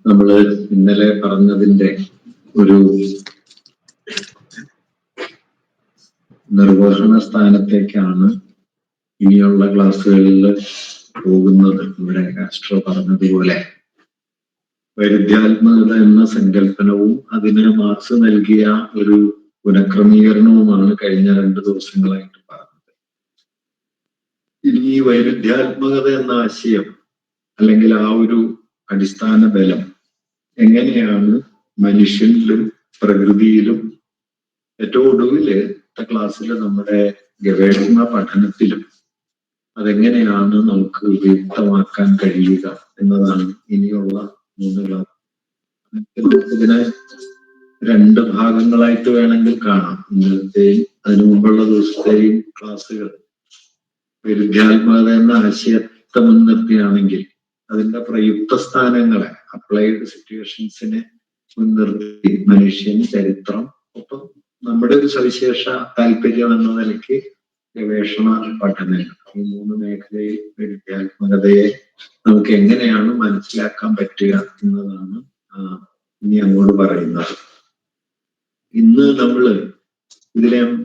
നമ്മൾ ഇന്നലെ പറഞ്ഞതിന്റെ ഒരു നിർവഹണ സ്ഥാനത്തേക്കാണ് ഇനിയുള്ള ക്ലാസ്സുകളിൽ പോകുന്നത്. ഇവിടെ കാസ്ട്രോ പറഞ്ഞതുപോലെ വൈരുദ്ധ്യാത്മകത എന്ന സങ്കല്പനവും അതിന് മാർക്സ് നൽകിയ ഒരു പുനഃക്രമീകരണവുമാണ് കഴിഞ്ഞ 2 ദിവസങ്ങളായിട്ട് പറഞ്ഞത്. ഇനി ഈ വൈരുദ്ധ്യാത്മകത എന്ന ആശയം അല്ലെങ്കിൽ ആ ഒരു അടിസ്ഥാന ബലം എങ്ങനെയാണ് മനുഷ്യനിലും പ്രകൃതിയിലും ഏറ്റവും ഒടുവില് ക്ലാസ്സിൽ നമ്മുടെ ഗവേഷണ പഠനത്തിലും അതെങ്ങനെയാണ് നമുക്ക് ഉപയുക്തമാക്കാൻ കഴിയുക എന്നതാണ് ഇനിയുള്ള 3 ക്ലാസ്. ഇതിനെ 2 ഭാഗങ്ങളായിട്ട് വേണമെങ്കിൽ കാണാം. ഇന്നലത്തെയും അതിനു മുമ്പുള്ള ദിവസത്തെയും ക്ലാസ്സുകൾ വൈരുദ്ധ്യാത്മകത എന്ന ആശയത്തെ മുൻനിർത്തിയാണെങ്കിൽ അതിന്റെ പ്രയുക്ത സ്ഥാനങ്ങളെ, അപ്ലൈഡ് സിറ്റുവേഷൻസിനെ മുൻനിർത്തി മനുഷ്യൻ, ചരിത്രം, ഒപ്പം നമ്മുടെ ഒരു സവിശേഷ താല്പര്യം എന്ന നിലയ്ക്ക് ഗവേഷണ പഠനങ്ങൾ, ഈ 3 മേഖലയിൽ വൈരുദ്ധ്യാത്മകതയെ നമുക്ക് എങ്ങനെയാണ് മനസ്സിലാക്കാൻ പറ്റുക എന്നതാണ് ഇനി അങ്ങോട്ട് പറയുന്നത്. ഇന്ന് നമ്മള്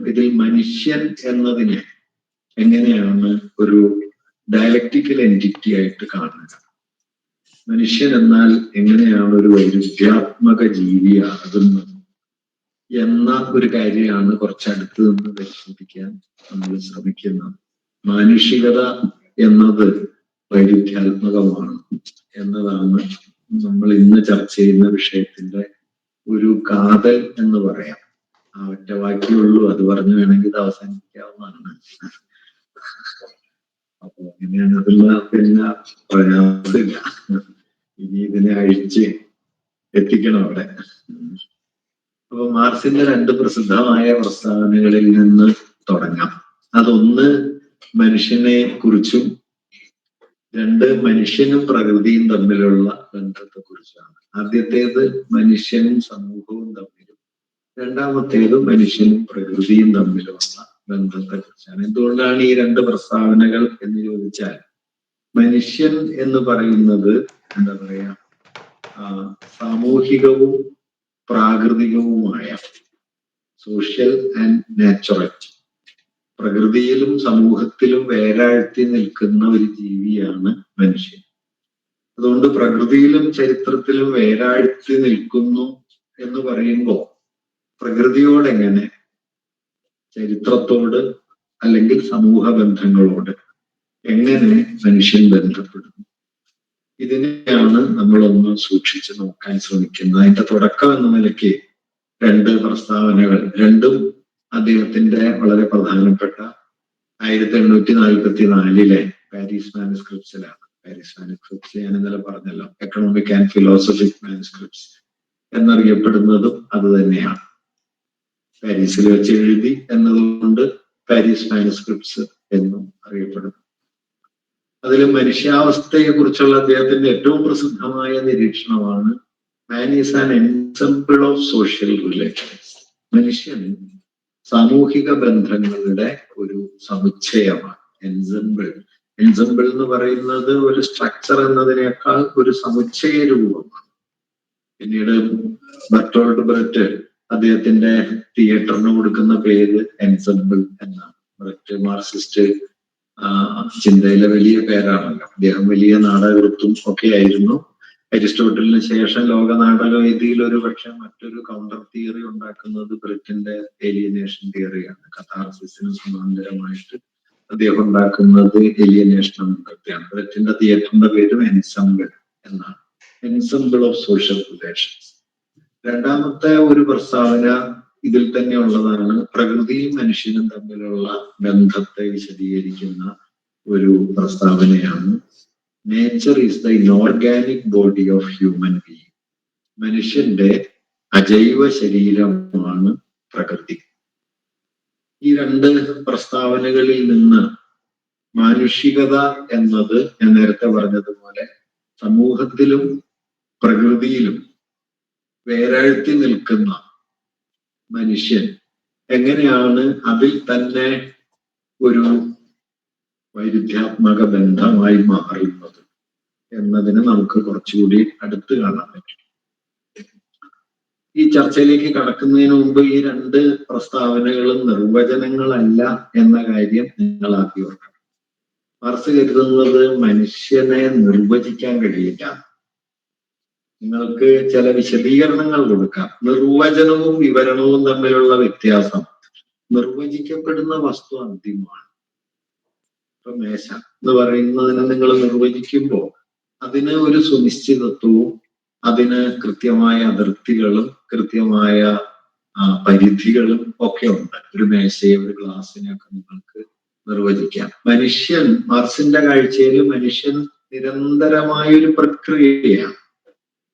ഇതിൽ മനുഷ്യൻ എന്നതിനെ എങ്ങനെയാണ് ഒരു ഡയലക്റ്റിക്കൽ എൻറ്റിറ്റി ആയിട്ട് കാണുക, മനുഷ്യൻ എന്നാൽ എങ്ങനെയാണ് ഒരു വൈരുദ്ധ്യാത്മക ജീവിയാകുന്നത് എന്ന ഒരു കാര്യമാണ് കുറച്ചടുത്ത് നിന്ന് പരിശോധിക്കാൻ നമ്മൾ ശ്രമിക്കുന്നത്. മാനുഷികത എന്നത് വൈരുദ്ധ്യാത്മകമാണ് എന്നതാണ് നമ്മൾ ഇന്ന് ചർച്ച ചെയ്യുന്ന വിഷയത്തിന്റെ ഒരു കാതൽ എന്ന് പറയാം. ആ ഒറ്റ വാക്യമുള്ളൂ, അത് പറഞ്ഞു വേണമെങ്കിൽ ഇത് അവസാനിപ്പിക്കാവുന്നതാണ്. അപ്പൊ ഇങ്ങനെയാണ് അതില്ല, പിന്നെ പ്രയാസമില്ല. ഇനി ഇതിനെ അഴിച്ച് എത്തിക്കണം അവിടെ. അപ്പൊ മാർക്സിന്റെ 2 പ്രസിദ്ധമായ പ്രസ്താവനകളിൽ നിന്ന് തുടങ്ങാം. അതൊന്ന് മനുഷ്യനെ കുറിച്ചും 2 മനുഷ്യനും പ്രകൃതിയും തമ്മിലുള്ള ബന്ധത്തെ കുറിച്ചാണ്. ആദ്യത്തേത് മനുഷ്യനും സമൂഹവും തമ്മിലും, രണ്ടാമത്തേത് മനുഷ്യനും പ്രകൃതിയും തമ്മിലുള്ള ബന്ധത്തെ കുറിച്ചാണ്. എന്തുകൊണ്ടാണ് ഈ 2 പ്രസ്താവനകൾ എന്ന് ചോദിച്ചാൽ, മനുഷ്യൻ എന്ന് പറയുന്നത് എന്താ പറയാ, സാമൂഹികവും പ്രാകൃതികവുമായ, സോഷ്യൽ ആൻഡ് നാച്ചുറൽ, പ്രകൃതിയിലും സമൂഹത്തിലും വേരാഴ്ത്തി നിൽക്കുന്ന ഒരു ജീവിയാണ് മനുഷ്യൻ. അതുകൊണ്ട് പ്രകൃതിയിലും ചരിത്രത്തിലും വേരാഴ്ത്തി നിൽക്കുന്നു എന്ന് പറയുമ്പോൾ പ്രകൃതിയോട് എങ്ങനെ, ചരിത്രത്തോട് അല്ലെങ്കിൽ സമൂഹ ബന്ധങ്ങളോട് എങ്ങനെ മനുഷ്യൻ ബന്ധപ്പെടുന്നു, ഇതിനെയാണ് നമ്മളൊന്ന് സൂക്ഷിച്ചു നോക്കാൻ ശ്രമിക്കുന്നത്. അതിന്റെ തുടക്കം എന്ന നിലയ്ക്ക് 2 പ്രസ്താവനകൾ, രണ്ടും അദ്ദേഹത്തിന്റെ വളരെ പ്രധാനപ്പെട്ട 1844 പാരീസ് മാനുസ്ക്രിപ്റ്റ്സിലാണ്. പാരീസ് മാനുസ്ക്രിപ്റ്റ്സ് ഞാൻ ഇന്നലെ പറഞ്ഞല്ലോ, എക്കണോമിക് ആൻഡ് ഫിലോസഫിക് മാനുസ്ക്രിപ്റ്റ്സ് എന്നറിയപ്പെടുന്നതും അത് തന്നെയാണ്. പാരീസിൽ വെച്ച് എഴുതി എന്നതുകൊണ്ട് പാരീസ് മാനുസ്ക്രിപ്റ്റ്സ് എന്നും അറിയപ്പെടുന്നു. അതിൽ മനുഷ്യാവസ്ഥയെ കുറിച്ചുള്ള അദ്ദേഹത്തിന്റെ ഏറ്റവും പ്രസിദ്ധമായ നിരീക്ഷണമാണ് man is an ensemble of social relations. മനുഷ്യൻ സാമൂഹിക ബന്ധങ്ങളുടെ ഒരു സമുച്ചയമാണ്. എൻസംബിൾ എന്ന് പറയുന്നത് ഒരു സ്ട്രക്ചർ എന്നതിനേക്കാൾ ഒരു സമുച്ചയ രൂപമാണ്. പിന്നീട് ബർട്ടോൾഡ് ബ്രെറ്റ് അദ്ദേഹത്തിന്റെ തിയേറ്ററിന് കൊടുക്കുന്ന പേര് എൻസംബിൾ എന്നാണ്. ബ്രെറ്റ് മാർക്സിസ്റ്റ് ചിന്തയിലെ വലിയ പേരാണല്ലോ. അദ്ദേഹം വലിയ നാടകൃത്തും ഒക്കെ ആയിരുന്നു. അരിസ്റ്റോട്ടലിന് ശേഷം ലോക നാടകവേദിയിൽ ഒരു പക്ഷെ മറ്റൊരു കൗണ്ടർ തിയറി ഉണ്ടാക്കുന്നത് ബ്രിറ്റിന്റെ ഏലിയനേഷൻ തിയറിയാണ്. കഥാർസിസിന് സമാന്തരമായിട്ട് അദ്ദേഹം ഉണ്ടാക്കുന്നത് ഏലിയനേഷൻ എന്നൊക്കെയാണ്. ബ്രിറ്റിന്റെ തിയേറ്ററിന്റെ പേരും എൻസംബിൾ എന്നാണ്, എൻസംബിൾ ഓഫ് സോഷ്യൽ റിലേഷൻസ്. രണ്ടാമത്തെ ഒരു പ്രസ്താവന ഇതിൽ തന്നെ ഉള്ളതാണ്. പ്രകൃതിയും മനുഷ്യനും തമ്മിലുള്ള ബന്ധത്തെ വിശദീകരിക്കുന്ന ഒരു പ്രസ്താവനയാണ്. Nature is the inorganic body of human being. മനുഷ്യന്റെ അജൈവ ശരീരമാണ് പ്രകൃതി. ഈ 2 പ്രസ്താവനകളിൽ നിന്ന് മാനുഷികത എന്നത് ഞാൻ നേരത്തെ പറഞ്ഞതുപോലെ സമൂഹത്തിലും പ്രകൃതിയിലും വേരാഴ്ത്തി നിൽക്കുന്ന മനുഷ്യൻ എങ്ങനെയാണ് അതിൽ തന്നെ ഒരു വൈരുദ്ധ്യാത്മക ബന്ധമായി മാറുന്നത് എന്നതിന് നമുക്ക് കുറച്ചുകൂടി അടുത്ത് കാണാൻ പറ്റും. ഈ ചർച്ചയിലേക്ക് കടക്കുന്നതിന് മുമ്പ് ഈ രണ്ട് പ്രസ്താവനകളും നിർവചനങ്ങളല്ല എന്ന കാര്യം നിങ്ങൾ ആദ്യം ഓർക്കണം. മാർക്സ് കരുതുന്നത് മനുഷ്യനെ നിർവചിക്കാൻ കഴിയില്ല. നിങ്ങൾക്ക് ചില വിശദീകരണങ്ങൾ കൊടുക്കാം. നിർവചനവും വിവരണവും തമ്മിലുള്ള വ്യത്യാസം, നിർവചിക്കപ്പെടുന്ന വസ്തു അന്തിമമാണ്. ഇപ്പൊ മേശ എന്ന് പറയുന്നതിനെ നിങ്ങൾ നിർവചിക്കുമ്പോൾ അതിന് ഒരു സുനിശ്ചിതത്വവും അതിന് കൃത്യമായ അതിർത്തികളും കൃത്യമായ പരിധികളും ഒക്കെ ഉണ്ട്. ഒരു മേശയെ ഒരു ഗ്ലാസിനെയൊക്കെ നിങ്ങൾക്ക് നിർവചിക്കാം. മനുഷ്യൻ, മാർക്സിന്റെ കാഴ്ചയിൽ മനുഷ്യൻ നിരന്തരമായ ഒരു പ്രക്രിയയാണ്.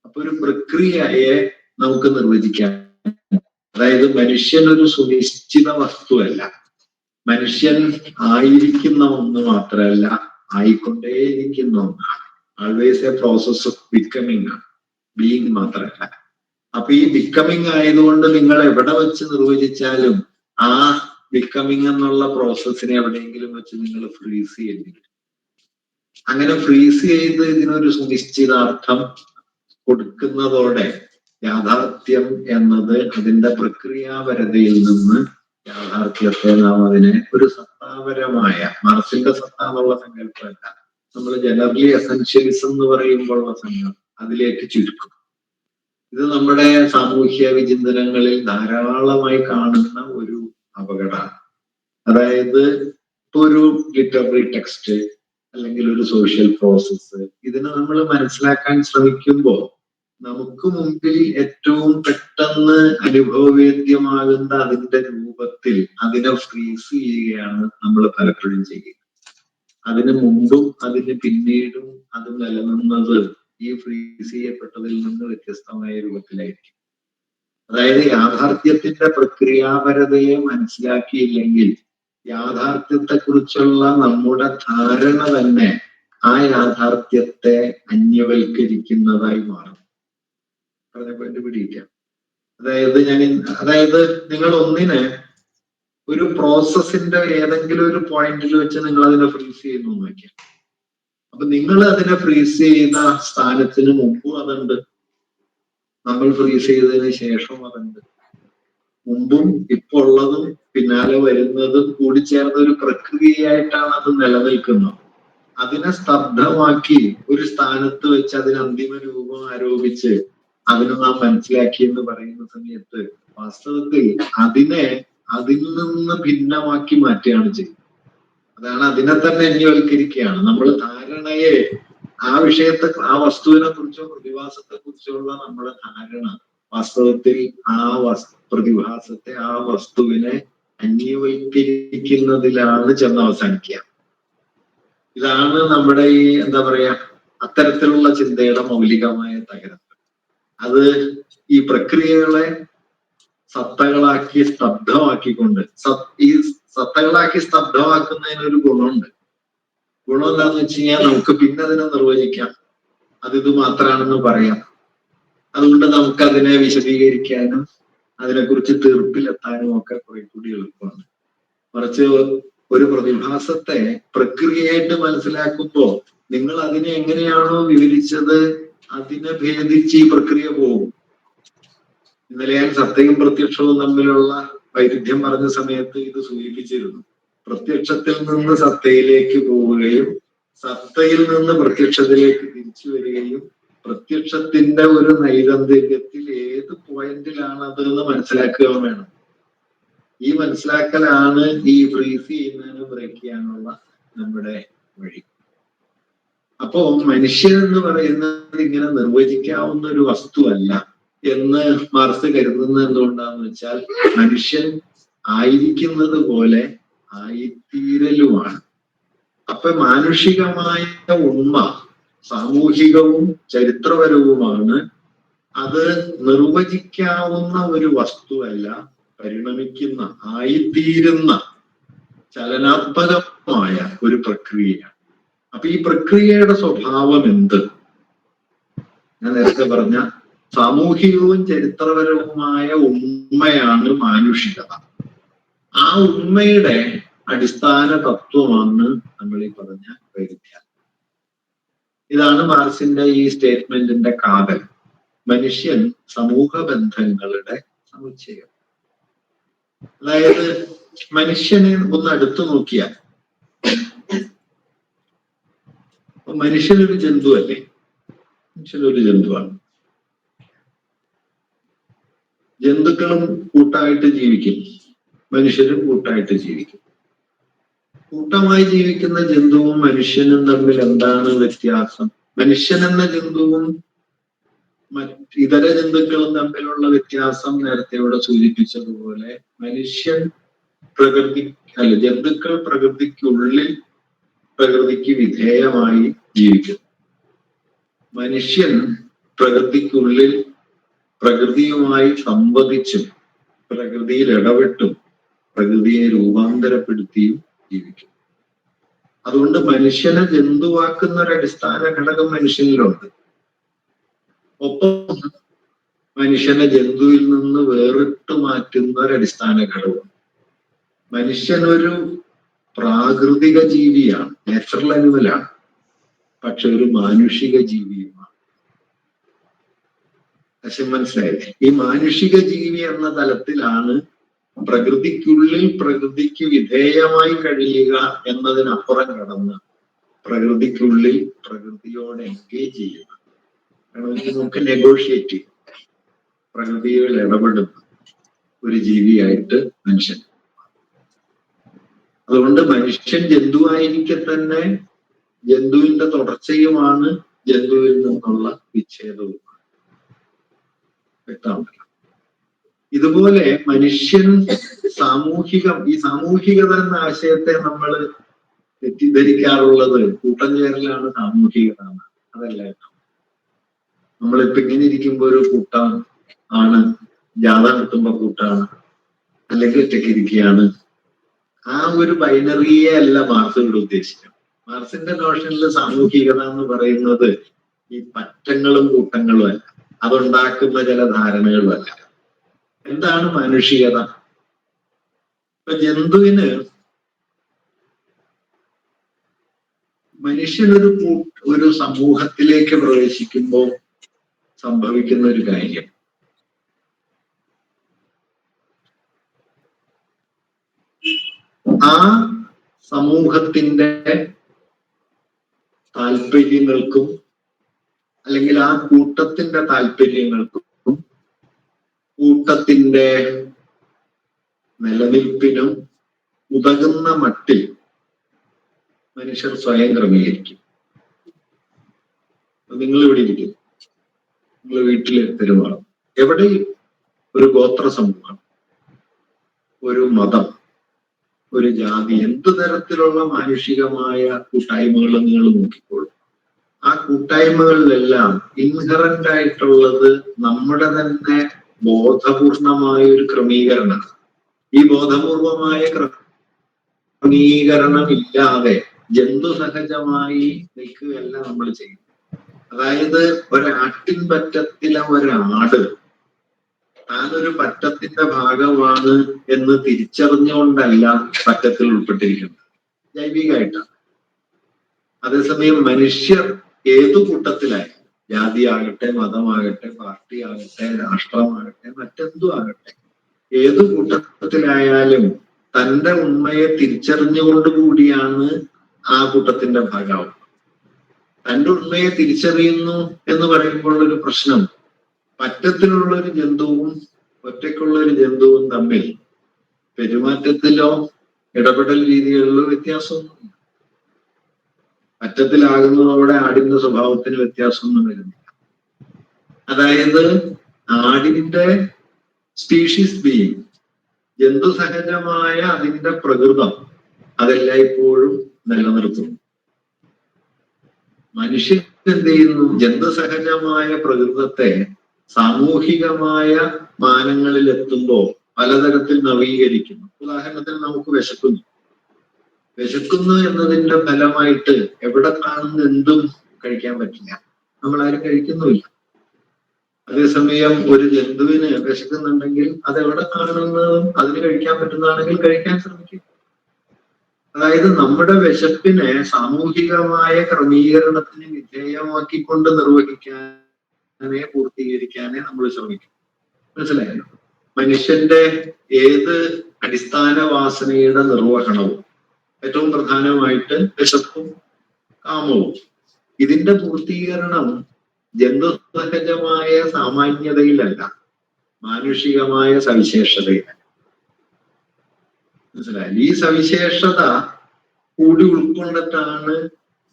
അപ്പൊ ഒരു പ്രക്രിയയെ നമുക്ക് നിർവചിക്കാം. അതായത് മനുഷ്യൻ ഒരു സുനിശ്ചിത വസ്തുവല്ല, മനുഷ്യൻ ആയിരിക്കുന്ന ഒന്ന് മാത്രമല്ല, ആയിക്കൊണ്ടേയിരിക്കുന്ന ഒന്നാണ്. Always A process of becoming ആണ്, ബീയിങ് മാത്രമല്ല. അപ്പൊ ഈ ബിക്കമിങ് ആയതുകൊണ്ട് നിങ്ങൾ എവിടെ വെച്ച് നിർവചിച്ചാലും ആ ബിക്കമിങ് എന്നുള്ള പ്രോസസ്സിനെ എവിടെയെങ്കിലും വെച്ച് നിങ്ങൾ ഫ്രീസ് ചെയ്യേണ്ടി വരും. അങ്ങനെ ഫ്രീസ് ചെയ്ത് ഇതിനൊരു സുനിശ്ചിതാർത്ഥം കൊടുക്കുന്നതോടെ യാഥാർത്ഥ്യം എന്നത് അതിന്റെ പ്രക്രിയാപരതയിൽ നിന്ന് യാഥാർത്ഥ്യത്തെ നാം അതിനെ ഒരു സത്താപരമായ, മാർക്സിന്റെ സത്ത എന്നുള്ള സങ്കല്പമല്ല, നമ്മൾ ജനറലി എസെൻഷ്യലിസം എന്ന് പറയുമ്പോഴുള്ള സങ്കല്പം അതിലേക്ക് ചുരുക്കും. ഇത് നമ്മുടെ സാമൂഹ്യ വിചിന്തനങ്ങളിൽ ധാരാളമായി കാണുന്ന ഒരു അപകടമാണ്. അതായത് ഇപ്പൊ ഒരു ലിറ്റററി ടെക്സ്റ്റ് അല്ലെങ്കിൽ ഒരു സോഷ്യൽ പ്രോസസ്സ്, ഇതിനെ നമ്മൾ മനസ്സിലാക്കാൻ ശ്രമിക്കുമ്പോൾ നമുക്ക് മുമ്പിൽ ഏറ്റവും പെട്ടെന്ന് അനുഭവവേദ്യമാകുന്ന അതിന്റെ രൂപത്തിൽ അതിനെ ഫ്രീസ് ചെയ്യുകയാണ് നമ്മൾ പലപ്പോഴും ചെയ്യുന്നത്. അതിന് മുമ്പും അതിന് പിന്നീടും അത് നിലനിന്നത് ഈ ഫ്രീസ് ചെയ്യപ്പെട്ടതിൽ നിന്ന് വ്യത്യസ്തമായ രൂപത്തിലായിരിക്കും. അതായത് യാഥാർത്ഥ്യത്തിന്റെ പ്രക്രിയാപരതയെ മനസ്സിലാക്കിയില്ലെങ്കിൽ യാഥാർത്ഥ്യത്തെ കുറിച്ചുള്ള നമ്മുടെ ധാരണ തന്നെ ആ യാഥാർത്ഥ്യത്തെ അന്യവൽക്കരിക്കുന്നതായി മാറും. പറഞ്ഞ പോയിന്റ് പിടിയില്ല. അതായത് നിങ്ങൾ ഒന്നിനെ ഒരു പ്രോസസ്സിന്റെ ഏതെങ്കിലും ഒരു പോയിന്റിൽ വെച്ച് നിങ്ങൾ അതിനെ ഫ്രീസ് ചെയ്യുന്നു എന്ന് വയ്ക്കാം. അപ്പൊ നിങ്ങൾ അതിനെ ഫ്രീസ് ചെയ്ത സ്ഥാനത്തിന് മുമ്പും അതുണ്ട്, നമ്മൾ ഫ്രീസ് ചെയ്തതിന് ശേഷം അതുണ്ട്. മുമ്പും ഇപ്പൊ ഉള്ളതും പിന്നാലെ വരുന്നതും കൂടി ചേർന്ന ഒരു പ്രക്രിയയായിട്ടാണ് അത് നിലനിൽക്കുന്നത്. അതിനെ സ്തബ്ധമാക്കി ഒരു സ്ഥാനത്ത് വെച്ച് അതിന് അന്തിമ രൂപം ആരോപിച്ച് അതിനെ നാം മനസ്സിലാക്കി എന്ന് പറയുന്ന സമയത്ത് വാസ്തവത്തിൽ അതിനെ അതിൽ നിന്ന് ഭിന്നമാക്കി മാറ്റുകയാണ് ചെയ്യുന്നത്. അതാണ് അതിനെ തന്നെ അന്യവൽക്കരിക്കുകയാണ്. നമ്മൾ ധാരണയെ, ആ വിഷയത്തെ, ആ വസ്തുവിനെ കുറിച്ചോ പ്രതിഭാസത്തെ കുറിച്ചോ ഉള്ള നമ്മുടെ ധാരണ വാസ്തവത്തിൽ ആ പ്രതിഭാസത്തെ, ആ വസ്തുവിനെ അന്യവൽക്കരിക്കുന്നതിലാണ് ചെന്ന് അവസാനിക്കുക. ഇതാണ് നമ്മുടെ ഈ എന്താ പറയാ അത്തരത്തിലുള്ള ചിന്തയുടെ മൗലികമായ തകർച്ച. അത് ഈ പ്രക്രിയകളെ സത്തകളാക്കി സ്തബ്ധമാക്കിക്കൊണ്ട്, ഈ സത്തകളാക്കി സ്തബ്ധമാക്കുന്നതിനൊരു ഗുണമുണ്ട്. ഗുണം എന്താന്ന് വെച്ച് കഴിഞ്ഞാൽ നമുക്ക് പിന്നെ അതിനെ നിർവചിക്കാം, അതിത് മാത്രമാണെന്ന് പറയാം. അതുകൊണ്ട് നമുക്കതിനെ വിശദീകരിക്കാനും അതിനെക്കുറിച്ച് തീർപ്പിലെത്താനും ഒക്കെ കുറെ കൂടി എളുപ്പമാണ്. മറിച്ച് ഒരു പ്രതിഭാസത്തെ പ്രക്രിയയായിട്ട് മനസ്സിലാക്കുമ്പോൾ നിങ്ങൾ അതിനെ എങ്ങനെയാണോ വിവരിച്ചത് അതിനെ ഭേദിച്ച് ഈ പ്രക്രിയ പോകും. ഇന്നലെ ഞാൻ സത്യവും പ്രത്യക്ഷവും തമ്മിലുള്ള വൈരുദ്ധ്യം പറഞ്ഞ സമയത്ത് ഇത് സൂചിപ്പിച്ചിരുന്നു. പ്രത്യക്ഷത്തിൽ നിന്ന് സത്തയിലേക്ക് പോവുകയും സത്തയിൽ നിന്ന് പ്രത്യക്ഷത്തിലേക്ക് തിരിച്ചു വരികയും പ്രത്യക്ഷത്തിന്റെ ഒരു നൈരന്തര്യത്തിൽ ഏത് പോയിന്റിലാണ് അതെന്ന് മനസ്സിലാക്കുക വേണം. ഈ മനസ്സിലാക്കലാണ് ഈ ഫ്രീസ് ചെയ്യുന്നതിന് ബ്രേക്ക് ചെയ്യാനുള്ള നമ്മുടെ വഴി. അപ്പോ മനുഷ്യൻ എന്ന് പറയുന്നത് ഇങ്ങനെ നിർവചിക്കാവുന്ന ഒരു വസ്തുവല്ല എന്ന് മാർക്സ് കരുതുന്നത് എന്തുകൊണ്ടാന്ന് വെച്ചാൽ മനുഷ്യൻ ആയിരിക്കുന്നത് പോലെ ആയിത്തീരലുമാണ്. അപ്പൊ മാനുഷികമായ ഉണ്മ സാമൂഹികവും ചരിത്രപരവുമാണ്. അത് നിർവചിക്കാവുന്ന ഒരു വസ്തുവല്ല, പരിണമിക്കുന്ന, ആയിത്തീരുന്ന ചലനാത്മകമായ ഒരു പ്രക്രിയയാണ്. അപ്പൊ ഈ പ്രക്രിയയുടെ സ്വഭാവം എന്ത്? ഞാൻ നേരത്തെ പറഞ്ഞ സാമൂഹികവും ചരിത്രപരവുമായ ഉണ്മയാണ് മാനുഷികത. ആ ഉണ്മയുടെ അടിസ്ഥാന തത്വമാണ് നമ്മൾ ഈ പറഞ്ഞ വൈരുദ്ധ്യം. ഇതാണ് മാർക്സിന്റെ ഈ സ്റ്റേറ്റ്മെന്റിന്റെ കാതൽ. മനുഷ്യൻ സമൂഹ ബന്ധങ്ങളുടെ സമുച്ചയം. അതായത് മനുഷ്യനെ ഒന്ന് അടുത്തു നോക്കിയാൽ മനുഷ്യനൊരു ജന്തു അല്ലേ? മനുഷ്യനൊരു ജന്തുവാണ്. ജന്തുക്കളും കൂട്ടായിട്ട് ജീവിക്കും, മനുഷ്യരും കൂട്ടായിട്ട് ജീവിക്കും. കൂട്ടമായി ജീവിക്കുന്ന ജന്തുവും മനുഷ്യനും തമ്മിൽ എന്താണ് വ്യത്യാസം? മനുഷ്യൻ എന്ന ജന്തുവും ഇതര ജന്തുക്കളും തമ്മിലുള്ള വ്യത്യാസം നേരത്തെ ഇവിടെ സൂചിപ്പിച്ചതുപോലെ മനുഷ്യൻ ജന്തുക്കൾ പ്രകൃതിക്കുള്ളിൽ പ്രകൃതിക്ക് വിധേയമായി ജീവിക്കുന്നു. മനുഷ്യൻ പ്രകൃതിക്കുള്ളിൽ പ്രകൃതിയുമായി സംവദിച്ചും പ്രകൃതിയിൽ ഇടപെട്ടും പ്രകൃതിയെ രൂപാന്തരപ്പെടുത്തിയും ജീവിക്കും. അതുകൊണ്ട് മനുഷ്യനെ ജന്തുവാക്കുന്ന ഒരു അടിസ്ഥാന ഘടകം മനുഷ്യനിലുണ്ട്. ഒപ്പം മനുഷ്യനെ ജന്തുവിൽ നിന്ന് വേറിട്ട് മാറ്റുന്ന ഒരു അടിസ്ഥാന ഘടകം. മനുഷ്യനൊരു പ്രാകൃതിക ജീവിയാണ്, നാച്ചുറൽ അനിമലാണ്, പക്ഷെ ഒരു മാനുഷിക ജീവിയുമാണ്. പക്ഷെ മനസ്സിലായില്ലേ? ഈ മാനുഷിക ജീവി എന്ന തലത്തിലാണ് പ്രകൃതിക്കുള്ളിൽ പ്രകൃതിക്ക് വിധേയമായി കഴിയുക എന്നതിനപ്പുറം കടന്ന് പ്രകൃതിക്കുള്ളിൽ പ്രകൃതിയോട് എൻഗേജ് ചെയ്യുക, വേണമെങ്കിൽ നമുക്ക് നെഗോഷിയേറ്റ് ചെയ്യും, പ്രകൃതിയിൽ ഇടപെടുന്ന ഒരു ജീവിയായിട്ട് മനുഷ്യൻ. അതുകൊണ്ട് മനുഷ്യൻ ജന്തുവായിരിക്കെ തന്നെ ജന്തുവിന്റെ തുടർച്ചയുമാണ്, ജന്തുവിൽ നിന്നുള്ള വിച്ഛേദവുമാണ്. വ്യക്തമാണല്ലോ. ഇതുപോലെ മനുഷ്യൻ ഈ സാമൂഹികത എന്ന ആശയത്തെ നമ്മൾ തെറ്റിദ്ധരിക്കാറുള്ളത് കൂട്ടം ചേരലാണ് സാമൂഹികത. അതല്ല, നമ്മളിപ്പോ ഇങ്ങനെ ഇരിക്കുമ്പോ ഒരു കൂട്ടം ആണ്, ജാഥ നടത്തുമ്പോ കൂട്ടാണ്, അല്ലെങ്കിൽ ഒറ്റയ്ക്ക് ഇരിക്കുകയാണ്. ആ ഒരു ബൈനറിയെ അല്ല മാർക്സ് ഇവിടെ ഉദ്ദേശിക്കുന്നത്. മാർക്സിന്റെ നോഷനിൽ സാമൂഹികത എന്ന് പറയുന്നത് ഈ പറ്റങ്ങളും കൂട്ടങ്ങളും അല്ല, അതുണ്ടാക്കുന്ന ചില ധാരണകളും അല്ല. എന്താണ് മാനുഷികത? ഇപ്പൊ ജന്തുവിന് ഒരു സമൂഹത്തിലേക്ക് പ്രവേശിക്കുമ്പോൾ സംഭവിക്കുന്ന ഒരു കാര്യം, ആ സമൂഹത്തിന്റെ താല്പര്യങ്ങൾക്കും അല്ലെങ്കിൽ ആ കൂട്ടത്തിന്റെ താല്പര്യങ്ങൾക്കും കൂട്ടത്തിന്റെ നിലനിൽപ്പിനും ഉതകുന്ന മട്ടിൽ മനുഷ്യർ സ്വയം ക്രമീകരിക്കും. നിങ്ങൾ ഇവിടെ ഇരിക്കും, നിങ്ങൾ വീട്ടിലെ പെരുമാറും, എവിടെയും ഒരു ഗോത്ര സമൂഹം, ഒരു മതം, ഒരു ജാതി, എന്ത് തരത്തിലുള്ള മാനുഷികമായ കൂട്ടായ്മകൾ നിങ്ങൾ നോക്കിക്കോളൂ. ആ കൂട്ടായ്മകളിലെല്ലാം ഇൻഹറന്റ് ആയിട്ടുള്ളത് നമ്മുടെ തന്നെ ബോധപൂർണമായ ഒരു ക്രമീകരണമാണ്. ഈ ബോധപൂർവമായ ക്രമീകരണം ഇല്ലാതെ ജന്തു സഹജമായി നിൽക്കുകയല്ല നമ്മൾ ചെയ്യുന്നത്. അതായത് ഒരാട്ടിൻ പറ്റത്തിലെ ഒരാട് താനൊരു പറ്റത്തിന്റെ ഭാഗമാണ് എന്ന് തിരിച്ചറിഞ്ഞുകൊണ്ടല്ല പറ്റത്തിൽ ഉൾപ്പെട്ടിരിക്കുന്നത്, ജൈവികമായിട്ടാണ്. അതേസമയം മനുഷ്യർ ഏതു കൂട്ടത്തിലായി, ജാതിയാകട്ടെ, മതമാകട്ടെ, പാർട്ടി ആകട്ടെ, രാഷ്ട്രമാകട്ടെ, മറ്റെന്തും ആകട്ടെ, ഏതു കൂട്ടത്തിലായാലും തന്റെ ഉണ്മയെ തിരിച്ചറിഞ്ഞുകൊണ്ട് കൂടിയാണ് ആ കൂട്ടത്തിന്റെ ഭാഗമാവുന്നത്. തന്റെ ഉണ്മയെ തിരിച്ചറിയുന്നു എന്ന് പറയുമ്പോൾ ഒരു പ്രശ്നം, പറ്റത്തിലുള്ള ഒരു ജന്തുവും ഒറ്റയ്ക്കുള്ള ഒരു ജന്തുവും തമ്മിൽ പെരുമാറ്റത്തിലോ ഇടപെടൽ രീതികളിലോ വ്യത്യാസമൊന്നുമില്ല. പറ്റത്തിലാകുന്നതോടെ ആടിന്റെ സ്വഭാവത്തിന് വ്യത്യാസമൊന്നും വരുന്നില്ല. അതായത് ആടിന്റെ സ്പീഷീസ് ബീയിങ്, ജന്തു സഹജമായ അതിന്റെ പ്രകൃതം, അതെല്ലായ്പ്പോഴും നിലനിർത്തുന്നു. മനുഷ്യൻ എന്ത് ചെയ്യുന്നു? ജന്തു സഹജമായ പ്രകൃതത്തെ സാമൂഹികമായ മാനങ്ങളിൽ എത്തുമ്പോൾ പലതരത്തിൽ നവീകരിക്കുന്നു. ഉദാഹരണത്തിന് നമുക്ക് വിശക്കുന്നു എന്നതിന്റെ ഫലമായിട്ട് എവിടെ കാണുന്ന എന്തും കഴിക്കാൻ പറ്റില്ല, നമ്മളാരും കഴിക്കുന്നുമില്ല. അതേസമയം ഒരു ജന്തുവിന് വിശക്കുന്നുണ്ടെങ്കിൽ അതെവിടെ കാണുന്നതും അതിന് കഴിക്കാൻ പറ്റുന്നതാണെങ്കിൽ കഴിക്കാൻ ശ്രമിക്കും. അതായത് നമ്മുടെ വിശപ്പിനെ സാമൂഹികമായ ക്രമീകരണത്തിന് വിധേയമാക്കിക്കൊണ്ട് നിർവഹിക്കാനേ പൂർത്തീകരിക്കാനേ നമ്മൾ ശ്രമിക്കും. മനസ്സിലായല്ലോ? മനുഷ്യന്റെ ഏത് അടിസ്ഥാന വാസനയുടെ നിർവഹണവും ഏറ്റവും പ്രധാനമായിട്ട് വിശപ്പും കാമവും, ഇതിന്റെ പൂർത്തീകരണം ജന്തുസഹജമായ സാമാന്യതയിലല്ല, മാനുഷികമായ സവിശേഷതയിലാണ്. മനസ്സിലായി? ഈ സവിശേഷത കൂടി ഉൾക്കൊണ്ടിട്ടാണ്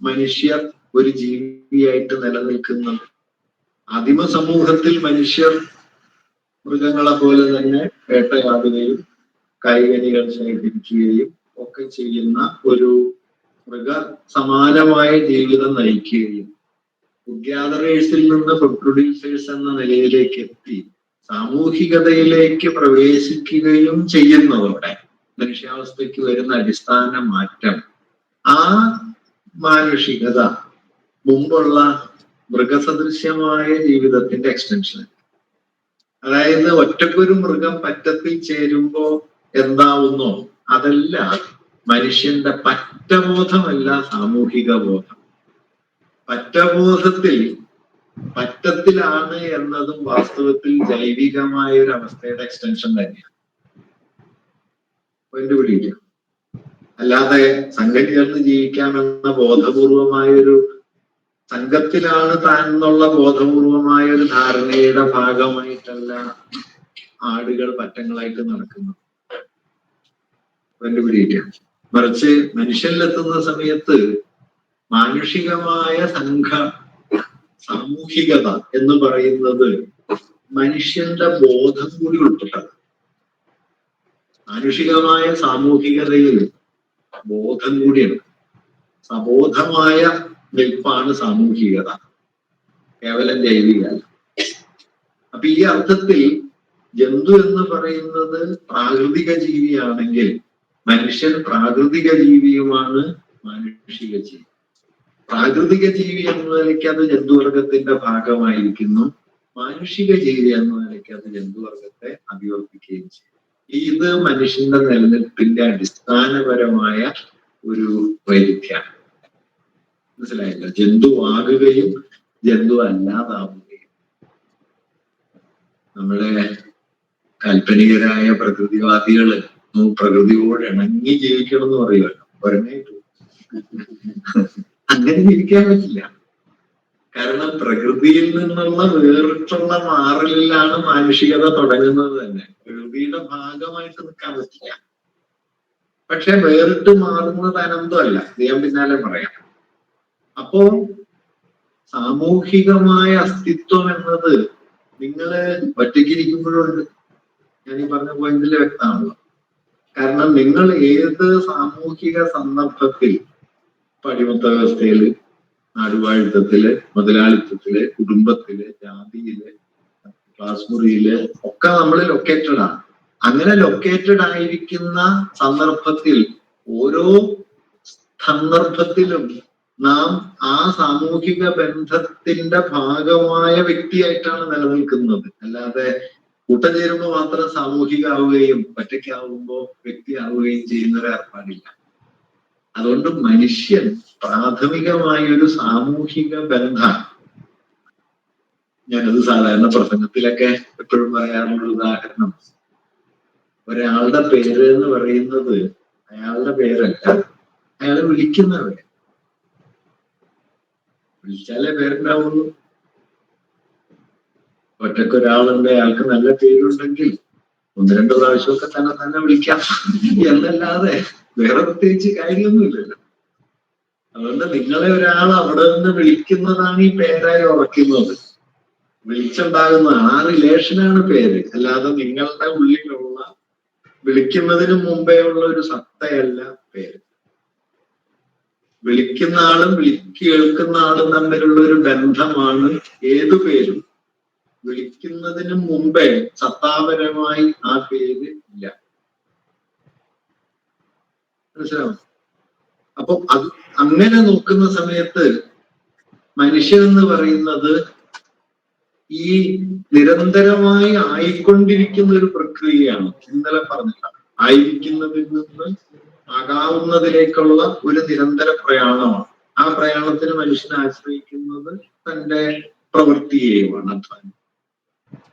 മനുഷ്യർ ഒരു ജീവിയായിട്ട് നിലനിൽക്കുന്നത്. ആദിമ സമൂഹത്തിൽ മനുഷ്യർ മൃഗങ്ങളെ പോലെ തന്നെ വേട്ടയാടുകയും കായികനികൾ ശേഖരിക്കുകയും ഒക്കെ ചെയ്യുന്ന ഒരു മൃഗ സമാനമായ ജീവിതം നയിക്കുകയും ഫുഡ് ഗ്യാദറേഴ്സിൽ നിന്ന് ഫുഡ് പ്രൊഡ്യൂസേഴ്സ് എന്ന നിലയിലേക്ക് എത്തി സാമൂഹികതയിലേക്ക് പ്രവേശിക്കുകയും ചെയ്യുന്നതോടെ മനുഷ്യാവസ്ഥയ്ക്ക് വരുന്ന അടിസ്ഥാന മാറ്റം ആ മാനുഷികത മുമ്പുള്ള മൃഗസദൃശ്യമായ ജീവിതത്തിന്റെ എക്സ്റ്റൻഷൻ. അതായത് ഒറ്റക്കൊരു മൃഗം പറ്റത്തിൽ ചേരുമ്പോ എന്താവുന്നോ അതല്ല മനുഷ്യന്റെ പറ്റബോധമല്ല സാമൂഹിക ബോധം. പറ്റബോധത്തിൽ പറ്റത്തിലാണ് എന്നതും വാസ്തവത്തിൽ ജൈവികമായ ഒരു അവസ്ഥയുടെ എക്സ്റ്റൻഷൻ തന്നെയാണ്. പിടിക്കുക. അല്ലാതെ സംഘം ചേർന്ന് ജീവിക്കാമെന്ന ബോധപൂർവമായൊരു സംഘത്തിലാണ് താൻ എന്നുള്ള ബോധപൂർവമായ ഒരു ധാരണയുടെ ഭാഗമായിട്ടല്ല ആടുകൾ പറ്റങ്ങളായിട്ട് നടക്കുന്നത്. പിടിക്കുക. മറിച്ച് മനുഷ്യനിലെത്തുന്ന സമയത്ത് മാനുഷികമായ സാമൂഹികത എന്ന് പറയുന്നത് മനുഷ്യന്റെ ബോധം കൂടി ഉൾപ്പെട്ടത്. മാനുഷികമായ സാമൂഹികതയിൽ ബോധം കൂടിയാണ്. സബോധമായ നിൽപ്പാണ് സാമൂഹികത, കേവലം ജൈവികല്ല. അപ്പൊ ഈ അർത്ഥത്തിൽ ജന്തു എന്ന് പറയുന്നത് പ്രാകൃതിക ജീവിയാണെങ്കിൽ മനുഷ്യൻ പ്രാകൃതിക ജീവിയുമാണ്, മാനുഷിക ജീവി. പ്രാകൃതിക ജീവി എന്ന നിലയ്ക്ക് അത് ജന്തുവർഗത്തിന്റെ ഭാഗമായിരിക്കുന്നു, മാനുഷിക ജീവി എന്ന നിലയ്ക്ക് അത് ജന്തുവർഗത്തെ അഭിവർത്തിക്കുകയും ചെയ്യും. ഇത് മനുഷ്യന്റെ നിലനിൽപ്പിന്റെ അടിസ്ഥാനപരമായ ഒരു വൈരുദ്ധ്യമാണ്. മനസ്സിലായില്ല? ജന്തു ആകുകയും ജന്തു അല്ലാതാവുകയും. നമ്മുടെ കാൽപ്പനികരായ പ്രകൃതിവാദികള് പ്രകൃതിയോട് ഇണങ്ങി ജീവിക്കണം എന്ന് പറയുമല്ലോ. പറഞ്ഞേറ്റു അങ്ങനെ ജീവിക്കാൻ പറ്റില്ല. കാരണം പ്രകൃതിയിൽ നിന്നുള്ള വേറിട്ടുള്ള മാറലിലാണ് മാനുഷികത തുടങ്ങുന്നത് തന്നെ. പ്രകൃതിയുടെ ഭാഗമായിട്ട് നിൽക്കാൻ പറ്റില്ല. പക്ഷെ വേറിട്ട് മാറുന്നത് അനന്തമല്ല, ഞാൻ പിന്നാലെ പറയാം. അപ്പോ സാമൂഹികമായ അസ്തിത്വം എന്നത് നിങ്ങള് ഒറ്റയ്ക്കിരിക്കുമ്പോഴുണ്ട്. ഞാൻ ഈ പറഞ്ഞ പോയിന്റിൽ വ്യക്തമാണല്ലോ. കാരണം നിങ്ങൾ ഏത് സാമൂഹിക സന്ദർഭത്തിൽ, അടിമത്ത വ്യവസ്ഥയില്, നാടുവാഴിത്തത്തില്, മുതലാളിത്തത്തില്, കുടുംബത്തില്, ജാതിയില്, ക്ലാസ് മുറിയില് ഒക്കെ നമ്മൾ ലൊക്കേറ്റഡ് ആണ്. അങ്ങനെ ലൊക്കേറ്റഡ് ആയിരിക്കുന്ന സന്ദർഭത്തിൽ ഓരോ സന്ദർഭത്തിലും നാം ആ സാമൂഹിക ബന്ധത്തിന്റെ ഭാഗമായ വ്യക്തിയായിട്ടാണ് നിലനിൽക്കുന്നത്. അല്ലാതെ കൂട്ടം ചേരുമ്പോൾ മാത്രം സാമൂഹികമാവുകയും ഒറ്റയ്ക്കാവുമ്പോൾ വ്യക്തിയാവുകയും ചെയ്യുന്ന ഒരു ഏർപ്പാടില്ല. അതുകൊണ്ട് മനുഷ്യൻ പ്രാഥമികമായ ഒരു സാമൂഹിക ബന്ധമാണ്. ഞാനത് സാധാരണ പ്രസംഗത്തിലൊക്കെ എപ്പോഴും പറയാറുള്ള ഉദാഹരണം, ഒരാളുടെ പേര് എന്ന് പറയുന്നത് അയാളുടെ പേരല്ല, അയാളെ വിളിക്കുന്നവരെ. വിളിച്ചാലേ പേരുണ്ടാവുള്ളൂ. ഒറ്റക്കൊരാളുണ്ട്, അയാൾക്ക് നല്ല പേരുണ്ടെങ്കിൽ 1-2 പ്രാവശ്യമൊക്കെ തന്നെ വിളിക്കാം എന്നല്ലാതെ വേറെ പ്രത്യേകിച്ച് കാര്യമൊന്നുമില്ലല്ലോ. അതുകൊണ്ട് നിങ്ങളെ ഒരാൾ അവിടെ നിന്ന് വിളിക്കുന്നതാണ് ഈ പേരായി ഉറക്കുന്നത്, വിളിച്ചുണ്ടാകുന്നതാണ്. ആ റിലേഷനാണ് പേര്. അല്ലാതെ നിങ്ങളുടെ ഉള്ളിലുള്ള വിളിക്കുന്നതിന് മുമ്പേ ഉള്ള ഒരു സത്തയല്ല പേര്. വിളിക്കുന്ന ആളും കേൾക്കുന്ന ആളും തമ്മിലുള്ള ഒരു ബന്ധമാണ് ഏതു പേരും. വിളിക്കുന്നതിന് മുമ്പേ സത്താപരമായി ആ പേര് ഇല്ല. മനസ്സിലാവും? അപ്പൊ അത് അങ്ങനെ നോക്കുന്ന സമയത്ത് മനുഷ്യൻ എന്ന് പറയുന്നത് ഈ നിരന്തരമായി ആയിക്കൊണ്ടിരിക്കുന്ന ഒരു പ്രക്രിയയാണ്. ഇന്നലെ പറഞ്ഞില്ല, ആയിരിക്കുന്നതിൽ നിന്ന് ആകാവുന്നതിലേക്കുള്ള ഒരു നിരന്തര പ്രയാണമാണ്. ആ പ്രയാണത്തിന് മനുഷ്യനെ ആശ്രയിക്കുന്നത് തന്റെ പ്രവൃത്തിയെയുമാണ്, അധ്വാനം.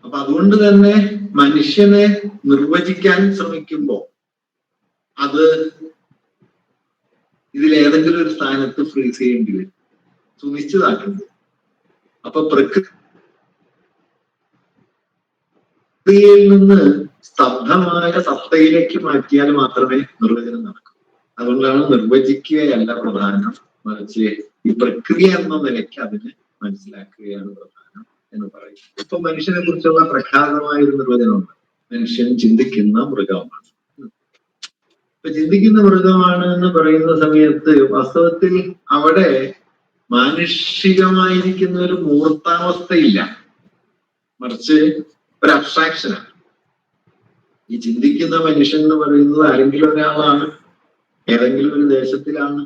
അപ്പൊ അതുകൊണ്ട് തന്നെ മനുഷ്യനെ നിർവചിക്കാൻ ശ്രമിക്കുമ്പോൾ അത് ഇതിലേതെങ്കിലും ഒരു സ്ഥാനത്ത് ഫ്രീസ് ചെയ്യേണ്ടി വരും, സുനിശ്ചിതാക്കേണ്ടി. അപ്പൊ പ്രക്രിയയിൽ നിന്ന് സ്തബ്ധമായ സത്തയിലേക്ക് മാറ്റിയാൽ മാത്രമേ നിർവചനം നടക്കൂ. അതുകൊണ്ടാണ് നിർവചിക്കുകയല്ല പ്രധാനം, മറിച്ച് ഈ പ്രക്രിയ എന്ന നിലയ്ക്ക് അതിനെ മനസ്സിലാക്കുകയാണ് പ്രധാനം എന്ന് പറയും. ഇപ്പൊ മനുഷ്യനെ കുറിച്ചുള്ള പ്രഖ്യാതമായ ഒരു നിർവചനമുണ്ട്: മനുഷ്യൻ ചിന്തിക്കുന്ന മൃഗമാണ്. ഇപ്പൊ ചിന്തിക്കുന്ന മൃഗമാണ് എന്ന് പറയുന്ന സമയത്ത് വാസ്തവത്തിൽ അവിടെ മാനുഷികമായിരിക്കുന്ന ഒരു മൂർത്താവസ്ഥയില്ല, മറിച്ച് ഒരു അബ്സ്ട്രാക്ഷനാണ്. ഈ ചിന്തിക്കുന്ന മനുഷ്യൻ എന്ന് പറയുന്നത് ആരെങ്കിലും ഒരാളാണ്, ഏതെങ്കിലും ഒരു ദേശത്തിലാണ്,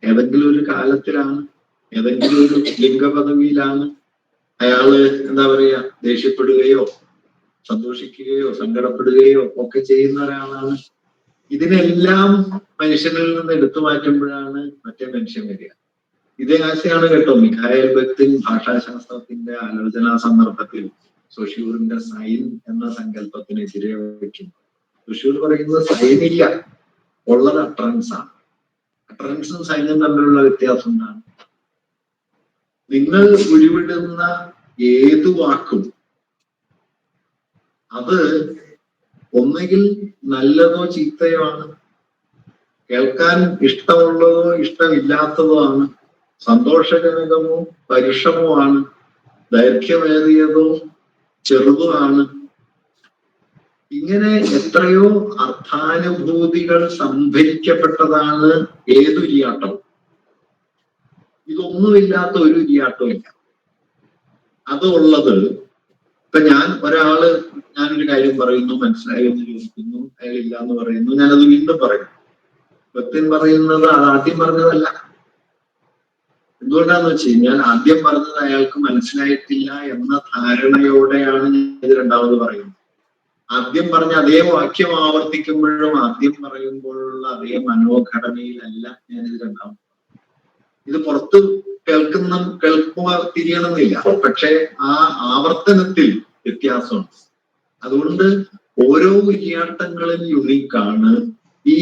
ഏതെങ്കിലും ഒരു കാലത്തിലാണ്, ഏതെങ്കിലും ഒരു ലിംഗപദവിയിലാണ്. അയാള് എന്താ പറയാ, ദേഷ്യപ്പെടുകയോ സന്തോഷിക്കുകയോ സങ്കടപ്പെടുകയോ ഒക്കെ ചെയ്യുന്ന ഒരാളാണ്. ഇതിനെല്ലാം മനുഷ്യനിൽ നിന്ന് എടുത്തു മാറ്റുമ്പോഴാണ് മറ്റേ മനുഷ്യൻ വരിക. ഇതേ ആശയാണ് കേട്ടോ മിഖായേൽ ബെക്തിൻ ഭാഷാശാസ്ത്രത്തിന്റെ ആലോചനാ സന്ദർഭത്തിൽ സൊഷ്യൂറിന്റെ സൈൻ എന്ന സങ്കല്പത്തിനെതിരെ വയ്ക്കുന്നു. സൊഷ്യൂർ പറയുന്നത് സൈൻ ഇല്ല, ഉള്ളത് അട്രൻസ് ആണ്. അട്രൻസും സൈനും തമ്മിലുള്ള വ്യത്യാസം എന്താണ്? നിങ്ങൾ ഉരുവിടുന്ന ഏതു വാക്കും അത് ഒന്നുകിൽ നല്ലതോ ചീത്തയോ ആണ്, കേൾക്കാൻ ഇഷ്ടമുള്ളതോ ഇഷ്ടമില്ലാത്തതോ ആണ്, സന്തോഷജനകമോ പരുഷമോ ആണ്, ദൈർഘ്യമേറിയതോ ചെറുതോ ആണ്. ഇങ്ങനെ എത്രയോ അർത്ഥാനുഭൂതികൾ സംഭരിക്കപ്പെട്ടതാണ് ഏതുരിയാട്ടവും. ഇതൊന്നുമില്ലാത്ത ഒരു ഉരിയാട്ടവും ഇല്ല. അത് ഉള്ളത് ഇപ്പൊ ഞാനൊരു കാര്യം പറയുന്നു, മനസ്സിലായി എന്ന് ചോദിക്കുന്നു, അയാൾ ഇല്ല എന്ന് പറയുന്നു, ഞാനത് വീണ്ടും പറയുന്നു. ബക്തിൻ പറയുന്നത് അത് ആദ്യം പറഞ്ഞതല്ല. എന്തുകൊണ്ടാന്ന് വെച്ച് കഴിഞ്ഞാൽ ആദ്യം പറഞ്ഞത് അയാൾക്ക് മനസ്സിലായിട്ടില്ല എന്ന ധാരണയോടെയാണ് ഇത് രണ്ടാമത് പറയുന്നത്. ആദ്യം പറഞ്ഞ അതേ വാക്യം ആവർത്തിക്കുമ്പോഴും ആദ്യം പറയുമ്പോഴുള്ള അതേ മനോഘടനയിലല്ല ഞാനിത് രണ്ടാമത്. ഇത് പുറത്ത് കേൾക്കുക തിരിയണമെന്നില്ല, പക്ഷെ ആ ആവർത്തനത്തിൽ വ്യത്യാസമുണ്ട്. അതുകൊണ്ട് ഓരോ ഉരിയാട്ടങ്ങളും യുണീക്കാണ്. ഈ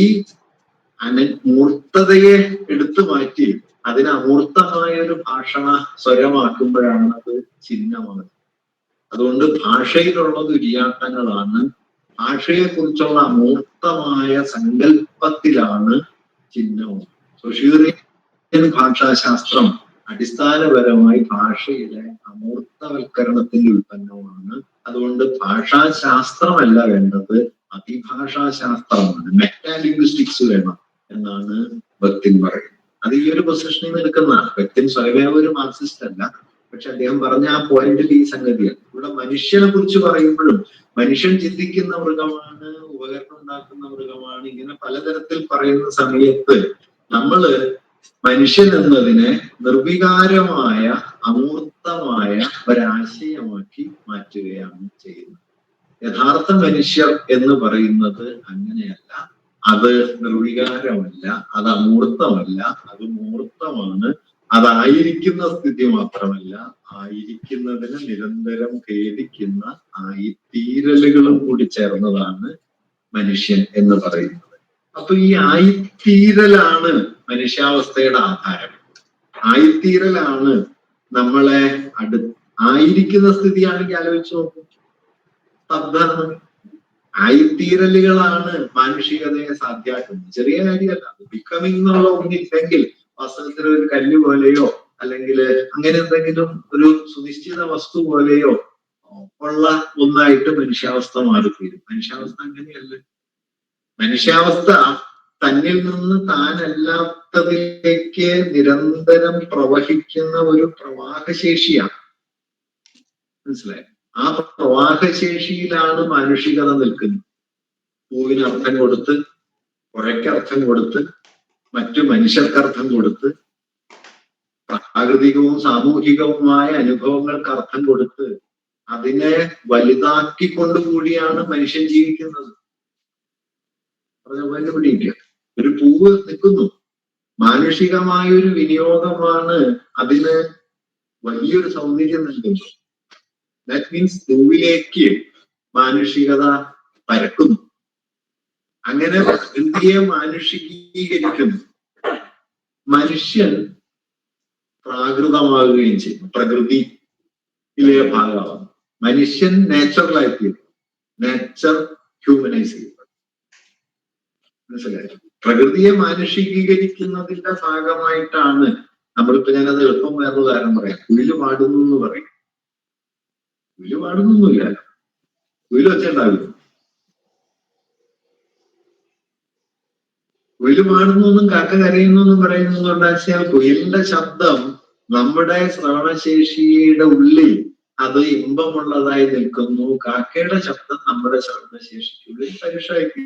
മൂർത്തതയെ എടുത്തു മാറ്റി അതിനെ അമൂർത്തമായ ഒരു ഭാഷണ സ്വരമാക്കുമ്പോഴാണ് അത് ചിഹ്നമാകുന്നത്. അതുകൊണ്ട് ഭാഷയിലുള്ളത് ഉരിയാട്ടങ്ങളാണ്. ഭാഷയെ കുറിച്ചുള്ള അമൂർത്തമായ സങ്കല്പത്തിലാണ് ചിഹ്നവും. സൊഷ്യൂറിയൻ ഭാഷാശാസ്ത്രം അടിസ്ഥാനപരമായി ഭാഷയിലെ അമൂർത്തവൽക്കരണത്തിന്റെ ഉൽപ്പന്നമാണ്. അതുകൊണ്ട് ഭാഷാശാസ്ത്രമല്ല വേണ്ടത്, അതിഭാഷാശാസ്ത്രമാണ്, മെറ്റാലിംഗ്വിസ്റ്റിക്സ് വേണം എന്നാണ് ബക്തിൻ പറയുന്നത്. അത് ഈ ഒരു പൊസിഷനിൽ നിന്ന് എടുക്കുന്നതാണ്. ബക്തിൻ സ്വയമേ ഒരു മാർക്സിസ്റ്റ് അല്ല, പക്ഷെ അദ്ദേഹം പറഞ്ഞ ആ പോയിന്റിൽ ഈ സംഗതിയാണ്. ഇവിടെ മനുഷ്യനെ കുറിച്ച് പറയുമ്പോഴും മനുഷ്യൻ ചിന്തിക്കുന്ന മൃഗമാണ്, ഉപകരണം ഉണ്ടാക്കുന്ന മൃഗമാണ്, ഇങ്ങനെ പലതരത്തിൽ പറയുന്ന സമയത്ത് നമ്മള് മനുഷ്യൻ എന്നതിനെ നിർവികാരമായ അമൂർത്തമായ ഒരാശയമാക്കി മാറ്റുകയാണ് ചെയ്യുന്നത്. യഥാർത്ഥ മനുഷ്യർ എന്ന് പറയുന്നത് അങ്ങനെയല്ല. അത് നിർവികാരമല്ല, അത് അമൂർത്തമല്ല, അത് മൂർത്തമാണ്. അതായിരിക്കുന്ന സ്ഥിതി മാത്രമല്ല, ആയിരിക്കുന്നതിന് നിരന്തരം ഖേദിക്കുന്ന ആയിത്തീരലുകളും കൂടി ചേർന്നതാണ് മനുഷ്യൻ എന്ന് പറയുന്നത്. അപ്പൊ ഈ ആയിത്തീരലാണ് മനുഷ്യാവസ്ഥയുടെ ആധാരം. ആയിത്തീരലാണ് നമ്മളെ ആയിരിക്കുന്ന സ്ഥിതിയാണെങ്കിൽ ആലോചിച്ച് നോക്കും, സ്തബ്ധാണ്. ആയിത്തീരലുകളാണ് മാനുഷികതയെ സാധ്യമാക്കുന്നത്. ചെറിയ കാര്യമല്ല. ബിക്കമിങ് എന്നുള്ള ഒന്നില്ലെങ്കിൽ വാസ്തവത്തിൽ ഒരു കല്ല് പോലെയോ അല്ലെങ്കിൽ അങ്ങനെ എന്തെങ്കിലും ഒരു സുനിശ്ചിത വസ്തു പോലെയോ ഉള്ള ഒന്നായിട്ട് മനുഷ്യാവസ്ഥ മാറിത്തീരും. മനുഷ്യാവസ്ഥ അങ്ങനെയല്ല. മനുഷ്യാവസ്ഥ തന്നിൽ നിന്ന് താനല്ലാത്തതിലേക്ക് നിരന്തരം പ്രവഹിക്കുന്ന ഒരു പ്രവാഹശേഷിയാണ്. മനസ്സിലായി? ആ പ്രവാഹശേഷിയിലാണ് മാനുഷികത നിൽക്കുന്നത്. പൂവിന് അർത്ഥം കൊടുത്ത്, പുഴയ്ക്ക് അർത്ഥം കൊടുത്ത്, മറ്റു മനുഷ്യർക്ക് അർത്ഥം കൊടുത്ത്, പ്രാകൃതികവും സാമൂഹികവുമായ അനുഭവങ്ങൾക്ക് അർത്ഥം കൊടുത്ത് അതിനെ വലുതാക്കിക്കൊണ്ടുകൂടിയാണ് മനുഷ്യൻ ജീവിക്കുന്നത്. പറഞ്ഞ പോലെ പിടിക്കുക. ഒരു പൂവ് നിൽക്കുന്നു. മാനുഷികമായ ഒരു വിനിയോഗമാണ് അതിന് വലിയൊരു സൗന്ദര്യം നൽകുന്നത്. ദാറ്റ് മീൻസ് പൂവിലേക്ക് മാനുഷികത പരക്കുന്നു. അങ്ങനെ പ്രകൃതിയെ മാനുഷികീകരിക്കുന്നു. മനുഷ്യൻ പ്രാകൃതമാവുകയും ചെയ്യും. പ്രകൃതിയിലെ ഭാഗമാവും. മനുഷ്യൻ നേച്ചറലായി തീരും. നേച്ചർ ഹ്യൂമനൈസ് ചെയ്യും. മനസ്സിലായി? പ്രകൃതിയെ മാനുഷികീകരിക്കുന്നതിന്റെ ഭാഗമായിട്ടാണ് നമ്മളിപ്പോ ഞാനത് എളുപ്പം വേറൊരു കാരണം പറയാം. കുയില് പാടുന്നു എന്ന് പറയും. കുയില് പാടുന്നൊന്നുമില്ല. കുയില് വെച്ചുണ്ടാവില്ല. കുയില് പാടുന്നൊന്നും കാക്ക കരയുന്നു പറയുന്നതുകൊണ്ടാച്ചാൽ കുയിലിന്റെ ശബ്ദം നമ്മുടെ ശ്രവണശേഷിയുടെ ഉള്ളിൽ അത് ഇമ്പമുള്ളതായി നിൽക്കുന്നു. കാക്കയുടെ ശബ്ദം നമ്മുടെ ശ്രവണശേഷിക്കുള്ളിൽ പരുഷമായിരിക്കും.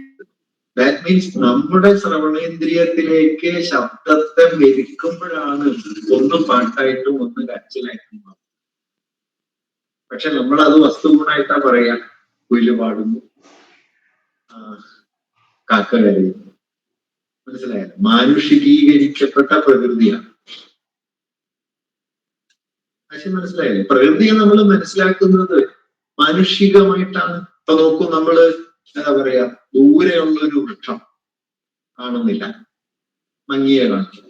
ദാറ്റ് മീൻസ് നമ്മുടെ ശ്രവണേന്ദ്രിയത്തിലേക്ക് ശബ്ദത്തെ മെരിക്കുമ്പോഴാണ് ഒന്ന് പാട്ടായിട്ടും ഒന്ന് കരച്ചിലായിട്ടും. പക്ഷെ നമ്മളത് വസ്തുഗുണമായിട്ടാ പറയാ. കുയില് പാടുന്നു, കാക്ക കരയുന്നു. മനസ്സിലായല്ലോ? മാനുഷികീകരിക്കപ്പെട്ട പ്രകൃതിയാണ്. പക്ഷെ മനസ്സിലായില്ലേ? പ്രകൃതിയെ നമ്മൾ മനസ്സിലാക്കുന്നത് മാനുഷികമായിട്ടാണ്. ഇപ്പൊ നോക്കൂ, നമ്മള് എന്താ പറയാ, ദൂരെയുള്ള ഒരു വൃക്ഷം കാണുന്നില്ല, മങ്ങിയെ കാണിച്ചു,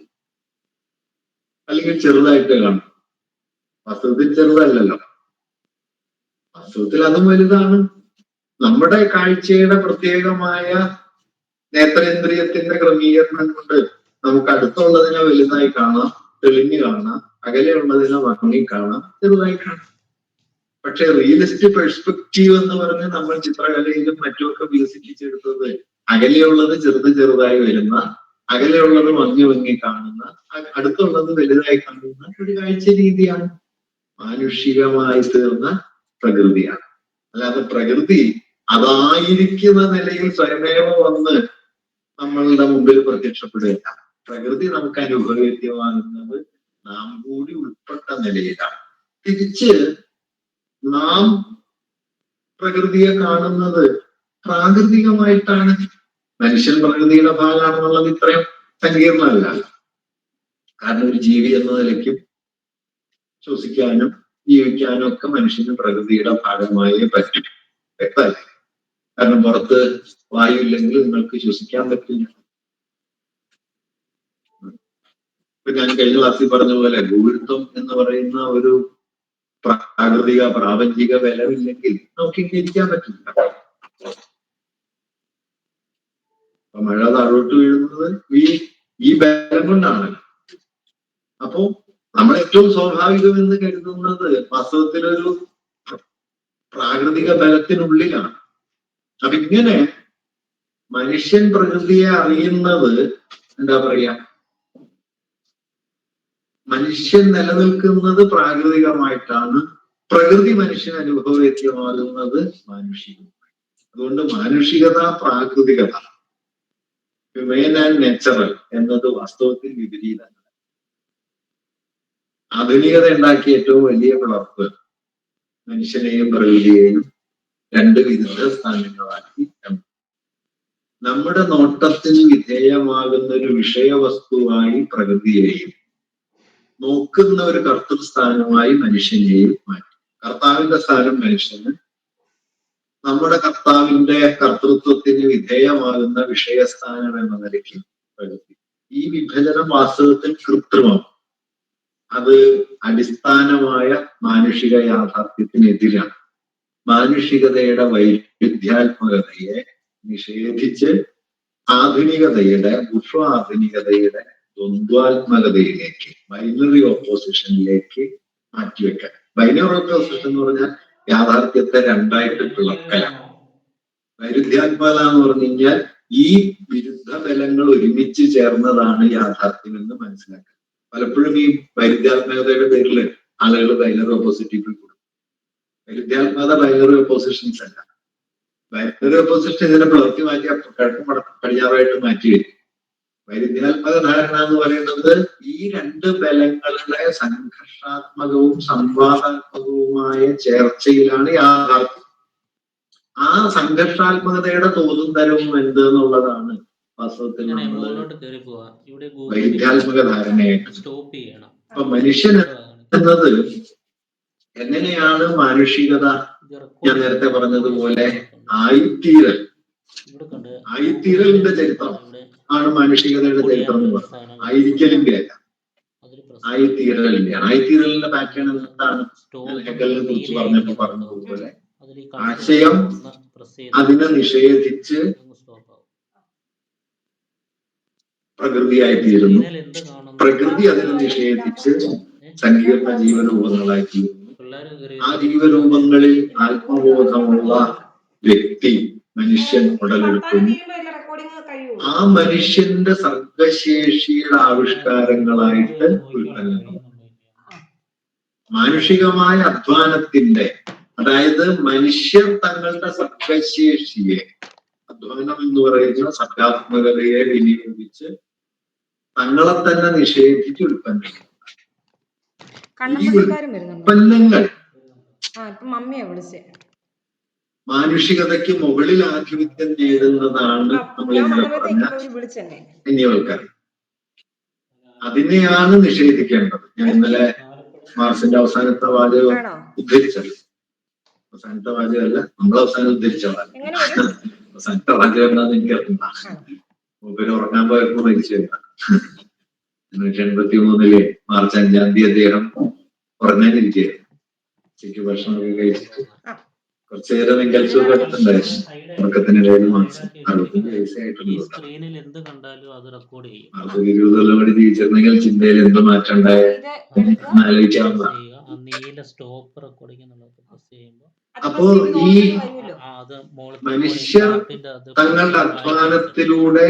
അല്ലെങ്കിൽ ചെറുതായിട്ട് കാണും. വാസ്തവത്തിൽ ചെറുതല്ലല്ലോ, വാസ്തവത്തിൽ അതും വലുതാണ്. നമ്മുടെ കാഴ്ചയുടെ പ്രത്യേകമായ നേത്രേന്ദ്രിയത്തിന്റെ ക്രമീകരണം കൊണ്ട് നമുക്ക് അടുത്തുള്ളതിനെ വലുതായി കാണാം, തെളിഞ്ഞു കാണാം, അകലെയുള്ളതിനെ ഭംഗി കാണാം, ചെറുതായി കാണാം. പക്ഷെ റിയലിസ്റ്റ് പെർസ്പെക്റ്റീവ് എന്ന് പറഞ്ഞ് നമ്മൾ ചിത്രകലയിലും മറ്റുമൊക്കെ വികസിപ്പിച്ചെടുത്തത് അകലെയുള്ളത് ചെറുതായി വരുന്ന, അകലെയുള്ളത് ഭംഗി കാണുന്ന, അടുത്തുള്ളത് വലുതായി കാണുന്ന ഒരു കാഴ്ച രീതിയാണ്. മാനുഷികമായി തീർന്ന പ്രകൃതിയാണ്. അല്ലാതെ പ്രകൃതി അതായിരിക്കുന്ന നിലയിൽ സ്വയമേവ വന്ന് നമ്മളുടെ മുമ്പിൽ പ്രത്യക്ഷപ്പെടുകയില്ല. പ്രകൃതി നമുക്ക് അനുഭവവേദ്യമാകുന്നത് നാം കൂടി ഉൾപ്പെട്ട നിലയിലാണ്. തിരിച്ച് നാം പ്രകൃതിയെ കാണുന്നത് പ്രാകൃതികമായിട്ടാണ്. മനുഷ്യൻ പ്രകൃതിയുടെ ഭാഗമാണെന്നുള്ളത് ഇത്രയും സങ്കീർണമല്ല. കാരണം ഒരു ജീവി എന്ന നിലയ്ക്കും ശ്വസിക്കാനും ജീവിക്കാനും ഒക്കെ മനുഷ്യന് പ്രകൃതിയുടെ ഭാഗമായേ പറ്റും. വ്യക്തമല്ലേ? കാരണം പുറത്ത് വായു ഇല്ലെങ്കിൽ നിങ്ങൾക്ക് ശ്വസിക്കാൻ പറ്റില്ല. ഇപ്പൊ ഞാൻ കഴിഞ്ഞ ക്ലാസ്സിൽ പറഞ്ഞ പോലെ ഭൂഗുരുത്വം എന്ന് പറയുന്ന ഒരു പ്രാകൃതിക പ്രാപഞ്ചിക ബലമില്ലെങ്കിൽ നമുക്ക് ഇങ്ങനെ ഇരിക്കാൻ പറ്റില്ല. അപ്പൊ മഴ താഴോട്ട് വീഴുന്നത് ഈ ബലം കൊണ്ടാണ്. അപ്പോ നമ്മൾ ഏറ്റവും സ്വാഭാവികമെന്ന് കരുതുന്നത് വാസ്തവത്തിലൊരു പ്രാകൃതിക ബലത്തിനുള്ളിലാണ്. അപ്പൊ ഇങ്ങനെ മനുഷ്യൻ പ്രകൃതിയെ അറിയുന്നത് എന്താ പറയാ, മനുഷ്യൻ നിലനിൽക്കുന്നത് പ്രാകൃതികമായിട്ടാണ്, പ്രകൃതി മനുഷ്യന് അനുഭവവേദ്യമാകുന്നത് മാനുഷികമായി. അതുകൊണ്ട് മാനുഷികത, പ്രാകൃതികത, ഹ്യൂമൻ ആൻഡ് നാച്ചുറൽ എന്നത് വാസ്തവത്തിൽ വിപരീതമാണ്. ആധുനികത ഉണ്ടാക്കിയ ഏറ്റവും വലിയ പിളർപ്പ് മനുഷ്യനെയും പ്രകൃതിയെയും രണ്ട് വിരുദ്ധ സ്ഥാനങ്ങളാക്കി. നമ്മുടെ നോട്ടത്തിന് വിധേയമാകുന്ന ഒരു വിഷയവസ്തുവായി പ്രകൃതിയെയും നോക്കുന്ന ഒരു കർത്തൃസ്ഥാനമായി മനുഷ്യനെയും മാറ്റി. കർത്താവിന്റെ സ്ഥാനം മനുഷ്യന്, നമ്മുടെ കർത്താവിന്റെ കർത്തൃത്വത്തിന് വിധേയമാകുന്ന വിഷയസ്ഥാനം എന്ന നിലയ്ക്ക് പ്രകൃതി. ഈ വിഭജനം വാസ്തവത്തിൽ കൃത്രിമം. അത് അടിസ്ഥാനമായ മാനുഷിക യാഥാർത്ഥ്യത്തിനെതിരാണ്. മാനുഷികതയുടെ വൈരുദ്ധ്യാത്മകതയെ നിഷേധിച്ച് ആധുനികതയുടെ ആധുനികതയുടെ ദ്വന്ദ്വാത്മകതയിലേക്ക്, ബൈനറി ഓപ്പോസിഷനിലേക്ക് മാറ്റിവെക്കാൻ. ബൈനറി ഓപ്പോസിഷൻ എന്ന് പറഞ്ഞാൽ യാഥാർത്ഥ്യത്തെ രണ്ടായിട്ട് പിളക്കലാണ്. വൈരുദ്ധ്യാത്മകത എന്ന് പറഞ്ഞു കഴിഞ്ഞാൽ ഈ വിരുദ്ധ ബലങ്ങൾ ഒരുമിച്ച് ചേർന്നതാണ് യാഥാർത്ഥ്യമെന്ന് മനസ്സിലാക്കുക. പലപ്പോഴും ഈ വൈരുദ്ധ്യാത്മകതയുടെ പേരിൽ ആളുകൾ ബൈനറി ഓപ്പോസിറ്റീവ് കൊടുക്കും. വൈരുദ്ധ്യാത്മകത ബൈനറി ഓപ്പോസിഷൻസ് അല്ല. ബൈനറി ഓപ്പോസിഷൻ ഇതിനെ പ്രവൃത്തി മാറ്റി കിഴക്കും പടിഞ്ഞാറായിട്ട് മാറ്റി വരും. വൈരുദ്ധ്യാത്മക ധാരണ എന്ന് പറയുന്നത് ഈ രണ്ട് ബലങ്ങളുടെ സംഘർഷാത്മകവും സംവാദാത്മകവുമായ ചേർച്ചയിലാണ് യാഥാർത്ഥ്യം. ആ സംഘർഷാത്മകതയുടെ തോതും തരവും എന്ത് എന്നുള്ളതാണ് വാസ്തവത്തിൽ നമ്മൾ വൈദ്യാത്മക ധാരണയായിട്ട്. അപ്പൊ മനുഷ്യൻ എന്നത് എങ്ങനെയാണ് മാനുഷികത, ഞാൻ നേരത്തെ പറഞ്ഞതുപോലെ ആയിത്തീരലിന്റെ ചരിത്രം ആണ് മാനുഷികതയുടെ ചരിത്രം എന്ന് പറയുന്നത്. ആയിരിക്കലിന്റെ അല്ല, ആയിത്തീരലിന്റെ. ആയിത്തീരലിന്റെ പാറ്റേൺ എന്താണ്? ഹെഗലിനെ കുറിച്ച് പറഞ്ഞതുപോലെ ആശയം അതിനെ നിഷേധിച്ച് പ്രകൃതിയായിത്തീരുന്നു, പ്രകൃതി അതിനെ നിഷേധിച്ച് സങ്കീർണ ജീവരൂപങ്ങളായിത്തീരുന്നു. ആ ജീവരൂപങ്ങളിൽ ആത്മബോധമുള്ള വ്യക്തി, മനുഷ്യൻ ഉടലെടുക്കുന്നു. ആ മനുഷ്യന്റെ സർഗശേഷിയുടെ ആവിഷ്കാരങ്ങളായിട്ട് ഉൽപ്പന്നങ്ങൾ. മാനുഷികമായ അധ്വാനത്തിന്റെ, അതായത് മനുഷ്യർ തങ്ങളുടെ സർഗശേഷിയെ, അധ്വാനം എന്ന് പറയുന്ന സർഗാത്മകതയെ വിനിയോഗിച്ച് തങ്ങളെ തന്നെ നിഷേധിച്ച് ഉൽപ്പന്നങ്ങൾ. ഉൽപ്പന്നങ്ങൾ മാനുഷികതയ്ക്ക് മുകളിൽ ആധിപത്യം നേടുന്നതാണ് നമ്മൾ ഇന്നലെ പറഞ്ഞ അന്യവൽക്കരണം. അതിനെയാണ് നിഷേധിക്കേണ്ടത്. ഞാൻ ഇന്നലെ മാർസിന്റെ അവസാനത്തെ വാചകം ഉദ്ധരിച്ചത്. അവസാനത്തെ വാചകമല്ല, നമ്മൾ അവസാനം ഉദ്ധരിച്ചതാണ്. അവസാനത്തെ വാചകം എന്താന്ന് എനിക്കറിയില്ല. മൂപ്പര് ഉറങ്ങാൻ പോയപ്പോ മരിച്ചു വരുന്ന 1983 മാർച്ച് 5 അദ്ദേഹം ഉറങ്ങാനിരിക്കുകയായിരുന്നു. ഉച്ചയ്ക്ക് ഭക്ഷണമൊക്കെ കഴിച്ചിട്ട് കുറച്ചു നേരം എങ്കൽസ് കേട്ടിട്ടുണ്ടായിരുന്നു. ഉറക്കത്തിനിടയിൽ മാർച്ച് 65 വയസ്സായിട്ടുള്ളൂ. മാർച്ച് 20 കൊല്ലം കൂടി ജീവിച്ചിരുന്നെങ്കിൽ ചിന്തയിൽ എന്ത് മാറ്റം ഉണ്ടായ ആലോചിക്കാവുന്നതാണ്. അപ്പോ ഈ മനുഷ്യർ തങ്ങളുടെ അധ്വാനത്തിലൂടെ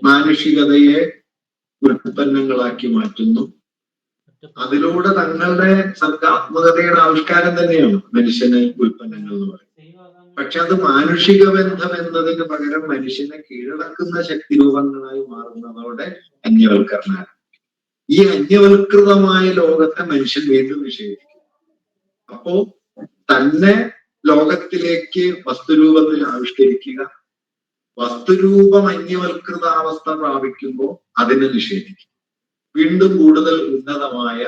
മാനുഷികതയെ ഉൽപ്പന്നങ്ങളാക്കി മാറ്റുന്നു. അതിലൂടെ തങ്ങളുടെ സർഗാത്മകതയുടെ ആവിഷ്കാരം തന്നെയാണ് മനുഷ്യന് ഉൽപ്പന്നങ്ങൾ എന്ന് പറയുന്നത്. പക്ഷെ അത് മാനുഷിക ബന്ധം എന്നതിന് പകരം മനുഷ്യനെ കീഴടക്കുന്ന ശക്തി രൂപങ്ങളായി മാറുന്നതോടെ അന്യവൽക്കരണം. ഈ അന്യവൽകൃതമായ ലോകത്തെ മനുഷ്യൻ വീണ്ടും നിഷേധിക്കും. അപ്പോ തന്നെ ലോകത്തിലേക്ക് വസ്തുരൂപത്തിൽ ആവിഷ്കരിക്കുക, വസ്തുരൂപം അന്യവൽകൃതാവസ്ഥ പ്രാപിക്കുമ്പോൾ അതിനെ നിഷേധിക്കും. വീണ്ടും കൂടുതൽ ഉന്നതമായ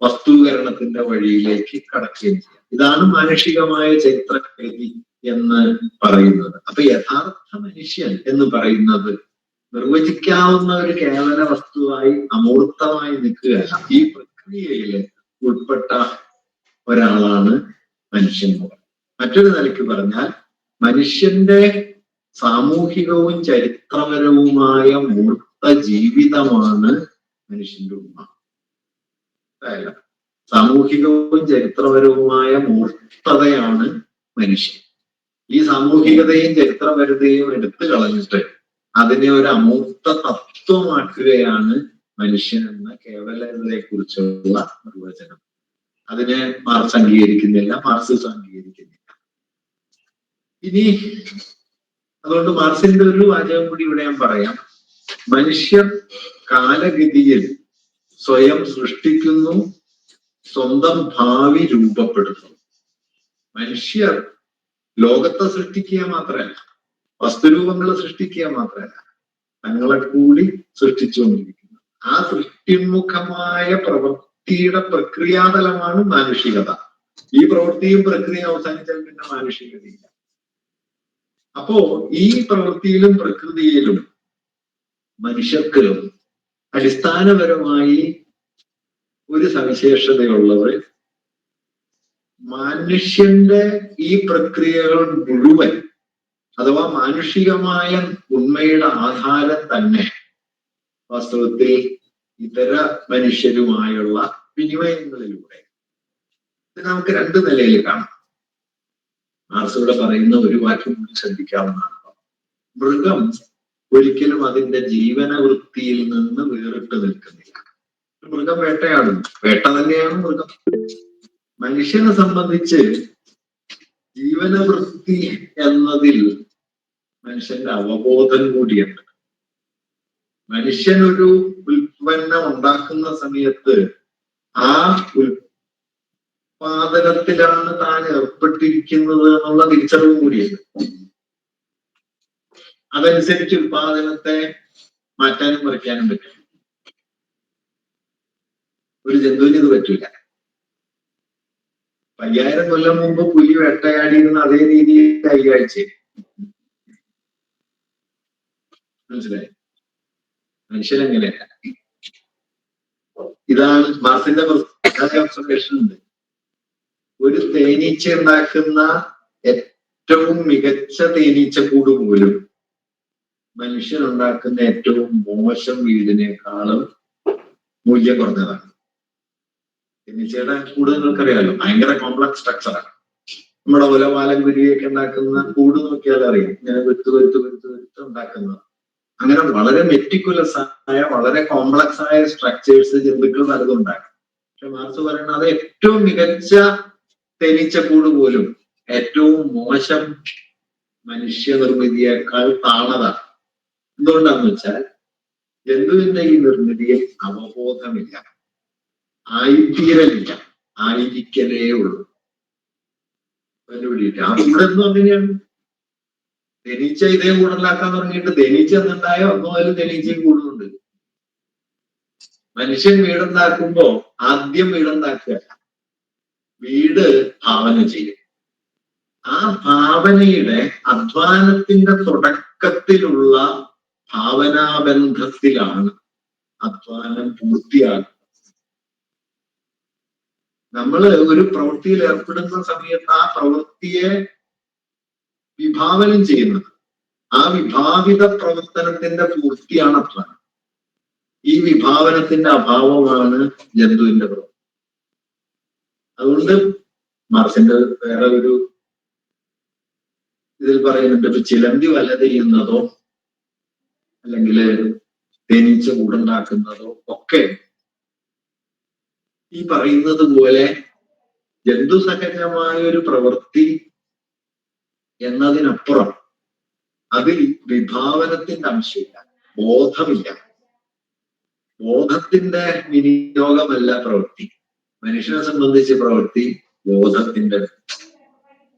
വസ്തുകരണത്തിന്റെ വഴിയിലേക്ക് കടക്കുകയും ചെയ്യാം. ഇതാണ് മാനുഷികമായ ചരിത്രഗതി എന്ന് പറയുന്നത്. അപ്പൊ യഥാർത്ഥ മനുഷ്യൻ എന്ന് പറയുന്നത് നിർവചിക്കാവുന്ന ഒരു കേവല വസ്തുവായി അമൂർത്തമായി നിൽക്കുകയല്ല. ഈ പ്രക്രിയയിൽ ഉൾപ്പെട്ട ഒരാളാണ് മനുഷ്യൻ. മറ്റൊരു നിലയ്ക്ക് പറഞ്ഞാൽ മനുഷ്യന്റെ സാമൂഹികവും ചരിത്രപരവുമായ മൂർത്ത ജീവിതമാണ് മനുഷ്യന്റെ ഉണ്മ. അല്ല, സാമൂഹികവും ചരിത്രപരവുമായ മൂർത്തതയാണ് മനുഷ്യൻ. ഈ സാമൂഹികതയും ചരിത്രപരതയും എടുത്തു കളഞ്ഞിട്ട് അതിനെ ഒരു അമൂർത്ത തത്വമാക്കുകയാണ് മനുഷ്യൻ എന്ന കേവലതയെ കുറിച്ചുള്ള നിർവചനം. അതിനെ മാർക്സ് അംഗീകരിക്കുന്നില്ല, മാർക്സിസം അംഗീകരിക്കുന്നില്ല. ഇനി അതുകൊണ്ട് മാർക്സിന്റെ ഒരു വാചകം കൂടി ഇവിടെ ഞാൻ പറയാം. മനുഷ്യർ കാലഗതിയിൽ സ്വയം സൃഷ്ടിക്കുന്നു, സ്വന്തം ഭാവി രൂപപ്പെടുത്തുന്നു. മനുഷ്യർ ലോകത്തെ സൃഷ്ടിക്കുക മാത്രമല്ല, വസ്തുരൂപങ്ങളെ സൃഷ്ടിക്കുക മാത്രമല്ല, തങ്ങളെ കൂടി സൃഷ്ടിച്ചുകൊണ്ടിരിക്കുന്നു. ആ സൃഷ്ടിമുഖമായ പ്രവൃത്തിയുടെ പ്രക്രിയാതലമാണ് മാനുഷികത. ഈ പ്രവൃത്തിയും പ്രക്രിയ അവസാനിച്ചാൽ പിന്നെ മാനുഷികതയില്ല. അപ്പോ ഈ പ്രവൃത്തിയിലും പ്രകൃതിയിലും മനുഷ്യർക്ക് അടിസ്ഥാനപരമായി ഒരു സവിശേഷതയുള്ളത്, മനുഷ്യന്റെ ഈ പ്രക്രിയകൾ മുഴുവൻ അഥവാ മാനുഷികമായ ഉണ്മയുടെ ആധാരം തന്നെ വാസ്തവത്തിൽ ഇതര മനുഷ്യരുമായുള്ള വിനിമയങ്ങളിലൂടെ. ഇത് നമുക്ക് രണ്ട് നിലയിൽ കാണാം. മാർക്സ് ഇവിടെ പറയുന്ന ഒരു വാക്യം കൂടി ശ്രദ്ധിക്കാവുന്നതാണ്. മൃഗം ഒരിക്കലും അതിന്റെ ജീവനവൃത്തിയിൽ നിന്ന് വേറിട്ട് നിൽക്കുന്നില്ല. മൃഗം വേട്ടയാടുന്നു, വേട്ട തന്നെയാണ് മൃഗം. മനുഷ്യനെ സംബന്ധിച്ച് ജീവനവൃത്തി എന്നതിൽ മനുഷ്യന്റെ അവബോധം കൂടിയുണ്ട്. മനുഷ്യൻ ഒരു ഉൽപ്പന്നം ഉണ്ടാക്കുന്ന സമയത്ത് ആ ഉൽപാദനത്തിലാണ് താൻ ഏർപ്പെട്ടിരിക്കുന്നത് എന്നുള്ള തിരിച്ചറിവും കൂടിയുണ്ട്. അതനുസരിച്ച് ഉൽപാദനത്തെ മാറ്റാനും മറിക്കാനും പറ്റും. ഒരു ജന്തുവിന് ഇത് പറ്റില്ല. 5000 കൊല്ലം മുമ്പ് പുലി വേട്ടയാടിയിരുന്ന അതേ രീതിയിൽ ഈ ആഴ്ച. മനസ്സിലായി? മനുഷ്യനെങ്ങനെയല്ല. ഇതാണ് മാർസിന്റെ ഒബ്സർവേഷൻ ഉണ്ട്. ഒരു തേനീച്ച ഉണ്ടാക്കുന്ന ഏറ്റവും മികച്ച തേനീച്ചക്കൂട് പോലും മനുഷ്യൻ ഉണ്ടാക്കുന്ന ഏറ്റവും മോശം വീടിനേക്കാളും മൂല്യം കുറഞ്ഞതാണ്. തേനീച്ചയുടെ കൂട് നിങ്ങൾക്കറിയാലോ, ഭയങ്കര കോംപ്ലക്സ് സ്ട്രക്ചറാണ്. നമ്മുടെ ഒലവാലം കുരുവിയൊക്കെ ഉണ്ടാക്കുന്ന കൂട് നോക്കിയാൽ അറിയാം, ഇങ്ങനെ വെരുത്ത് ഉണ്ടാക്കുന്നത്. അങ്ങനെ വളരെ മെറ്റിക്കുലസ് ആയ, വളരെ കോംപ്ലക്സ് ആയ സ്ട്രക്ചേഴ്സ് ജന്തുക്കൾ പലതും ഉണ്ടാക്കും. പക്ഷെ മാർക്സ് പറയുന്നത് അത് ഏറ്റവും മികച്ച തേനീച്ചക്കൂട് പോലും ഏറ്റവും മോശം മനുഷ്യനിർമ്മിതിയേക്കാൾ താണതാണ്. എന്തുകൊണ്ടാന്ന് വെച്ചാൽ ജന്തുവിന്റെ ഈ നിർമ്മിതിയിൽ അവബോധമില്ല, ആയിത്തീരലില്ല, ആയിരിക്കലേ ഉള്ളൂ. കണ്ടുപിടിയിട്ട് ആ കൂടെന്നും അങ്ങനെയാണ്. തേനീച്ച ഇതേ കൂടുണ്ടാക്കാൻ തുടങ്ങിയിട്ട് തേനീച്ച എന്നുണ്ടായോ അന്ന് മുതൽ തേനീച്ചയും കൂടുന്നുണ്ട്. മനുഷ്യൻ വീടുണ്ടാക്കുമ്പോ ആദ്യം വീടുണ്ടാക്കുക, വീട് ഭാവന ചെയ്യും. ആ ഭാവനയുടെ അധ്വാനത്തിന്റെ തുടക്കത്തിലുള്ള ഭാവനാബന്ധത്തിലാണ് അധ്വാനം പൂർത്തിയാകുന്നത്. നമ്മൾ ഒരു പ്രവൃത്തിയിൽ ഏർപ്പെടുന്ന സമയത്ത് ആ പ്രവൃത്തിയെ വിഭാവനം ചെയ്യുന്നത്, ആ വിഭാവിത പ്രവർത്തനത്തിന്റെ പൂർത്തിയാണ് അധ്വാനം. ഈ വിഭാവനത്തിന്റെ അഭാവമാണ് ജന്തുവിന്റെ പ്രവൃത്തി. അതുകൊണ്ട് മാർസിന്റെ വേറെ ഒരു ഇതിൽ പറയുന്നുണ്ട്, ചിലന്തി വല ചെയ്യുന്നതോ അല്ലെങ്കിൽ തേനീച്ച കൂടുണ്ടാക്കുന്നതോ ഒക്കെ ഈ പറയുന്നത് പോലെ ജന്തുസഹജമായ ഒരു പ്രവൃത്തി എന്നതിനപ്പുറം അതിൽ വിഭാവനത്തിന്റെ അംശമില്ല, ബോധമില്ല. ബോധത്തിന്റെ വിനിയോഗമല്ല പ്രവൃത്തി. മനുഷ്യനെ സംബന്ധിച്ച് പ്രവൃത്തി ബോധത്തിന്റെ,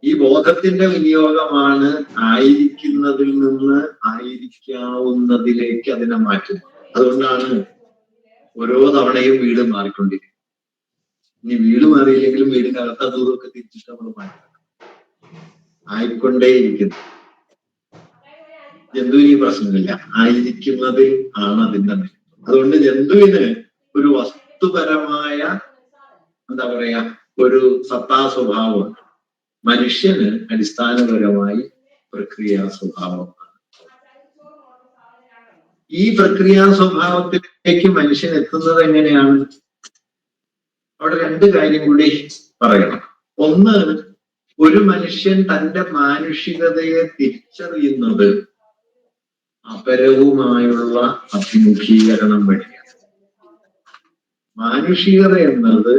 ഈ ബോധത്തിന്റെ വിനിയോഗമാണ് ആയിരിക്കുന്നതിൽ നിന്ന് ആയിരിക്കാവുന്നതിലേക്ക് അതിനെ മാറ്റുന്നത്. അതുകൊണ്ടാണ് ഓരോ തവണയും വീട് മാറിക്കൊണ്ടിരിക്കുന്നത്. ഇനി വീട് മാറിയില്ലെങ്കിലും വീടിനകത്ത് അതുമൊക്കെ തിരിച്ചിട്ട് നമ്മൾ മാറ്റാം, ആയിക്കൊണ്ടേയിരിക്കുന്നു. ജന്തുവിന് ഈ പ്രശ്നമില്ല, ആയിരിക്കുന്നതിൽ ആണ് അതിന്റെ നില. അതുകൊണ്ട് ജന്തുവിന് ഒരു വസ്തുപരമായ എന്താ പറയാ ഒരു സത്താ സ്വഭാവമുണ്ട്. മനുഷ്യന് അടിസ്ഥാനപരമായി പ്രക്രിയാ സ്വഭാവമാണ്. ഈ പ്രക്രിയാ സ്വഭാവത്തിലേക്ക് മനുഷ്യൻ എത്തുന്നത് എങ്ങനെയാണ്? അവിടെ രണ്ട് കാര്യം കൂടി പറയണം. ഒന്ന്, ഒരു മനുഷ്യൻ തന്റെ മാനുഷികതയെ തിരിച്ചറിയുന്നത് അപരവുമായുള്ള അഭിമുഖീകരണം വഴിയാണ്. മാനുഷികത എന്നത്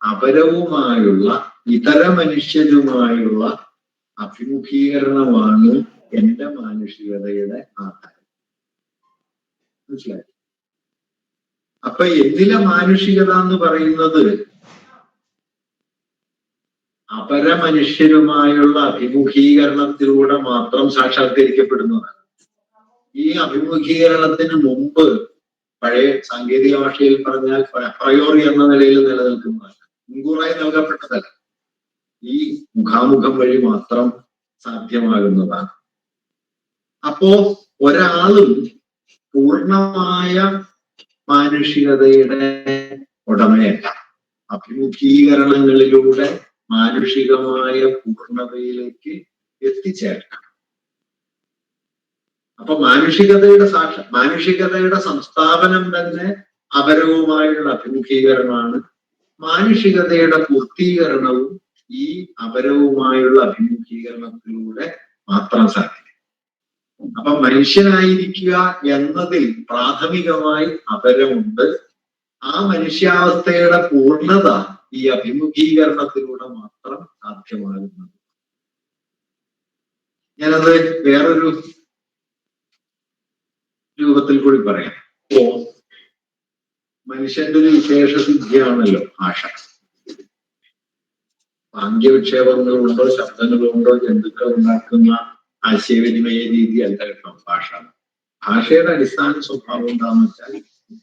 അപരവുമായുള്ള, ഇതര മനുഷ്യരുമായുള്ള അഭിമുഖീകരണമാണ് എന്റെ മാനുഷികതയുടെ ആധാരം. മനസ്സിലായി? അപ്പൊ എന്നിലെ മാനുഷികത എന്ന് പറയുന്നത് അപരമനുഷ്യരുമായുള്ള അഭിമുഖീകരണത്തിലൂടെ മാത്രം സാക്ഷാത്കരിക്കപ്പെടുന്നതാണ്. ഈ അഭിമുഖീകരണത്തിന് മുമ്പ് പഴയ സാങ്കേതിക ഭാഷയിൽ പറഞ്ഞാൽ പ്രയോറി എന്ന നിലയിൽ നിലനിൽക്കുന്നതല്ല, മുൻകൂറായി നൽകപ്പെട്ടതല്ല. ഈ മുഖാമുഖം വഴി മാത്രം സാധ്യമാകുന്നതാണ്. അപ്പോ ഒരാളും പൂർണ്ണമായ മാനുഷികതയുടെ ഉടമയല്ല. അഭിമുഖീകരണങ്ങളിലൂടെ മാനുഷികമായ പൂർണ്ണതയിലേക്ക് എത്തിച്ചേരണം. അപ്പൊ മാനുഷികതയുടെ സംസ്ഥാപനം തന്നെ അപരവുമായുള്ള അഭിമുഖീകരണമാണ്. മാനുഷികതയുടെ പൂർത്തീകരണവും ഈ അപരവുമായുള്ള അഭിമുഖീകരണത്തിലൂടെ മാത്രം സാധിക്കും. അപ്പൊ മനുഷ്യനായിരിക്കുക എന്നതിൽ പ്രാഥമികമായി അപരമുണ്ട്. ആ മനുഷ്യാവസ്ഥയുടെ പൂർണ്ണത ഈ അഭിമുഖീകരണത്തിലൂടെ മാത്രം സാധ്യമാകുന്നത്. ഞാനത് വേറൊരു രൂപത്തിൽ കൂടി പറയാം. അപ്പോ മനുഷ്യന്റെ ഒരു വിശേഷ സിദ്ധിയാണല്ലോ ഭാഷ. ആംഗ്യവിക്ഷേപങ്ങളുണ്ടോ, ശബ്ദങ്ങളുണ്ടോ, ജന്തുക്കൾ ഉണ്ടാക്കുന്ന ആശയവിനിമയ രീതി അല്ല കേട്ടോ ഭാഷ. ഭാഷയുടെ അടിസ്ഥാന സ്വഭാവം എന്താണെന്ന് വെച്ചാൽ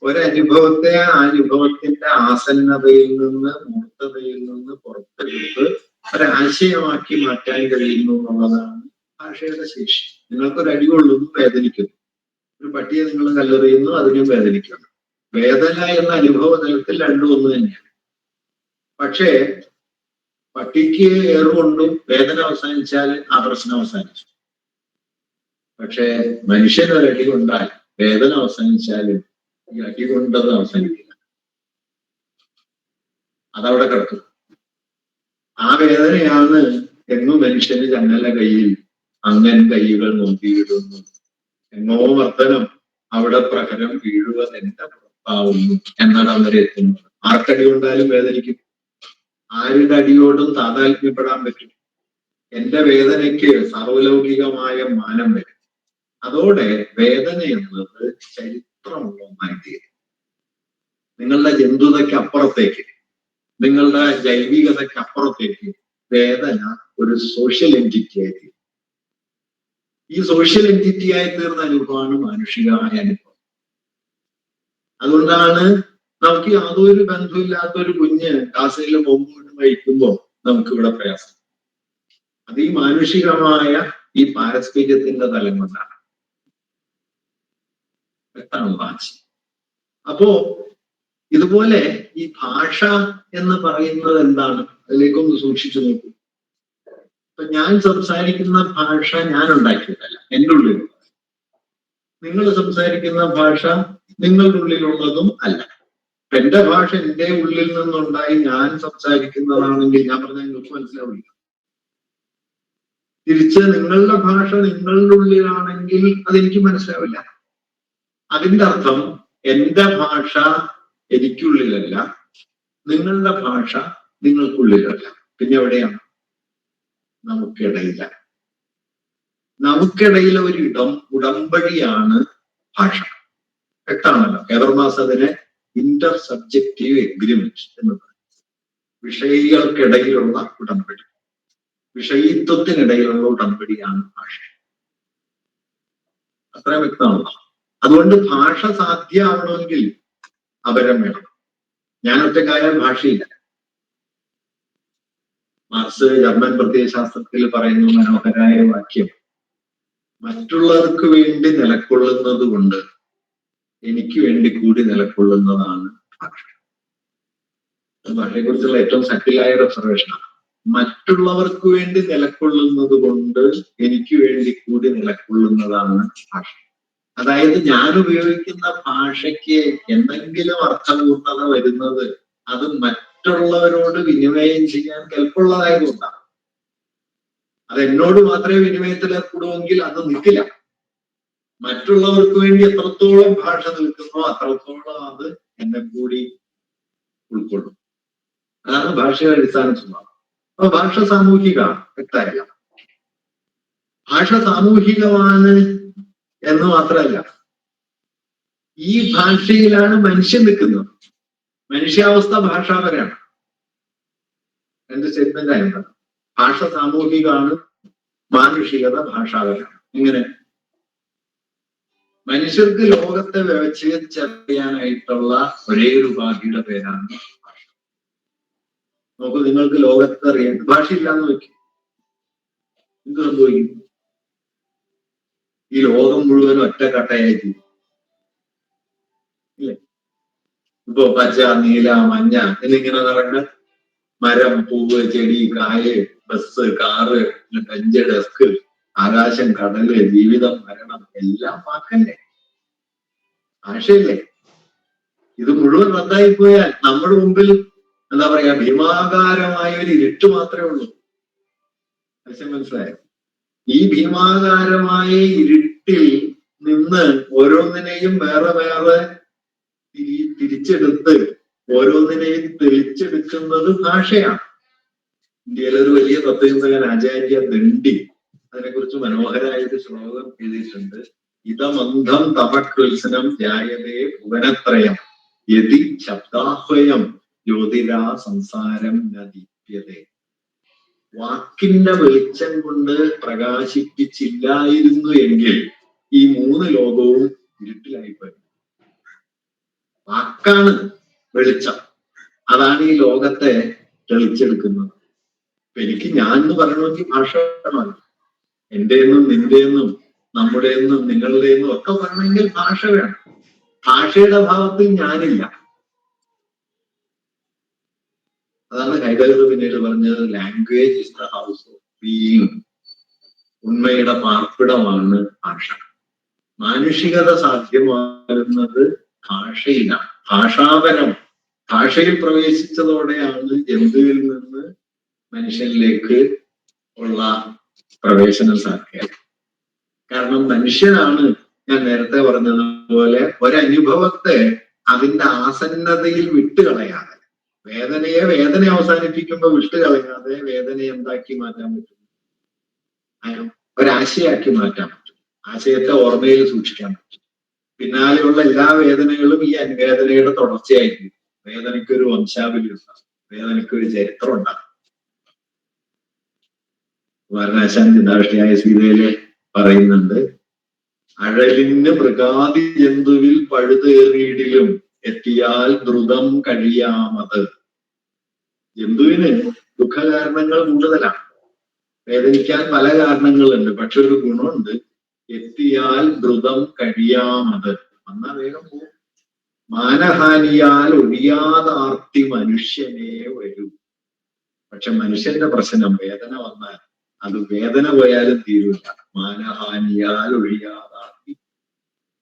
ഒരനുഭവത്തെ ആ അനുഭവത്തിന്റെ ആസന്നതയിൽ നിന്ന് മൂർത്തതയിൽ നിന്ന് പുറത്തെടുത്ത് ഒരാശയമാക്കി മാറ്റാൻ കഴിയുന്നു എന്നുള്ളതാണ് ഭാഷയുടെ ശേഷി. നിങ്ങൾക്കൊരു അടി കൊള്ളുന്നു, വേദനിക്കുന്നു. ഒരു പട്ടിയെ നിങ്ങൾ കല്ലെറിയുന്നു, അതിനും വേദനിക്കുന്നു. വേദന എന്ന അനുഭവ തലത്തിൽ രണ്ടും ഒന്ന് തന്നെയാണ്. പക്ഷേ പട്ടിക്ക് ഏറുകൊണ്ടും വേദന അവസാനിച്ചാൽ ആ പ്രശ്നം അവസാനിച്ചു. പക്ഷേ മനുഷ്യനൊരടി കൊണ്ടാൽ വേദന അവസാനിച്ചാലും ഈ അടി കൊണ്ടത് അവസാനിക്കില്ല, അതവിടെ കിടക്കും. ആ വേദനയാണ് എങ്ങോ മനുഷ്യന് ചങ്ങല കയ്യിൽ അങ്ങൻ കൈകൾ നോക്കിയിടുന്നു, എങ്ങോ വർദ്ധനം അവിടെ പ്രഹരം വീഴുവത് എന്റെ പുറത്താവുന്നു എന്നിടം വരെ എത്തുന്നു. ആർക്കടി കൊണ്ടാലും വേദനിക്കും. ആരുടെ അടിയോടും താതാത്മ്യപ്പെടാൻ പറ്റും. എന്റെ വേദനയ്ക്ക് സർവലൗകികമായ മാനം വരും. അതോടെ വേദന എന്നത് ചരിത്രമുള്ള ഒന്നായി തീരും. നിങ്ങളുടെ ജന്തുതയ്ക്ക് അപ്പുറത്തേക്ക്, നിങ്ങളുടെ ജൈവികതയ്ക്ക് അപ്പുറത്തേക്ക് വേദന ഒരു സോഷ്യൽ എൻറ്റിറ്റി ആയി തീരും. ഈ സോഷ്യൽ എൻറ്റിറ്റി ആയി തീർന്ന അനുഭവമാണ് മാനുഷികമായ അനുഭവം. അതുകൊണ്ടാണ് നമുക്ക് യാതൊരു ബന്ധമില്ലാത്തൊരു കുഞ്ഞ് കാസയിൽ ബോംബ് വഹിക്കുമ്പോൾ നമുക്ക് ഇവിടെ പ്രയാസം. അത് ഈ മാനുഷികമായ ഈ പാരസ്പര്യത്തിന്റെ തലം കൊണ്ടാണ്. വ്യക്തമാണ് ഭാഷ. അപ്പോ ഇതുപോലെ ഈ ഭാഷ എന്ന് പറയുന്നത് എന്താണ്, അതിലേക്കൊന്ന് സൂക്ഷിച്ചു നോക്കൂ. ഇപ്പൊ ഞാൻ സംസാരിക്കുന്ന ഭാഷ ഞാൻ ഉണ്ടാക്കിയതല്ല, എൻ്റെ ഉള്ളിലുള്ള. നിങ്ങൾ സംസാരിക്കുന്ന ഭാഷ നിങ്ങളുടെ ഉള്ളിലുള്ളതും അല്ല. എന്റെ ഭാഷ എൻ്റെ ഉള്ളിൽ നിന്നുണ്ടായി ഞാൻ സംസാരിക്കുന്നതാണെങ്കിൽ ഞാൻ പറഞ്ഞാൽ നിങ്ങൾക്ക് മനസ്സിലാവില്ല. തിരിച്ച് നിങ്ങളുടെ ഭാഷ നിങ്ങളുടെ ഉള്ളിലാണെങ്കിൽ അതെനിക്ക് മനസ്സിലാവില്ല. അതിന്റെ അർത്ഥം എന്റെ ഭാഷ എനിക്കുള്ളിലല്ല, നിങ്ങളുടെ ഭാഷ നിങ്ങൾക്കുള്ളിലല്ല. പിന്നെ എവിടെയാണ്? നമുക്കിടയില. നമുക്കിടയിലെ ഒരു ഉടമ്പടിയാണ് ഭാഷ. വ്യക്തമാണല്ലോ. ഹെബർമാസ് അതിനെ ഇന്റർ സബ്ജക്റ്റീവ് എഗ്രിമെന്റ് എന്ന് പറയും. വിഷയികൾക്കിടയിലുള്ള ഉടമ്പടി, വിഷയിത്വത്തിനിടയിലുള്ള ഉടമ്പടിയാണ് ഭാഷ. അത്ര വ്യക്തമാണല്ലോ. അതുകൊണ്ട് ഭാഷ സാധ്യമാവണമെങ്കിൽ അപരം വേണം. ഞാൻ ഒറ്റക്കായ ഭാഷയില്ല. മാർക്സ് ജർമ്മൻ പ്രത്യയശാസ്ത്രത്തിൽ പറയുന്ന മനോഹരായ വാക്യം, മറ്റുള്ളവർക്ക് വേണ്ടി നിലകൊള്ളുന്നത് കൊണ്ട് എനിക്ക് വേണ്ടി കൂടി നിലകൊള്ളുന്നതാണ് ഭാഷ. ഭാഷയെക്കുറിച്ചുള്ള ഏറ്റവും സട്ടിലായ ഒരു ഒബ്സർവേഷനാണ്. മറ്റുള്ളവർക്ക് വേണ്ടി നിലകൊള്ളുന്നത് കൊണ്ട് എനിക്ക് വേണ്ടി കൂടി നിലകൊള്ളുന്നതാണ് ഭാഷ. അതായത് ഞാൻ ഉപയോഗിക്കുന്ന ഭാഷയ്ക്ക് എന്തെങ്കിലും അർത്ഥപൂർണത വരുന്നത് അത് മറ്റുള്ളവരോട് വിനിമയം ചെയ്യാൻ കെൽപ്പുള്ളതായതുകൊണ്ടാണ്. അത് എന്നോട് മാത്രമേ വിനിമയത്തിൽ ഏർപ്പെടുമെങ്കിൽ അത് നിൽക്കില്ല. മറ്റുള്ളവർക്ക് വേണ്ടി എത്രത്തോളം ഭാഷ നിൽക്കുന്നോ അത്രത്തോളം അത് എന്നെ കൂടി ഉൾക്കൊള്ളും. അതാണ് ഭാഷയുടെ അടിസ്ഥാന സ്വഭാവം. അപ്പൊ ഭാഷ സാമൂഹികമാണ്, വ്യക്തമല്ല. ഭാഷ സാമൂഹികമാണ് എന്ന് മാത്രമല്ല, ഈ ഭാഷയിലാണ് മനുഷ്യൻ നിൽക്കുന്നത്. മനുഷ്യാവസ്ഥ ഭാഷാപരമാണ്. എന്റെ സ്റ്റേറ്റ്മെന്റ് ആയിരുന്നു, ഭാഷ സാമൂഹികമാണ്, മാനുഷികത ഭാഷാപരമാണ്. ഇങ്ങനെ മനുഷ്യർക്ക് ലോകത്തെ വ്യവച്ഛേദിച്ചറിയാനായിട്ടുള്ള ഒരേ ഒരു ഉപാധിയുടെ പേരാണ് ഭാഷ. നോക്കൂ, നിങ്ങൾക്ക് ലോകത്തെ അറിയാൻ ഭാഷയില്ലാന്ന് വെക്കും, എന്ത് സംഭവിക്കും? ഈ ലോകം മുഴുവൻ ഒറ്റക്കട്ടയായിട്ട് ഇല്ലേ? ഇപ്പൊ പച്ച, നീല, മഞ്ഞ എന്നിങ്ങനെ നടക്കുന്ന മരം, പൂവ്, ചെടി, കായ്, ബസ്, കാറ്, ബെഞ്ച്, ഡെസ്ക്, ആകാശം, കടല്, ജീവിതം, മരണം എല്ലാം വാക്കല്ലേ, ഭാഷയല്ലേ? ഇത് മുഴുവൻ റദ്ദായി പോയാൽ നമ്മുടെ മുമ്പിൽ എന്താ പറയാ, ഭീമാകാരമായ ഒരു ഇരുട്ട് മാത്രമേ ഉള്ളൂ. മനസ്സിലായോ? ഈ ഭീമാകാരമായ ഇരുട്ടിൽ നിന്ന് ഓരോന്നിനെയും വേറെ വേറെ തിരിച്ചെടുത്ത് ഓരോന്നിനെയും തെളിച്ചെടുക്കുന്നത് ഭാഷയാണ്. ഇന്ത്യയിലെ ഒരു വലിയ തത്വചിന്തകൻ ആചാര്യ ദണ്ഡി അതിനെക്കുറിച്ച് മനോഹരമായ ഒരു ശ്ലോകം എഴുതിയിട്ടുണ്ട്. ഇതമന്ധം തപകൃത്സനം ധ്യായതേ ഭുവനത്രയം യതി ശബ്ദാഹ്വയം ജ്യോതിരാ സംസാരം ന ദീപ്യതേ. വാക്കിന്റെ വെളിച്ചം കൊണ്ട് പ്രകാശിപ്പിച്ചില്ലായിരുന്നു എങ്കിൽ ഈ 3 ലോകവും ഇരുട്ടിലായിപ്പോയി. വാക്കാണ് വെളിച്ചം, അതാണ് ഈ ലോകത്തെ തെളിച്ചെടുക്കുന്നത്. എനിക്ക് ഞാൻ എന്ന് പറയണമെങ്കിൽ ഭാഷ വേണമല്ലോ. എന്റെയെന്നും നിന്റെയെന്നും നമ്മുടെയെന്നും നിങ്ങളുടെയെന്നും ഒക്കെ പറയണമെങ്കിൽ ഭാഷ വേണം. ഭാഷയുടെ ഭാവത്തിൽ ഞാനില്ല. അതാണ് ഹൈഡഗർ പിന്നീട് പറഞ്ഞത്, language is the house of being. ഉണ്മയുടെ പാർപ്പിടമാണ് ഭാഷ. മാനുഷികത സാധ്യമാകുന്നത് ഭാഷയിലാണ്. ഭാഷാപരം. ഭാഷയിൽ പ്രവേശിച്ചതോടെയാണ് ജന്തുവിൽ നിന്ന് മനുഷ്യനിലേക്ക് ഉള്ള പ്രവേശനം സാധ്യം. കാരണം മനുഷ്യനാണ്, ഞാൻ നേരത്തെ പറഞ്ഞതുപോലെ, ഒരനുഭവത്തെ അതിന്റെ ആസന്നതയിൽ വിട്ടുകളയാതെ, വേദനയെ വേദന അവസാനിപ്പിക്കുമ്പോൾ വിട്ടുകളയാതെ വേദനയെ എന്താക്കി മാറ്റാൻ പറ്റും? ഒരാശയാക്കി മാറ്റാൻ പറ്റും. ആശയത്തെ ഓർമ്മയിൽ സൂക്ഷിക്കാൻ പറ്റും. പിന്നാലെയുള്ള എല്ലാ വേദനകളും ഈ വേദനയുടെ തുടർച്ചയായിരിക്കും. വേദനയ്ക്കൊരു വംശാവലി ഉണ്ടാകും, വേദനയ്ക്കൊരു ചരിത്രം ഉണ്ടാകും. വാരണാശാൻ ചിന്താവിഷ്ടയായ സീതയില് പറയുന്നുണ്ട്, അഴലിന് മൃഗാദി ജന്തുവിൽ പഴുതേറിയിടിലും എത്തിയാൽ ദ്രുതം കഴിയാമത്. ജന്തുവിന് ദുഃഖകാരണങ്ങൾ കൂടുതലാണ്, വേദനിക്കാൻ പല കാരണങ്ങളുണ്ട്. പക്ഷെ ഒരു ഗുണമുണ്ട്, എത്തിയാൽ ദ്രുതം കഴിയാമത്. വന്നാ വേഗം പോകും. മാനഹാനിയാൽ ഒഴിയാതാർത്തി മനുഷ്യനെ വരൂ. പക്ഷെ മനുഷ്യന്റെ പ്രശ്നം, വേദന വന്നാൽ അത് വേദന പോയാലും തീരില്ല. മാനഹാനിയാൽ ഒഴിയാതാർത്തി.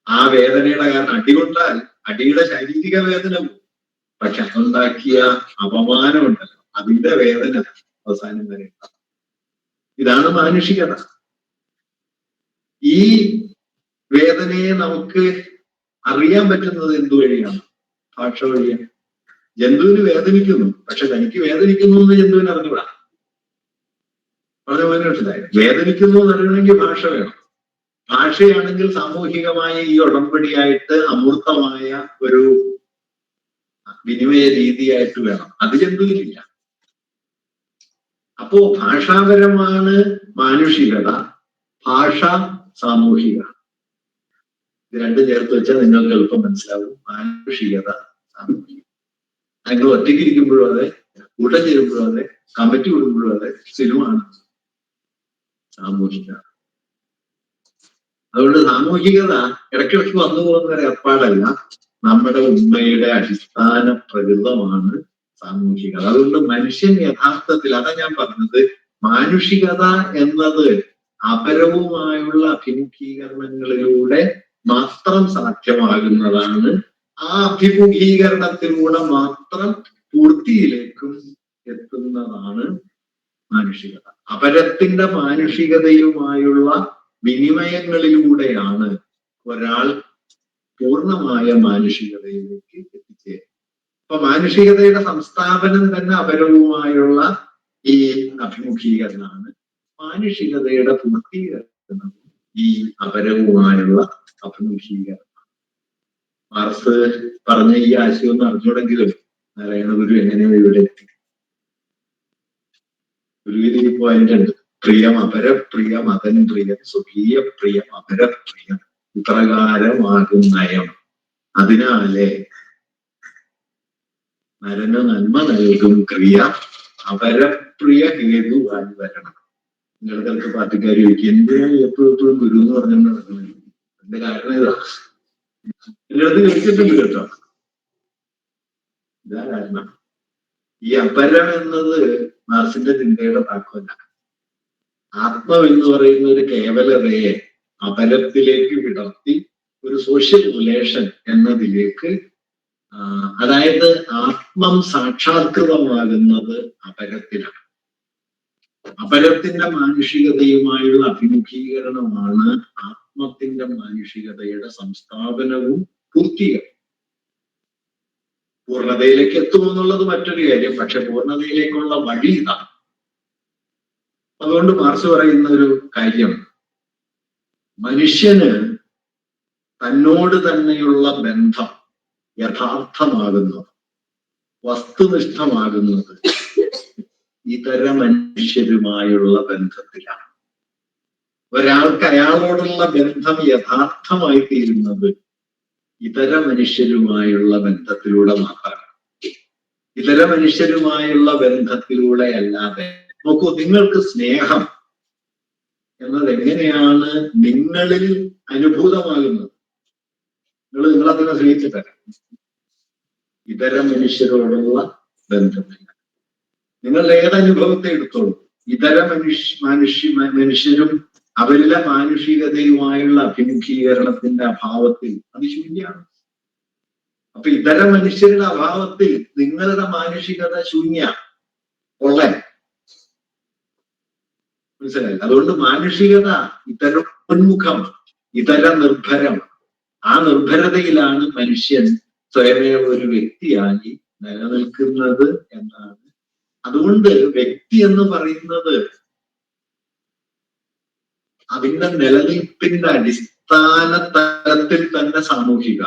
ആ വേദനയുടെ കാരണം, അടികൊണ്ടാൽ അടിയുടെ ശാരീരിക വേദന പോകും. പക്ഷെ അതുണ്ടാക്കിയ അപമാനം ഉണ്ടല്ലോ, അതിന്റെ വേദന അവസാനം വരെ ഉണ്ടാകും. ഇതാണ് മാനുഷികത. ഈ വേദനയെ നമുക്ക് അറിയാൻ പറ്റുന്നത് എന്തു വഴിയാണ്? ഭാഷ വഴിയാണ്. ജന്തുവിന് വേദനിക്കുന്നു, പക്ഷെ തനിക്ക് വേദനിക്കുന്നു എന്ന് ജന്തുവിന് അറിഞ്ഞുകൂടാ. പറഞ്ഞ മനസ്സിലായി? വേദനിക്കുന്നു എന്ന് അറിയണമെങ്കിൽ ഭാഷ വേണം. ഭാഷയാണെങ്കിൽ സാമൂഹികമായ ഈ ഉടമ്പടിയായിട്ട് അമൂർത്തമായ ഒരു വിനിമയ രീതിയായിട്ട് വേണം. അത് ജന്തുവിനില്ല. അപ്പോ ഭാഷാപരമാണ് മാനുഷികത, ഭാഷ സാമൂഹിക. ഇത് രണ്ടും ചേർത്ത് വെച്ചാൽ നിങ്ങൾക്ക് എളുപ്പം മനസ്സിലാവും. മാനുഷികത, സാമൂഹിക. നിങ്ങൾ ഒറ്റയ്ക്ക് ഇരിക്കുമ്പോഴും അതെ, കൂട്ടം ചേരുമ്പോഴും അതെ, കമ്മിറ്റി വിടുമ്പോഴും അതെ, സിനിമയാണ് സാമൂഹിക. അതുകൊണ്ട് സാമൂഹികത ഇടയ്ക്കിടയ്ക്ക് വന്നു പോകുന്ന ഒരു ഏർപ്പാടല്ല, നമ്മുടെ ഉണ്മയുടെ അടിസ്ഥാന പ്രകൃതമാണ് സാമൂഹികത. അതുകൊണ്ട് മനുഷ്യൻ യഥാർത്ഥത്തിൽ, അതാ ഞാൻ പറഞ്ഞത്, മാനുഷികത എന്നത് അപരവുമായുള്ള അഭിമുഖീകരണങ്ങളിലൂടെ മാത്രം സാധ്യമാകുന്നതാണ്. ആ അഭിമുഖീകരണത്തിലൂടെ മാത്രം പൂർത്തിയിലേക്കും എത്തുന്നതാണ് മാനുഷികത. അപരത്തിന്റെ മാനുഷികതയുമായുള്ള വിനിമയങ്ങളിലൂടെയാണ് ഒരാൾ പൂർണ്ണമായ മാനുഷികതയിലേക്ക് എത്തിച്ചേരുന്നത്. അപ്പൊ മാനുഷികതയുടെ സംസ്ഥാപനം തന്നെ അപരവുമായുള്ള ഈ അഭിമുഖീകരണമാണ്. മാനുഷികതയുടെ പൂർത്തീകരണം ഈ അപരവുമായുള്ള അഭിമുഖീകരണം. മാർക്സ് പറഞ്ഞ ഈ ആശയം ഒന്ന് അറിഞ്ഞുകൂടെങ്കിലും നാരായണ ഗുരു എങ്ങനെയോ ഇവിടെ എത്തി. ഗുരുവിന് ഈ പോയിന്റ് ഉണ്ട്. പ്രിയം അപരപ്രിയം അതൻപ്രിയം സ്വകീയ പ്രിയം അപരപ്രിയം ഇപ്രകാരമാകും നയം. അതിനാലെ നരന് നന്മ നൽകും ക്രിയ അപരപ്രിയ ഹേതുവായി വരണം. നിങ്ങൾക്ക് പാർട്ടിക്കാർ ചോദിക്കും, എന്തിനാണ് എപ്പോഴും ഗുരു എന്ന് പറഞ്ഞുകൊണ്ട് നടക്കുന്നത്? എന്റെ കാരണം ഇതാ, എന്റെ അടുത്ത് ചോദിച്ചിട്ടുണ്ട് കേട്ടോ. ഇതാ കാരണം. ഈ അപരം എന്നത് മാർസിന്റെ ചിന്തയുടെ താക്കോലാണ്. ആത്മാവെന്ന് പറയുന്ന ഒരു കേവലതയെ അപരത്തിലേക്ക് വിടർത്തി ഒരു സോഷ്യൽ റിലേഷൻ എന്നതിലേക്ക്, അതായത് ആത്മം സാക്ഷാത്കൃതമാകുന്നത് അപരത്തിലാണ്. അപരത്തിന്റെ മാനുഷികതയുമായുള്ള അഭിമുഖീകരണമാണ് ആത്മത്തിന്റെ മാനുഷികതയുടെ സംസ്ഥാപനവും പൂർത്തീകരണം. പൂർണ്ണതയിലേക്ക് എത്തുമെന്നുള്ളത് മറ്റൊരു കാര്യം, പക്ഷെ പൂർണ്ണതയിലേക്കുള്ള വഴി ഇതാണ്. അതുകൊണ്ട് മാർക്സ് പറയുന്ന ഒരു കാര്യം, മനുഷ്യന് തന്നോട് തന്നെയുള്ള ബന്ധം യഥാർത്ഥമാകുന്നത്, വസ്തുനിഷ്ഠമാകുന്നത് ഇതര മനുഷ്യരുമായുള്ള ബന്ധത്തിലാണ്. ഒരാൾക്ക് അയാളോടുള്ള ബന്ധം യഥാർത്ഥമായി തീരുന്നത് ഇതര മനുഷ്യരുമായുള്ള ബന്ധത്തിലൂടെ മാത്രമാണ്. ഇതര മനുഷ്യരുമായുള്ള ബന്ധത്തിലൂടെ അല്ലാതെ, നോക്കൂ, നിങ്ങൾക്ക് സ്നേഹം എന്നത് എങ്ങനെയാണ് നിങ്ങളിൽ അനുഭൂതമാകുന്നത്? നിങ്ങളതിനെ സ്നേഹിച്ചിട്ടല്ല, ഇതര മനുഷ്യരോടുള്ള ബന്ധത്തിൽ. നിങ്ങൾ ഏതനുഭവത്തെ എടുത്തോളൂ, ഇതര മനുഷ്യരും അവരുടെ മാനുഷികതയുമായുള്ള അഭിമുഖീകരണത്തിന്റെ അഭാവത്തിൽ അത് ശൂന്യമാണ്. അപ്പൊ ഇതര മനുഷ്യരുടെ അഭാവത്തിൽ നിങ്ങളുടെ മാനുഷികത ശൂന്യ കൊള്ളൻ, മനസ്സിലായി? അതുകൊണ്ട് മാനുഷികത ഇതരോന്മുഖം, ഇതര നിർഭരം. ആ നിർഭരതയിലാണ് മനുഷ്യൻ സ്വയമേ ഒരു വ്യക്തിയായി നിലനിൽക്കുന്നത് എന്നാണ്. അതുകൊണ്ട് വ്യക്തി എന്ന് പറയുന്നത് അതിന്റെ നിലനിൽപ്പിന്റെ അടിസ്ഥാന തലത്തിൽ തന്നെ സാമൂഹിക.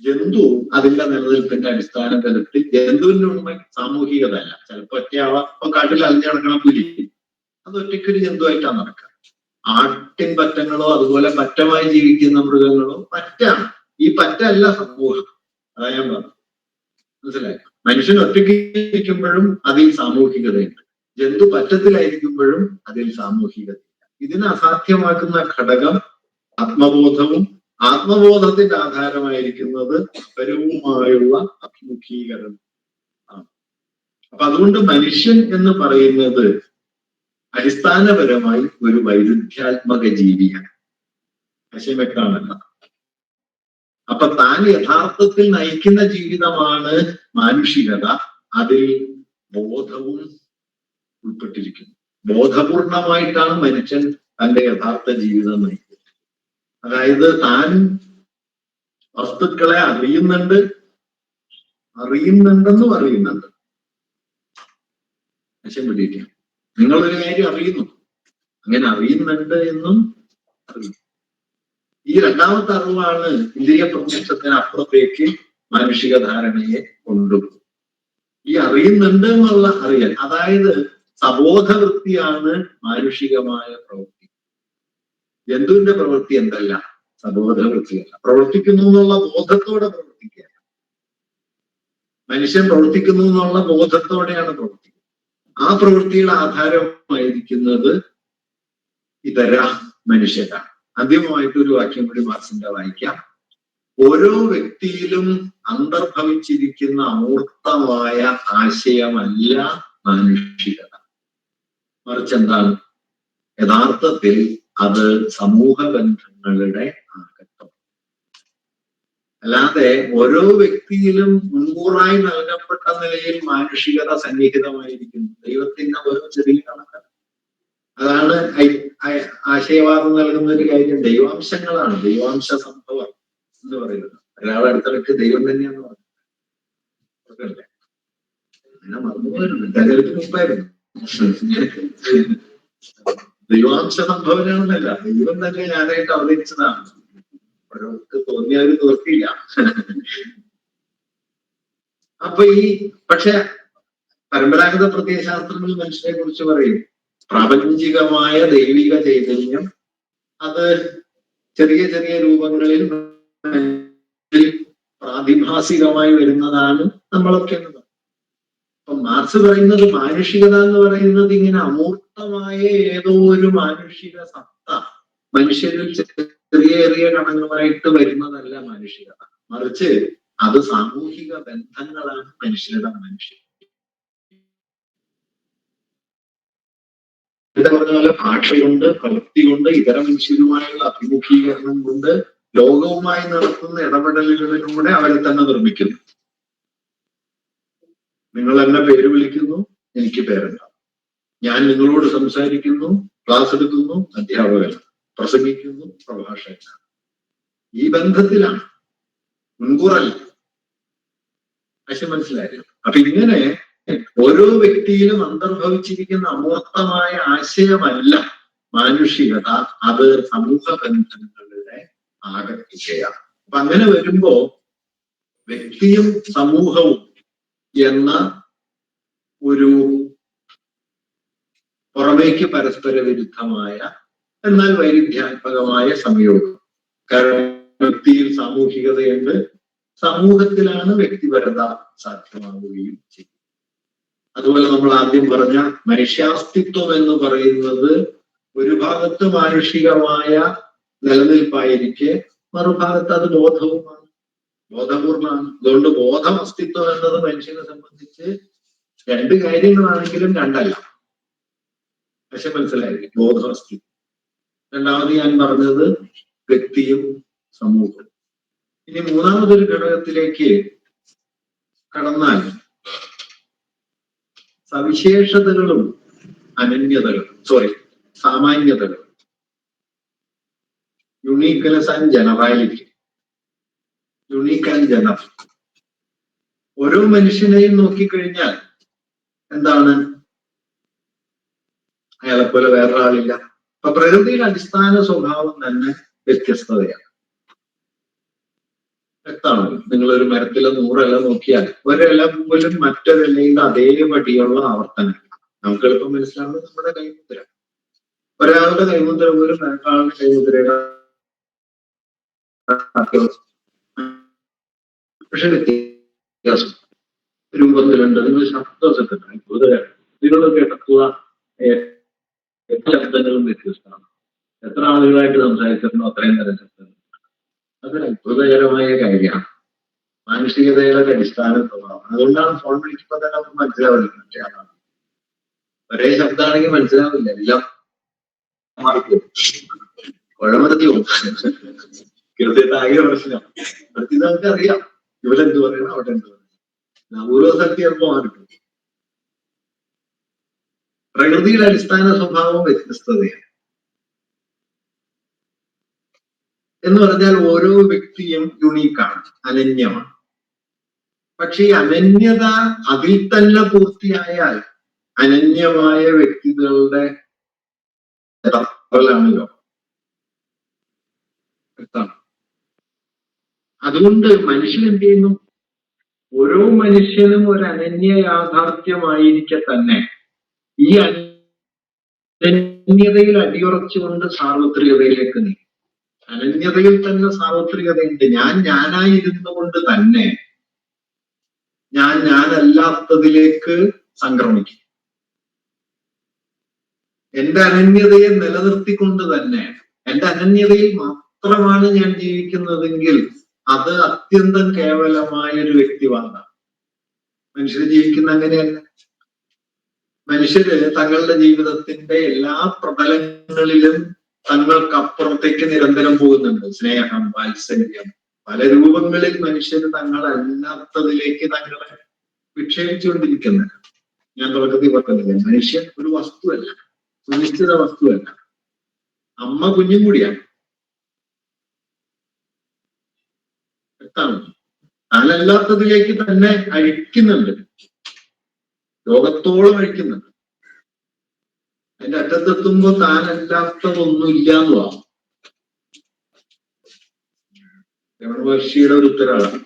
ജന്തു അതിന്റെ നിലനിൽപ്പിന്റെ അടിസ്ഥാന തലത്തിൽ ജന്തുവിന്റെ ഉണ്മ സാമൂഹികത അല്ല. ചിലപ്പോ ഒറ്റയാവാം. ഇപ്പൊ കാട്ടിൽ അലിഞ്ഞു നടക്കണ പുലി, അത് ഒറ്റയ്ക്കൊരു ജന്തുവായിട്ടാണ് നടക്കുക. ആട്ടിൻ പറ്റങ്ങളോ അതുപോലെ പറ്റമായി ജീവിക്കുന്ന മൃഗങ്ങളോ പറ്റാണ്. ഈ പറ്റല്ല സമൂഹം. അതാ ഞാൻ പറഞ്ഞു, മനസ്സിലായി? മനുഷ്യൻ ഒറ്റയ്ക്ക് ഇരിക്കുമ്പോഴും അതിൽ സാമൂഹികതയുണ്ട്, ജന്തു പറ്റത്തിലായിരിക്കുമ്പോഴും അതിൽ സാമൂഹികത. ഇതിനെ അസാധ്യമാക്കുന്ന ഘടകം ആത്മബോധവും ആത്മബോധത്തിന്റെ ആധാരമായിരിക്കുന്നത് പരവുമായുള്ള അഭിമുഖീകരണം ആണ്. അപ്പൊ അതുകൊണ്ട് മനുഷ്യൻ എന്ന് പറയുന്നത് അടിസ്ഥാനപരമായി ഒരു വൈരുദ്ധ്യാത്മക ജീവിയാണ്. വശമെക്കാണല്ല. അപ്പൊ താൻ യഥാർത്ഥത്തിൽ നയിക്കുന്ന ജീവിതമാണ് മാനുഷികത. അതിൽ ബോധവും ഉൾപ്പെട്ടിരിക്കുന്നു. ബോധപൂർണമായിട്ടാണ് മനുഷ്യൻ തന്റെ യഥാർത്ഥ ജീവിതം നയിക്കുന്നത്. അതായത് താൻ വസ്തുക്കളെ അറിയുന്നുണ്ടെന്ന് പറയുന്നുണ്ട്. വശം പിടിക്കുക. നിങ്ങളൊരു കാര്യം അറിയുന്നു, അങ്ങനെ അറിയുന്നുണ്ട് എന്നും അറിയുന്നു. ഈ രണ്ടാമത്തെ അറിവാണ് ഇന്ദ്രിയ പ്രത്യക്ഷത്തിന് അപ്പുറത്തേക്ക് മാനുഷിക ധാരണയെ കൊണ്ടുപോകും. ഈ അറിയുന്നുണ്ട് എന്നുള്ള അറിയൽ, അതായത് സബോധവൃത്തിയാണ് മാനുഷികമായ പ്രവൃത്തി. ജന്തുവിന്റെ പ്രവൃത്തി എന്തല്ല? സബോധവൃത്തിയല്ല. പ്രവർത്തിക്കുന്നു എന്നുള്ള ബോധത്തോടെ പ്രവർത്തിക്കുക. മനുഷ്യൻ പ്രവർത്തിക്കുന്നു എന്നുള്ള ബോധത്തോടെയാണ് പ്രവർത്തിക്കുന്നത്. ആ പ്രവൃത്തിയുടെ ആധാരമായിരിക്കുന്നത് ഇതര മനുഷ്യരാണ്. അന്തിമമായിട്ടൊരു വാക്യം കൂടി മാർക്സിന്റെ വായിക്കാം. ഓരോ വ്യക്തിയിലും അന്തർഭവിച്ചിരിക്കുന്ന അമൂർത്തമായ ആശയമല്ല മാനുഷികത, മറിച്ച് എന്താണ്? യഥാർത്ഥത്തിൽ അത് സമൂഹ ബന്ധങ്ങളുടെ ആകത്തം. അല്ലാതെ ഓരോ വ്യക്തിയിലും മുൻകൂറായി നൽകപ്പെട്ട നിലയിൽ മാനുഷികത സന്നിഹിതമായിരിക്കുന്നു. ദൈവത്തിന്റെ ഓരോ ചെറിയ കണക്ക്. അതാണ് ആശയവാദം നൽകുന്ന ഒരു കാര്യം. ദൈവാംശങ്ങളാണ്, ദൈവാംശ സംഭവം എന്ന് പറയുന്നത്. ഒരാൾ അടുത്തിടയ്ക്ക് ദൈവം തന്നെയാന്ന് പറഞ്ഞു. അങ്ങനെ മറന്നുപോയിരുന്നു. തെരഞ്ഞെടുപ്പിന് മുമ്പായിരുന്നു. ദൈവാംശ സംഭവനാണെന്നല്ല, ദൈവം തന്നെ ഞാനായിട്ട് അവതരിച്ചതാണ്. അവർക്ക് തോന്നിയവര് തോർത്തിയില്ല. അപ്പൊ പക്ഷെ പരമ്പരാഗത പ്രത്യയശാസ്ത്രങ്ങളിൽ മനുഷ്യനെ കുറിച്ച് പറയും, പ്രാപഞ്ചികമായ ദൈവിക ചൈതന്യം അത് ചെറിയ ചെറിയ രൂപങ്ങളിൽ പ്രാതിഭാസികമായി വരുന്നതാണ് നമ്മളൊക്കെ എന്ന്. അപ്പൊ മാർക്സ് പറയുന്നത് മാനുഷികത എന്ന് പറയുന്നത് ഇങ്ങനെ അമൂർത്തമായ ഏതോ ഒരു മാനുഷിക സത്ത മനുഷ്യരിൽ ചെറിയ ചെറിയ കണങ്ങളായിട്ട് വരുന്നതല്ല മാനുഷികത, മറിച്ച് അത് സാമൂഹിക ബന്ധങ്ങളാണ് മനുഷ്യരുടെ മനുഷ്യൻ. ഇത് പറഞ്ഞ പോലെ ഭാഷയുണ്ട്, പ്രവൃത്തി കൊണ്ട്, ഇതര മനുഷ്യരുമായുള്ള അഭിമുഖീകരണം കൊണ്ട്, ലോകവുമായി നടത്തുന്ന ഇടപെടലുകളിലൂടെ അവരെ തന്നെ നിർമ്മിക്കുന്നു. നിങ്ങൾ എന്നെ പേര് വിളിക്കുന്നു, എനിക്ക് പേരുണ്ടാവും. ഞാൻ നിങ്ങളോട് സംസാരിക്കുന്നു, ക്ലാസ് എടുക്കുന്നു, അധ്യാപകനാണ്. പ്രസംഗിക്കുന്നു, പ്രഭാഷകനാണ്. ഈ ബന്ധത്തിലാണ്, മുൻകൂറല്ല. പക്ഷെ മനസ്സിലായില്ല. അപ്പൊ ഇങ്ങനെ ഓരോ വ്യക്തിയിലും അന്തർഭവിച്ചിരിക്കുന്ന അമൂർത്തമായ ആശയമല്ല മാനുഷികത, അത് സമൂഹ ബന്ധങ്ങളുടെ ആകർഷിക്കയാണ്. അപ്പൊ അങ്ങനെ വരുമ്പോ വ്യക്തിയും സമൂഹവും എന്ന ഒരു പുറമേക്ക് പരസ്പര വിരുദ്ധമായ എന്നാൽ വൈരുദ്ധ്യാത്മകമായ സംയോഗം. കാരണം വ്യക്തിയിൽ സാമൂഹികതയുണ്ട്, സമൂഹത്തിലാണ് വ്യക്തിപരത സാധ്യമാവുകയും ചെയ്യും. അതുപോലെ നമ്മൾ ആദ്യം പറഞ്ഞ മനുഷ്യാസ്തിത്വം എന്ന് പറയുന്നത് ഒരു ഭാഗത്ത് മാനുഷികമായ നിലനിൽപ്പായിരിക്കെ മറുഭാഗത്ത് അത് ബോധവുമാണ്, ബോധപൂർവമാണ്. അതുകൊണ്ട് ബോധം അസ്തിത്വം എന്നത് മനുഷ്യനെ സംബന്ധിച്ച് രണ്ട് കാര്യങ്ങളാണെങ്കിലും രണ്ടല്ല. പക്ഷെ മനസ്സിലായി, ബോധം അസ്തിത്വം. രണ്ടാമത് ഞാൻ പറഞ്ഞത് വ്യക്തിയും സമൂഹവും. ഇനി മൂന്നാമതൊരു ഘടകത്തിലേക്ക് കടന്നാൽ സവിശേഷതകളും സാമാന്യതകളും, uniqueness and generality. Unique and general. ഓരോ മനുഷ്യനെയും നോക്കിക്കഴിഞ്ഞാൽ എന്താണ്, അയാളെപ്പോലെ വേറൊരാളില്ല. അപ്പൊ പ്രകൃതിയുടെ അടിസ്ഥാന സ്വഭാവം തന്നെ വ്യത്യസ്തതയാണ്. വ്യക്തമാണല്ലോ. നിങ്ങളൊരു മരത്തിലെ 100 ഇല നോക്കിയാൽ ഒരില പോലും മറ്റൊരിലയുടെ അതേപടിയുള്ള ആവർത്തനം. നമുക്ക് എളുപ്പം മനസ്സിലാവുന്നത് നമ്മുടെ കൈമുദ്ര. ഒരാളുടെ കൈമുദ്ര പോലും മറ്റൊരാളുടെ കൈമുദ്രയുടെ പക്ഷെ വ്യത്യാസം രൂപത്തിലുണ്ട്. നിങ്ങൾ ശബ്ദമൊക്കെ നിങ്ങൾ കേട്ടുക, ശബ്ദങ്ങളും വ്യത്യസ്തമാണ്. എത്ര ആളുകളായിട്ട് സംസാരിച്ചിട്ടുണ്ടോ അത്രയും തരം ശബ്ദങ്ങൾ. അതൊരു അത്ഭുതകരമായ കാര്യമാണ്. മാനസികതയുടെ അടിസ്ഥാന സ്വഭാവം. അതുകൊണ്ടാണ് ഫോൺ വിളിക്കുമ്പോൾ തന്നെ നമുക്ക് മനസ്സിലാവില്ല. ഒരേ ശബ്ദമാണെങ്കിൽ മനസ്സിലാവില്ല, എല്ലാം മാറിക്കും, കുഴമർത്തി പോകും. കൃത്യത്താകെ പ്രശ്നം. അടുത്ത് നമുക്ക് അറിയാം ഇവിടെ എന്ത് പറയണം, അവിടെ എന്ത് പറയണം. ഓരോ സ്ഥലത്ത് ചിലപ്പോൾ മാറിക്കും. പ്രകൃതിയുടെ അടിസ്ഥാന സ്വഭാവം വ്യത്യസ്തതയാണ്. എന്ന് പറഞ്ഞാൽ ഓരോ വ്യക്തിയും യുണീക്കാണ്, അനന്യമാണ്. പക്ഷെ ഈ അനന്യത അതിൽ തന്നെ പൂർത്തിയായാൽ അനന്യമായ വ്യക്തികളുടെ ാണല്ലോ. അതുകൊണ്ട് മനുഷ്യൻ എന്ത് ചെയ്യുന്നു, ഓരോ മനുഷ്യനും ഒരു അനന്യ യാഥാർത്ഥ്യമായിരിക്കെ തന്നെ ഈ അനന്യതയിൽ അടിയുറച്ചുകൊണ്ട് സാർവത്രികതയിലേക്ക് നീങ്ങും. അനന്യതയിൽ തന്നെ സാർവത്രികതയുണ്ട്. ഞാനായിരുന്നു കൊണ്ട് തന്നെ ഞാനല്ലാത്തതിലേക്ക് സംക്രമിക്കും. എന്റെ അനന്യതയെ നിലനിർത്തിക്കൊണ്ട് തന്നെ, എന്റെ അനന്യതയിൽ മാത്രമാണ് ഞാൻ ജീവിക്കുന്നതെങ്കിൽ അത് അത്യന്തം കേവലമായ ഒരു വ്യക്തിവാദമാണ്. മനുഷ്യർ ജീവിക്കുന്ന അങ്ങനെയല്ല. മനുഷ്യര് തങ്ങളുടെ ജീവിതത്തിന്റെ എല്ലാ പ്രതലങ്ങളിലും തങ്ങൾക്കപ്പുറത്തേക്ക് നിരന്തരം പോകുന്നുണ്ട്. സ്നേഹം, വാത്സല്യം, പല രൂപങ്ങളിൽ മനുഷ്യർ തങ്ങളല്ലാത്തതിലേക്ക് തങ്ങളെ വിക്ഷേപിച്ചുകൊണ്ടിരിക്കുന്നുണ്ട്. ഞാൻ തുടക്കത്തിൽ പറഞ്ഞില്ല, മനുഷ്യൻ ഒരു വസ്തുവല്ല, സുനിശ്ചിത വസ്തുവല്ല. അമ്മ കുഞ്ഞും കൂടിയാണ്. താനല്ലാത്തതിലേക്ക് തന്നെ അഴിക്കുന്നുണ്ട്, ലോകത്തോളം അഴിക്കുന്നുണ്ട്. അതിന്റെ അറ്റത്തെത്തുമ്പോ താനല്ലാത്തതൊന്നും ഇല്ല എന്നുള്ളതാണ്. രമണ മഹർഷിയുടെ ഒരു ഉത്തരവാണ്.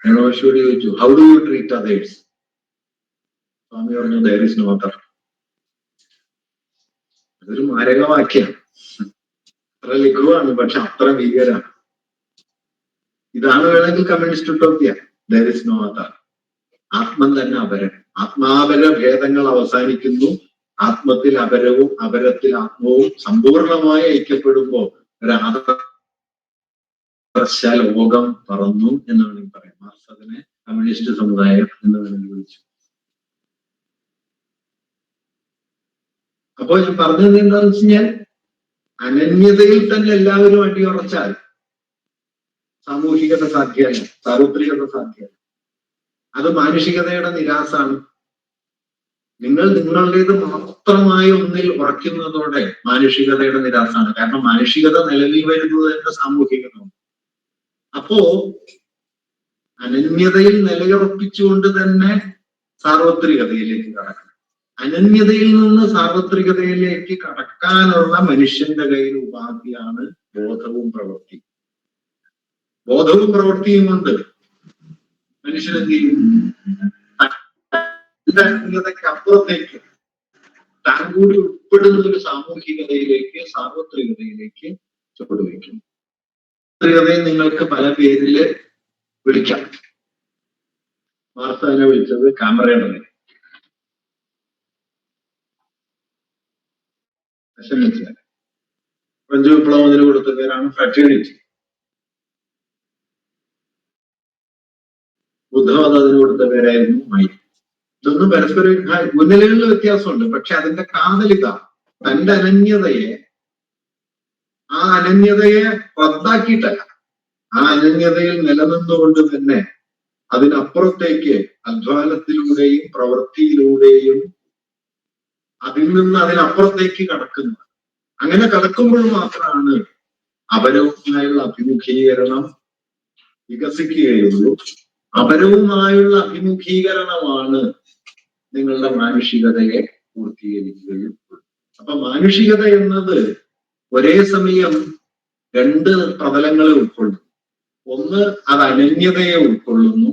രമണ മഹർഷിയോട് ചോദിച്ചു, how do you treat others? സ്വാമി പറഞ്ഞു, ദെയർ ഈസ് നോ അതർ. അതൊരു മാരകവാക്യാണ്. അത്ര ലഘുവാണ്, പക്ഷെ അത്ര ഭീകരാണ്. ഇതാണ് വേണമെങ്കിൽ communist utopia. There is no other. ആത്മം തന്നെ അപരൻ. ആത്മാപര ഭേദങ്ങൾ അവസാനിക്കുന്നു. ആത്മത്തിൽ അപരവും അപരത്തിൽ ആത്മവും സമ്പൂർണമായി ഐക്യപ്പെടുമ്പോ ഒരാദർശ ലോകം പറന്നു എന്ന് വേണമെങ്കിൽ പറയാം. മാർക്സ് അതിനെ കമ്മ്യൂണിസ്റ്റ് സമുദായം എന്ന് വേണമെങ്കിൽ വിളിച്ചു. അപ്പോ ഞാൻ പറഞ്ഞത് എന്താണെന്ന് വെച്ച് കഴിഞ്ഞാൽ, അനന്യതയിൽ തന്നെ എല്ലാവരും അടിയുറച്ചാൽ സാമൂഹികത സാധ്യമല്ല, സാർവത്രികത സാധ്യമല്ല. അത് മാനുഷികതയുടെ നിരാസാണ്. നിങ്ങൾ നിങ്ങളുടേത് മാത്രമായ ഒന്നിൽ ഉറയ്ക്കുന്നതോടെ മാനുഷികതയുടെ നിരാസാണ്. കാരണം മാനുഷികത നിലവിൽ വരുന്നത് തന്നെ സാമൂഹികത. അപ്പോ അനന്യതയിൽ നിലയുറപ്പിച്ചുകൊണ്ട് തന്നെ സാർവത്രികതയിലേക്ക് കടക്കണം. അനന്യതയിൽ നിന്ന് സാർവത്രികതയിലേക്ക് കടക്കാനുള്ള മനുഷ്യന്റെ കയ്യിൽ ഉപാധിയാണ് ബോധവും പ്രവൃത്തിയും. ബോധവും പ്രവൃത്തിയും കൊണ്ട് മനുഷ്യനെന്ത് ചെയ്യും? അനന്യതയ്ക്ക് അപ്പുറത്തേക്ക് താൻ കൂടി ഉൾപ്പെടുന്ന ഒരു സാമൂഹികതയിലേക്ക്, സാർവത്രികതയിലേക്ക് ചുവടുവയ്ക്കും. സാർവത്രികതയെ നിങ്ങൾക്ക് പല പേരില് വിളിക്കാം. മാർത്താനെ വിളിച്ചത് ക്യാമറയുടെ ഫ്രഞ്ച് വിപ്ലവത്തിന് കൊടുത്ത പേരാണ് ഫ്രറ്റേണിറ്റി. ബുദ്ധമതം അതിന് കൊടുത്ത പേരായിരുന്നു മൈത്രി. ഇതൊന്നും പരസ്പര മുൻനിലകളിൽ വ്യത്യാസമുണ്ട്. പക്ഷെ അതിന്റെ കാതലിക, തന്റെ അനന്യതയെ, ആ അനന്യതയെ റദ്ദാക്കിയിട്ടല്ല, ആ അനന്യതയിൽ നിലനിന്നുകൊണ്ട് തന്നെ അതിനപ്പുറത്തേക്ക് അധ്വാനത്തിലൂടെയും പ്രവൃത്തിയിലൂടെയും അതിൽ നിന്ന് അതിനപ്പുറത്തേക്ക് കടക്കുന്നു. അങ്ങനെ കടക്കുമ്പോൾ മാത്രമാണ് അപരവുമായുള്ള അഭിമുഖീകരണം വികസിക്കുകയുള്ളൂ. അപരവുമായുള്ള അഭിമുഖീകരണമാണ് നിങ്ങളുടെ മാനുഷികതയെ പൂർത്തീകരിക്കുകയുള്ളൂ. അപ്പൊ മാനുഷികത എന്നത് ഒരേ സമയം രണ്ട് പ്രതലങ്ങളെ ഉൾക്കൊള്ളുന്നു. ഒന്ന് അത് അനന്യതയെ ഉൾക്കൊള്ളുന്നു,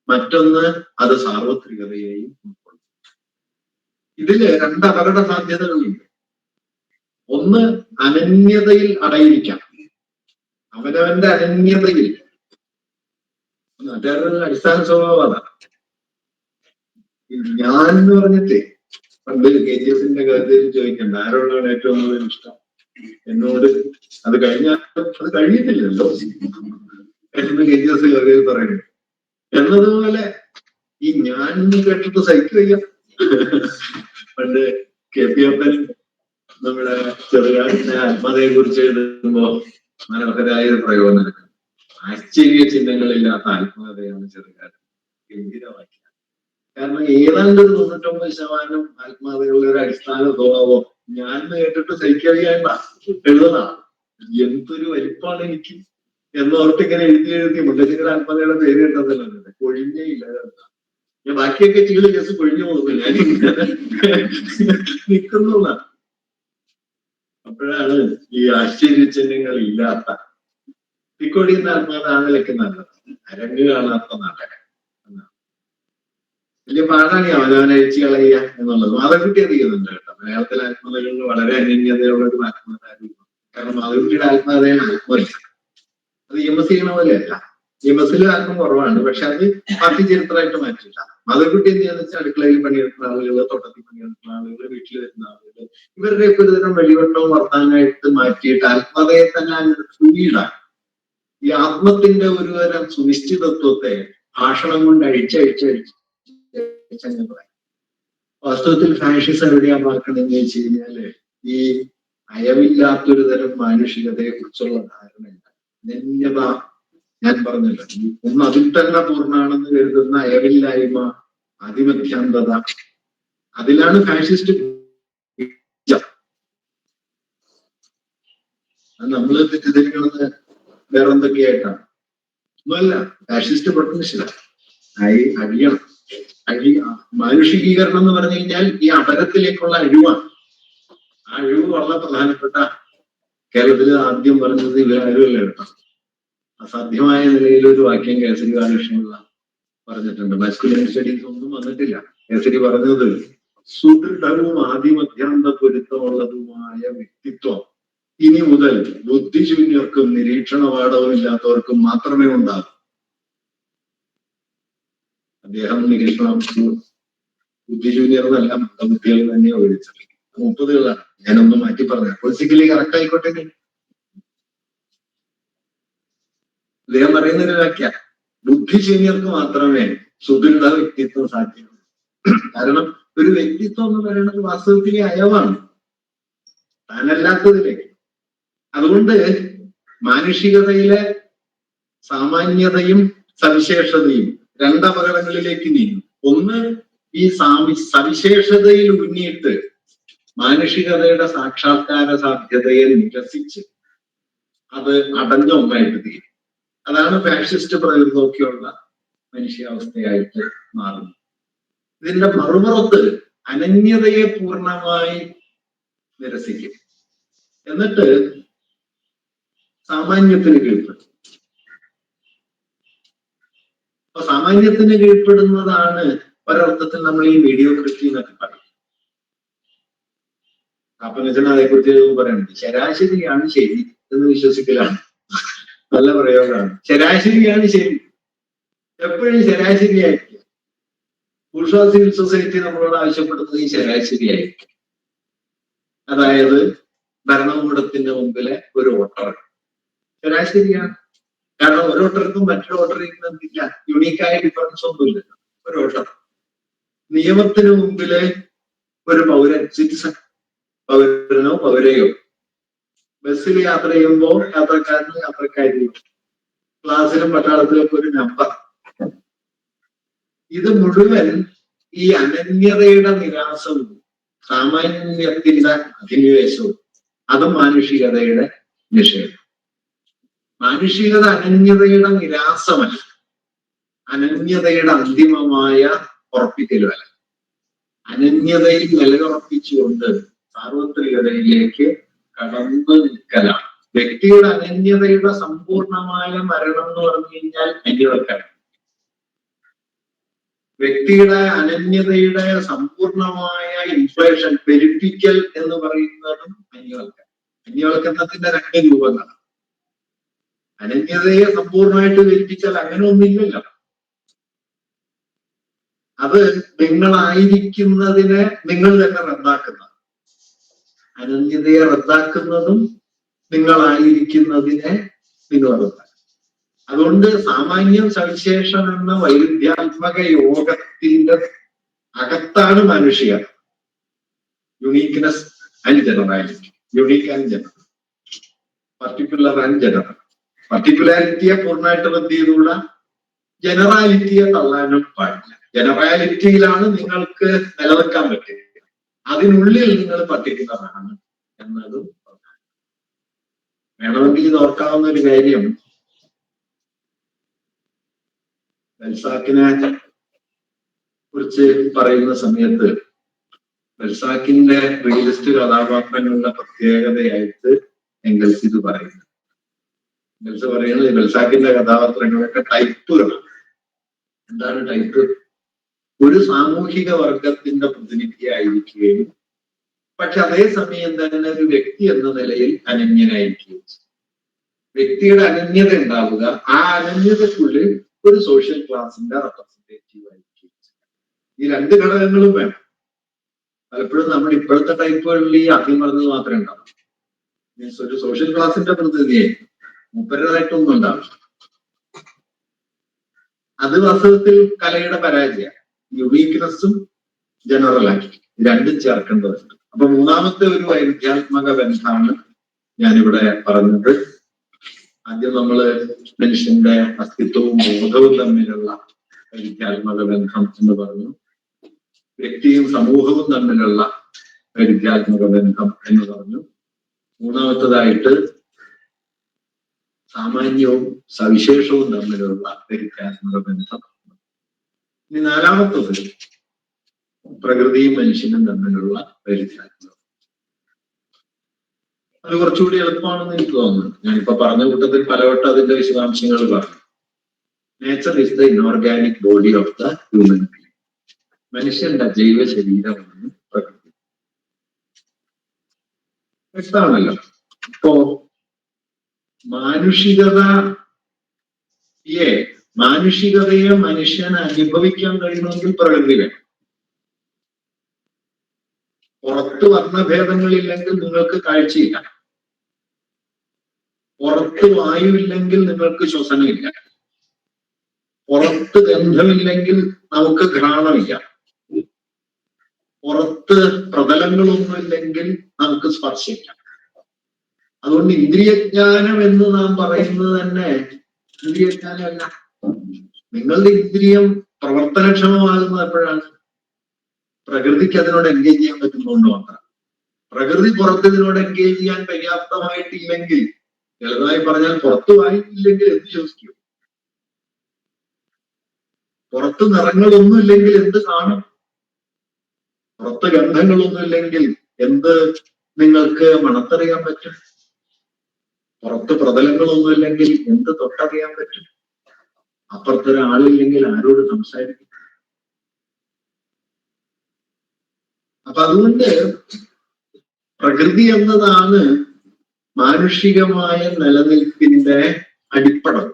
മറ്റൊന്ന് അത് സാർവത്രികതയെയും ഉൾക്കൊള്ളുന്നു. ഇതില് രണ്ട് അപകട സാധ്യതകളുണ്ട്. ഒന്ന് അനന്യതയിൽ അടയിരിക്കാം, അവനവന്റെ അനന്യതയിൽ. മറ്റൊരു അടിസ്ഥാന സ്വഭാവം അതാണ്. ഞാൻ എന്ന് പറഞ്ഞിട്ടേ പണ്ട് KGF-ന്റെ കാര്യത്തിൽ ചോദിക്കണ്ട, ആരോടാണ് ഏറ്റവും കൂടുതൽ ഇഷ്ടം എന്നോട്. അത് കഴിഞ്ഞിട്ടില്ലല്ലോ എന്ന് KGF പറയുന്നു. എന്നതുപോലെ ഈ ഞാൻ കേട്ടിട്ട് സഹിക്കുക. പണ്ട് KP അപ്പൻ നമ്മുടെ ചെറുകാടിന്റെ ആത്മകഥയെ കുറിച്ച് എഴുതുമ്പോ മനോഹരായ ഒരു പ്രയോഗം നടക്കും. ആശ്ചര്യ ചിഹ്നങ്ങളില്ലാത്ത ആത്മകഥയാണ് ചെറുകാട്. ഗംഭീരവാക്യം. കാരണം ഏതാണ്ട് 99% ആത്മകഥകളുടെ ഒരു അടിസ്ഥാന സ്വഭാവം ഞാൻ കേട്ടിട്ട് സഹിക്കുകയല്ല എഴുതുന്നതാണ്. എന്തൊരു വലിപ്പാണ് എനിക്ക് എന്നോർത്തിങ്ങനെ എഴുതി മുല്ലശ്ശേരി ആത്മകഥയുടെ പേര് കിട്ടുന്നില്ല, കൊഴിഞ്ഞയില്ല. ഞാൻ ബാക്കിയൊക്കെ ചെയ്ത് കേസ് കൊഴിഞ്ഞു പോകുന്നില്ല, ഞാൻ നിൽക്കുന്നതാണ്. അപ്പോഴാണ് ഈ ആശ്ചര്യചിഹ്നങ്ങൾ ഇല്ലാത്ത തിക്കോടിയുടെ ആത്മകഥ നിലയ്ക്ക് നല്ലത്. അരങ്ങ് കാണാത്ത നാടകം എന്നാണ്. വലിയ പാടാണ് അവനവനെ അഴിച്ചു കളയുക എന്നുള്ളത്. മാധവൻകുട്ടി അറിയുന്നുണ്ട് കേട്ടോ. മലയാളത്തിലെ ആത്മകഥകളിൽ വളരെ അനന്യതയുള്ള ഒരു ആത്മകഥ. കാരണം മാധവൻകുട്ടിയുടെ ആത്മകഥയാണ് ആത്മകഥ. അത് EMS ചെയ്യണ പോലെയല്ല. EMS ആർക്കും കുറവാണ്, പക്ഷെ അത് പാർട്ടി ചരിത്രമായിട്ട് മാറ്റിയില്ല. മാധവൻകുട്ടി എന്താണെന്ന് വെച്ചാൽ അടുക്കളയിൽ പണിയെടുക്കുന്ന ആളുകൾ, തോട്ടത്തിൽ പണിയെടുക്കുന്ന ആളുകൾ, വീട്ടിൽ വരുന്ന ആളുകൾ, ഇവരുടെയൊക്കെ ഒരു തരം വെളിവെട്ടവും വർത്താനായിട്ട് മാറ്റിയിട്ട് ആത്മകഥയെ തന്നെ അങ്ങനെ ഫ്രീഡാണ്. ഈ ആത്മത്തിന്റെ ഒരു തരം സുനിശ്ചിതത്വത്തെ ഭാഷണം കൊണ്ട് അഴിച്ചഴിച്ചഴിച്ച് വാസ്തവത്തിൽ ഫാഷിസം എവിടെയാ പാർക്കണമെന്ന് വെച്ച് കഴിഞ്ഞാല് ഈ അയവില്ലാത്തൊരു തരം മാനുഷികതയെ കുറിച്ചുള്ള ധാരണയില്ല. ധന്യത ഞാൻ പറഞ്ഞല്ലോ, ഒന്ന് അതിൽ തന്നെ പൂർണ്ണാണെന്ന് കരുതുന്ന അയവില്ലായ്മ, അതിമധ്യാന്തത, അതിലാണ് ഫാഷിസ്റ്റ്. അത് നമ്മൾ തെറ്റിദ്ധരിക്കുന്നത് വേറെന്തൊക്കെയായിട്ടാണ്. ഒന്നുമല്ല, ഫാഷിസ്റ്റ് പൊട്ടൻഷ്യലാണ്. അഴിയണം. മാനുഷികീകരണം എന്ന് പറഞ്ഞു കഴിഞ്ഞാൽ ഈ അപരത്തിലേക്കുള്ള അഴിവാണ്. ആ അഴിവ് വളരെ പ്രധാനപ്പെട്ട. കേരളത്തിൽ ആദ്യം പറഞ്ഞത് ഇവരാരുമല്ല കേട്ടോ. അസാധ്യമായ നിലയിൽ ഒരു വാക്യം കേസരി ബാലകൃഷ്ണപിള്ള പറഞ്ഞിട്ടുണ്ട്. മസ്കുലിൻ സ്റ്റഡീസ് ഒന്നും വന്നിട്ടില്ല. കേസരി പറഞ്ഞത് സുദൃഢവും ആദിമധ്യാന്ത പൊരുത്തമുള്ളതുമായ വ്യക്തിത്വം ഇനി മുതൽ ബുദ്ധിശൂന്യർക്കും നിരീക്ഷണപാഠവും ഇല്ലാത്തവർക്കും മാത്രമേ ഉണ്ടാകൂ. അദ്ദേഹം നിരീക്ഷണം ബുദ്ധിശൂന്യർ എന്നല്ല, മന്ദബുദ്ധികൾ തന്നെ വിളിച്ചത്. 30കളാണ്. ഞാനൊന്ന് മാറ്റി പറഞ്ഞു, പൊളിറ്റിക്കലി കറക്റ്റ് ആയിക്കോട്ടെ. അദ്ദേഹം പറയുന്നൊരു വാക്യ, ബുദ്ധിശൂന്യർക്ക് മാത്രമേ സുദൃഢ വ്യക്തിത്വം സാധ്യമുള്ളൂ. കാരണം ഒരു വ്യക്തിത്വം എന്ന് പറയുന്നത് വാസ്തവത്തിൽ അയവാണ്, താനല്ലാത്തതിലേക്ക്. അതുകൊണ്ട് മാനുഷികതയിലെ സാമാന്യതയും സവിശേഷതയും രണ്ടപകടങ്ങളിലേക്ക് നീങ്ങും. ഒന്ന്, ഈ സവിശേഷതയിൽ ഉന്നിയിട്ട് മാനുഷികതയുടെ സാക്ഷാത്കാര സാധ്യതയെ നിരസിച്ച് അത് അടഞ്ഞ ഒന്നായിട്ട് തീരും. അതാണ് ഫാഷിസ്റ്റ് പ്രകൃതമൊക്കെയുള്ള മനുഷ്യാവസ്ഥയായിട്ട് മാറുന്നത്. ഇതിന്റെ മറുപുറത്ത് അനന്യതയെ പൂർണ്ണമായി നിരസിക്കും. എന്നിട്ട് സാമാന്യത്തിന് കീഴ്പ്പെടും. അപ്പൊ സാമാന്യത്തിന് കീഴ്പ്പെടുന്നതാണ് ഒരർത്ഥത്തിൽ നമ്മൾ ഈ മീഡിയോക്രിറ്റി എന്നൊക്കെ പറയും. പാപ്പനച്ചൻ അതേക്കുറിച്ച് പറയുന്നത് ശരാശരിയാണ് ശരി എന്ന് വിശ്വസിക്കലാണ്. നല്ല പ്രയോഗമാണ്. ശരാശരിയാണ് ശരി, എപ്പോഴും ശരാശരിയായിരിക്കും. ബൂർഷ്വാ സിവിൽ സൊസൈറ്റി നമ്മളോട് ആവശ്യപ്പെടുന്നത് ഈ ശരാശരിയായിരിക്കും. അതായത് ഭരണകൂടത്തിന്റെ മുമ്പിലെ ഒരു വോട്ടർ ശരാശരിയാണ്. കാരണം ഒരു വോട്ടർക്കും മറ്റൊരു വോട്ടറിൽ നിന്നില്ല, യുണീക്കായ ഡിഫറൻസ് ഒന്നുമില്ല. ഒരു വോട്ടർ നിയമത്തിന് മുമ്പിലെ ഒരു പൗരൻ, സിറ്റിസൺ, പൗരനോ പൗരയോ. ബസ്സിൽ യാത്ര ചെയ്യുമ്പോൾ യാത്രക്കാരനും യാത്രക്കാരിയും, ക്ലാസ്സിലും പട്ടാളത്തിലൊക്കെ ഒരു നമ്പർ. ഇത് മുഴുവൻ ഈ അനന്യതയുടെ നിരാസവും സാമാന്യത്തിന്റെ അധിനിവേശവും, അതും മാനുഷികതയുടെ നിഷേധം. മാനുഷികത അനന്യതയുടെ നിരാസമല്ല, അനന്യതയുടെ അന്തിമമായ ഉറപ്പിക്കലുമല്ല. അനന്യതയിൽ നിലയുറപ്പിച്ചുകൊണ്ട് സാർവത്രികതയിലേക്ക് കടന്നു നിൽക്കലാണ്. വ്യക്തിയുടെ അനന്യതയുടെ സമ്പൂർണമായ മരണം എന്ന് പറഞ്ഞു കഴിഞ്ഞാൽ അന്യവൽക്കരണം. വ്യക്തിയുടെ അനന്യതയുടെ സമ്പൂർണമായ ഇൻഫ്ലേഷൻ, പെരുപ്പിക്കൽ എന്ന് പറയുന്നതും അന്യവൽക്കരണം. അന്യവൽക്കരണത്തിന്റെ രണ്ട് രൂപങ്ങളാണ്. അനന്യതയെ സമ്പൂർണമായിട്ട് പെരുപ്പിച്ചാൽ അങ്ങനെ ഒന്നില്ലല്ലോ. അത് നിങ്ങളായിരിക്കുന്നതിനെ നിങ്ങൾ തന്നെ റദ്ദാക്കുന്നത്. അനന്യതയെ റദ്ദാക്കുന്നതും നിങ്ങളായിരിക്കുന്നതിനെ നിങ്ങൾ റദ്ദാക്കും. അതുകൊണ്ട് സാമാന്യം സവിശേഷം എന്ന വൈരുദ്ധ്യാത്മക യോഗത്തിന്റെ അകത്താണ് മാനുഷികത. Uniqueness and generality, unique and general, particular and general. പർട്ടിക്കുലാരിറ്റിയെ പൂർണ്ണമായിട്ട് റദ്ദ് ചെയ്തുകൂടാ, ജനറാലിറ്റിയെ തള്ളാനും പാടില്ല. ജനറാലിറ്റിയിലാണ് നിങ്ങൾക്ക് നിലനിൽക്കാൻ പറ്റുക, അതിനുള്ളിൽ നിങ്ങൾ പർട്ടിക്കുലറാണ് എന്നതും വേണമെങ്കിൽ ഇത് ഓർക്കാവുന്ന ഒരു കാര്യം. ബൽസാക്കിനെ കുറിച്ച് പറയുന്ന സമയത്ത് ബൽസാക്കിന്റെ റിയലിസ്റ്റ് കഥാപാത്രങ്ങളുടെ പ്രത്യേകതയായിട്ട് എംഗൽസ് ഇത് പറയുന്നു. എംഗൽസ് പറയുന്നത് ബൽസാക്കിന്റെ കഥാപാത്രങ്ങളൊക്കെ ടൈപ്പുകളാണ്. എന്താണ് ടൈപ്പ്? ഒരു സാമൂഹിക വർഗത്തിന്റെ പ്രതിനിധിയായിരിക്കുകയും പക്ഷെ അതേസമയം തന്നെ ഒരു വ്യക്തി എന്ന നിലയിൽ അനന്യനായിരിക്കുകയും. വ്യക്തിയുടെ അനന്യത ഉണ്ടാവുക, ആ അനന്യതക്കുള്ളിൽ ഒരു സോഷ്യൽ ക്ലാസിന്റെ റെപ്രസെന്റേറ്റീവ് ആയിരിക്കുകയും. ഈ രണ്ട് ഘടകങ്ങളും വേണം. പലപ്പോഴും നമ്മൾ ഇപ്പോഴത്തെ ടൈപ്പുകളിൽ ഈ ആദ്യം പറഞ്ഞത് മാത്രമേ ഉണ്ടാവും. മീൻസ് ഒരു സോഷ്യൽ ക്ലാസിന്റെ പ്രതിനിധിയായിരിക്കും, മൂപ്പരതായിട്ടൊന്നും ഉണ്ടാവില്ല. അത് വാസ്തവത്തിൽ കലയുടെ പരാജയമാണ്. യുണീക്നെസ്സും ജനറലാക്കി രണ്ടും ചേർക്കേണ്ടതുണ്ട്. അപ്പൊ മൂന്നാമത്തെ ഒരു വൈരുദ്ധ്യാത്മക ബന്ധമാണ് ഞാനിവിടെ പറഞ്ഞത്. ആദ്യം നമ്മള് മനുഷ്യന്റെ അസ്തിത്വവും ബോധവും തമ്മിലുള്ള വൈരുദ്ധ്യാത്മക ബന്ധം എന്ന് പറഞ്ഞു. വ്യക്തിയും സമൂഹവും തമ്മിലുള്ള വൈരുദ്ധ്യാത്മക ബന്ധം എന്ന് പറഞ്ഞു. മൂന്നാമത്തതായിട്ട് സാമാന്യവും സവിശേഷവും തമ്മിലുള്ള വൈരുദ്ധ്യാത്മക ബന്ധം. ഇനി നാലാമത്തത് പ്രകൃതിയും മനുഷ്യനും തമ്മിലുള്ള വൈരുദ്ധ്യാത്മക. അത് കുറച്ചുകൂടി എളുപ്പമാണെന്ന് എനിക്ക് തോന്നുന്നു. ഞാനിപ്പോ പറഞ്ഞ കൂട്ടത്തിൽ പലവട്ടം അതിന്റെ വിശദാംശങ്ങൾ പറഞ്ഞു. Nature is the inorganic body of the human being. മനുഷ്യന്റെ ജൈവ ശരീരമാണ് പ്രകൃതി. വ്യക്തമാണല്ലോ. ഇപ്പോ മാനുഷികതയെ മനുഷ്യന് അനുഭവിക്കാൻ കഴിയണമെങ്കിൽ പ്രകൃതി വേണം. പുറത്ത് വർണ്ണഭേദങ്ങളില്ലെങ്കിൽ നിങ്ങൾക്ക് കാഴ്ചയില്ല, പുറത്ത് വായുവില്ലെങ്കിൽ നിങ്ങൾക്ക് ശ്വസനമില്ല, പുറത്ത് ഗന്ധമില്ലെങ്കിൽ നമുക്ക് ഘ്രാണമില്ല, പുറത്ത് പ്രതലങ്ങളൊന്നുമില്ലെങ്കിൽ നമുക്ക് സ്പർശില്ല. അതുകൊണ്ട് ഇന്ദ്രിയജ്ഞാനം എന്ന് നാം പറയുന്നത് തന്നെ ഇന്ദ്രിയജ്ഞാനമല്ല. നിങ്ങളുടെ ഇന്ദ്രിയം പ്രവർത്തനക്ഷമമാകുന്നത് എപ്പോഴാണ്? പ്രകൃതിക്ക് അതിനോട് എൻഗേജ് ചെയ്യാൻ പറ്റുന്നതുകൊണ്ട് മാത്രം. പ്രകൃതി പുറത്ത് ഇതിനോട് എൻഗേജ് ചെയ്യാൻ പര്യാപ്തമായിട്ടില്ലെങ്കിൽ, ലളിതമായി പറഞ്ഞാൽ പുറത്ത് വായില്ലെങ്കിൽ എന്ത് ശ്വസിക്കും? പുറത്ത് നിറങ്ങളൊന്നുമില്ലെങ്കിൽ എന്ത് കാണും? പുറത്ത് ഗന്ധങ്ങളൊന്നുമില്ലെങ്കിൽ എന്ത് നിങ്ങൾക്ക് മണത്തറിയാൻ പറ്റും? പുറത്ത് പ്രതലങ്ങളൊന്നുമില്ലെങ്കിൽ എന്ത് തൊട്ടറിയാൻ പറ്റും? അപ്പുറത്തൊരാളില്ലെങ്കിൽ ആരോട് സംസാരിക്കും? അപ്പൊ അതുകൊണ്ട് പ്രകൃതി എന്നതാണ് മാനുഷികമായ നിലനിൽപ്പിന്റെ അടിപ്പടം.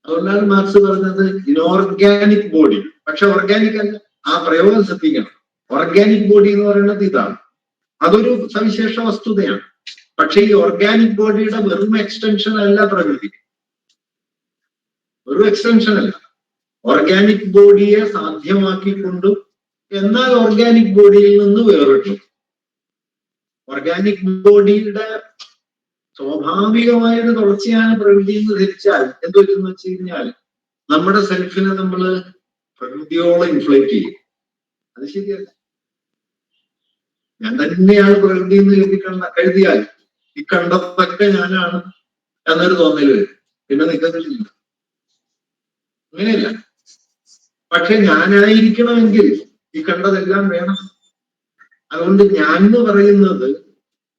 അതുകൊണ്ടാണ് മാർക്സ് പറഞ്ഞത് ഇനോർഗാനിക് ബോഡി. പക്ഷെ ഓർഗാനിക് അല്ല, ആ പ്രയോഗം ശ്രദ്ധിക്കണം. ഓർഗാനിക് ബോഡി എന്ന് പറയുന്നത് ഇതാണ്, അതൊരു സവിശേഷ വസ്തുതയാണ്. പക്ഷെ ഈ ഓർഗാനിക് ബോഡിയുടെ വെറും എക്സ്റ്റൻഷൻ അല്ല പ്രകൃതി, വെറും എക്സ്റ്റൻഷൻ അല്ല. ഓർഗാനിക് ബോഡിയെ സാധ്യമാക്കിക്കൊണ്ടും എന്നാൽ ഓർഗാനിക് ബോഡിയിൽ നിന്ന് വേറിട്ടു. ഓർഗാനിക് ബോഡിയുടെ സ്വാഭാവികമായൊരു തുടർച്ചയാണ് പ്രകൃതി എന്ന് ധരിച്ചാൽ എന്ത് പറ്റുമെന്ന് വെച്ച് കഴിഞ്ഞാൽ നമ്മുടെ സെൽഫിനെ നമ്മൾ പ്രകൃതിയോളം ഇൻഫ്ലേറ്റ് ചെയ്യും. അത് ശരിയല്ല. ഞാൻ തന്നെയാണ് പ്രകൃതി എന്ന് കരുതിയാൽ ഈ കണ്ടതൊക്കെ ഞാനാണ് എന്നൊരു തോന്നല് വരും. പിന്നെ നിൽക്കുന്നില്ല, അങ്ങനെയല്ല. പക്ഷെ ഞാനായിരിക്കണമെങ്കിൽ ഈ കണ്ടതെല്ലാം വേണം. അതുകൊണ്ട് ഞാൻ എന്ന് പറയുന്നത്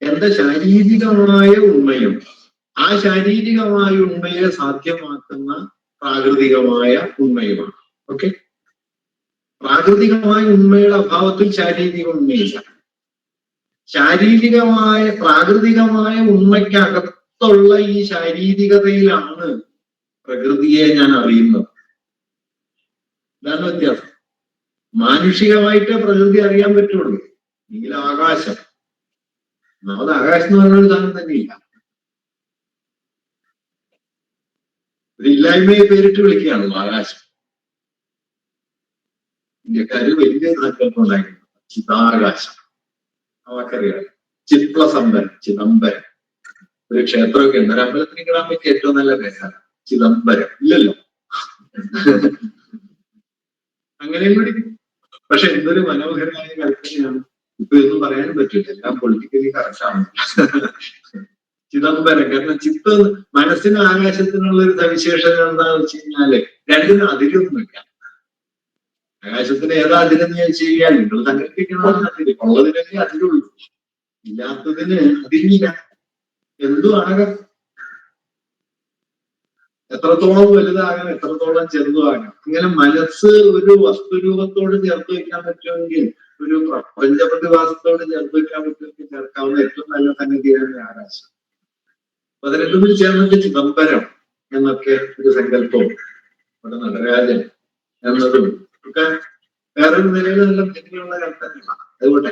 എന്റെ ശാരീരികമായ ഉണ്മയും ആ ശാരീരികമായ ഉണ്മയെ സാധ്യമാക്കുന്ന പ്രാകൃതികമായ ഉണ്മയുമാണ്. ഓക്കെ, പ്രാകൃതികമായ ഉണ്മയുടെ അഭാവത്തിൽ ശാരീരിക ഉണ്മയില്ല. പ്രാകൃതികമായ ഉണ്മയ്ക്കകത്തുള്ള ഈ ശാരീരികതയിലാണ് പ്രകൃതിയെ ഞാൻ അറിയുന്നത്. ഇതാണ് വ്യത്യാസം. മാനുഷികമായിട്ട് പ്രകൃതി അറിയാൻ പറ്റുള്ളൂ. എങ്കിൽ ആകാശം, ഒന്നാമത് ആകാശം എന്ന് പറയുന്ന ഒരു സാധനം തന്നെയില്ല. ഒരു ഇല്ലായ്മയെ പേരിട്ട് വിളിക്കുകയാണല്ലോ ആകാശം. ഇന്ത്യക്കാര് വലിയ സങ്കല്പം ഉണ്ടായിരുന്നു, ചിതാകാശം. അവർക്കറിയാം. ചിത്വസമ്പരം, ചിദംബരം. ഒരു ക്ഷേത്രമൊക്കെ ഉണ്ട്, ഒരു അമ്പലത്തിന് കിടാൻ പറ്റിയ ഏറ്റവും നല്ല പേരാണ് ചിദംബരം. ഇല്ലല്ലോ, അങ്ങനെയും കൂടി. പക്ഷെ എന്തൊരു മനോഹരമായ കൽപ്പനയാണ്. ഇപ്പൊ ഒന്നും പറയാനും പറ്റില്ല, എല്ലാം പൊളിറ്റിക്കലി കറക്റ്റാണ്. ചിദംബരം. കാരണം മനസ്സിന് ആകാശത്തിനുള്ള ഒരു സവിശേഷത എന്താന്ന് വെച്ച് കഴിഞ്ഞാല് രണ്ടിനും അതിരൊന്നുമില്ല. ആകാശത്തിന് ഏതാ അതിരെന്ന് ചോദിച്ചു കഴിഞ്ഞാൽ നിങ്ങൾ സങ്കല്പിക്കണമെന്ന് അതിര്. ഉള്ളതിനൊക്കെ അതിരുള്ളൂ, ഇല്ലാത്തതിന് അതിരില്ല. എന്തും ആകാം, എത്രത്തോളം വലുതാകാം, എത്രത്തോളം ചെറുതുമാകാം. ഇങ്ങനെ മനസ്സ് ഒരു വസ്തുരൂപത്തോട് ചേർത്ത് വെക്കാൻ പറ്റുമെങ്കിൽ, ഒരു പ്രപഞ്ച പ്രതിഭാസത്തോട് ചേർത്ത് വെക്കാൻ പറ്റുമെങ്കിൽ ചേർക്കാവുന്ന ഏറ്റവും നല്ല സംഗതിയാണ് ആകാശം. അപ്പൊ അത് രണ്ടും ചേർന്നിട്ട് ചിദംബരം എന്നൊക്കെ ഒരു സങ്കല്പവും ഇവിടെ നടരാജൻ എന്നതും ഒക്കെ വേറൊരു നിലയിൽ നല്ല ഭംഗിയുള്ള കൽപ്പനകളാണ്. അതുകൊണ്ട്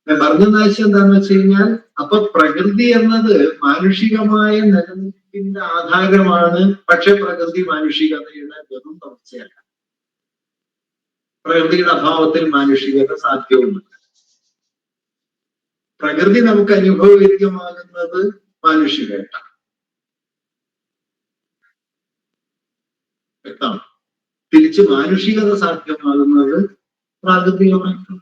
ഞാൻ പറഞ്ഞ ആശയം എന്താന്ന് വെച്ച് കഴിഞ്ഞാൽ, അപ്പൊ പ്രകൃതി എന്നത് മാനുഷികമായ നിലനിൽപ്പിന്റെ ആധാരമാണ്. പക്ഷെ പ്രകൃതി മാനുഷികതയുടെ വെറും തുടർച്ചയല്ല. പ്രകൃതിയുടെ അഭാവത്തിൽ മാനുഷികത സാധ്യവുമില്ല. പ്രകൃതി നമുക്ക് അനുഭവവേദ്യമാകുന്നത് മാനുഷികമായിട്ടാണ്. വ്യക്തമാണ്. തിരിച്ച് മാനുഷികത സാധ്യമാകുന്നത് പ്രാകൃതികമായിട്ടാണ്.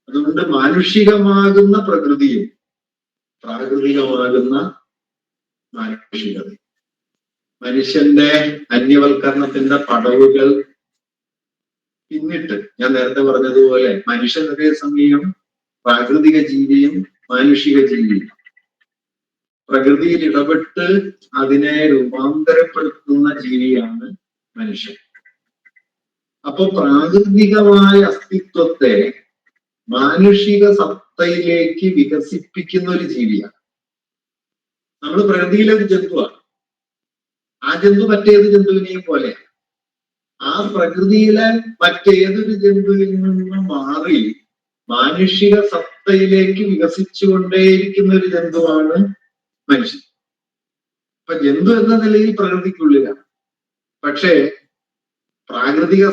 അതുകൊണ്ട് മാനുഷികമാകുന്ന പ്രകൃതിയും പ്രാകൃതികമാകുന്ന മാനുഷികതയും, മനുഷ്യന്റെ അന്യവൽക്കരണത്തിന്റെ പടവുകൾ പിന്നിട്ട്, ഞാൻ നേരത്തെ പറഞ്ഞതുപോലെ മനുഷ്യൻ അതേ സമയം പ്രാകൃതിക ജീവിയും മാനുഷിക ജീവിയും. പ്രകൃതിയിൽ ഇടപെട്ട് അതിനെ രൂപാന്തരപ്പെടുത്തുന്ന ജീവിയാണ് മനുഷ്യൻ. അപ്പൊ പ്രാകൃതികമായ അസ്തിത്വത്തെ മാനുഷിക സത്തയിലേക്ക് വികസിപ്പിക്കുന്ന ഒരു ജീവിയാണ്. നമ്മൾ പ്രകൃതിയിലെ ഒരു ജന്തുവാണ്. ആ ജന്തു മറ്റേത് ജന്തുവിനെയും പോലെ. ആ പ്രകൃതിയിലെ മറ്റേതൊരു ജന്തുവിൽ നിന്ന് മാറി മാനുഷിക സത്തയിലേക്ക് വികസിച്ചുകൊണ്ടേയിരിക്കുന്ന ഒരു ജന്തുവാണ് മനുഷ്യൻ. ഇപ്പൊ ജന്തു എന്ന നിലയിൽ പ്രകൃതിക്കുള്ളിലാണ്. പക്ഷേ പ്രാകൃതിക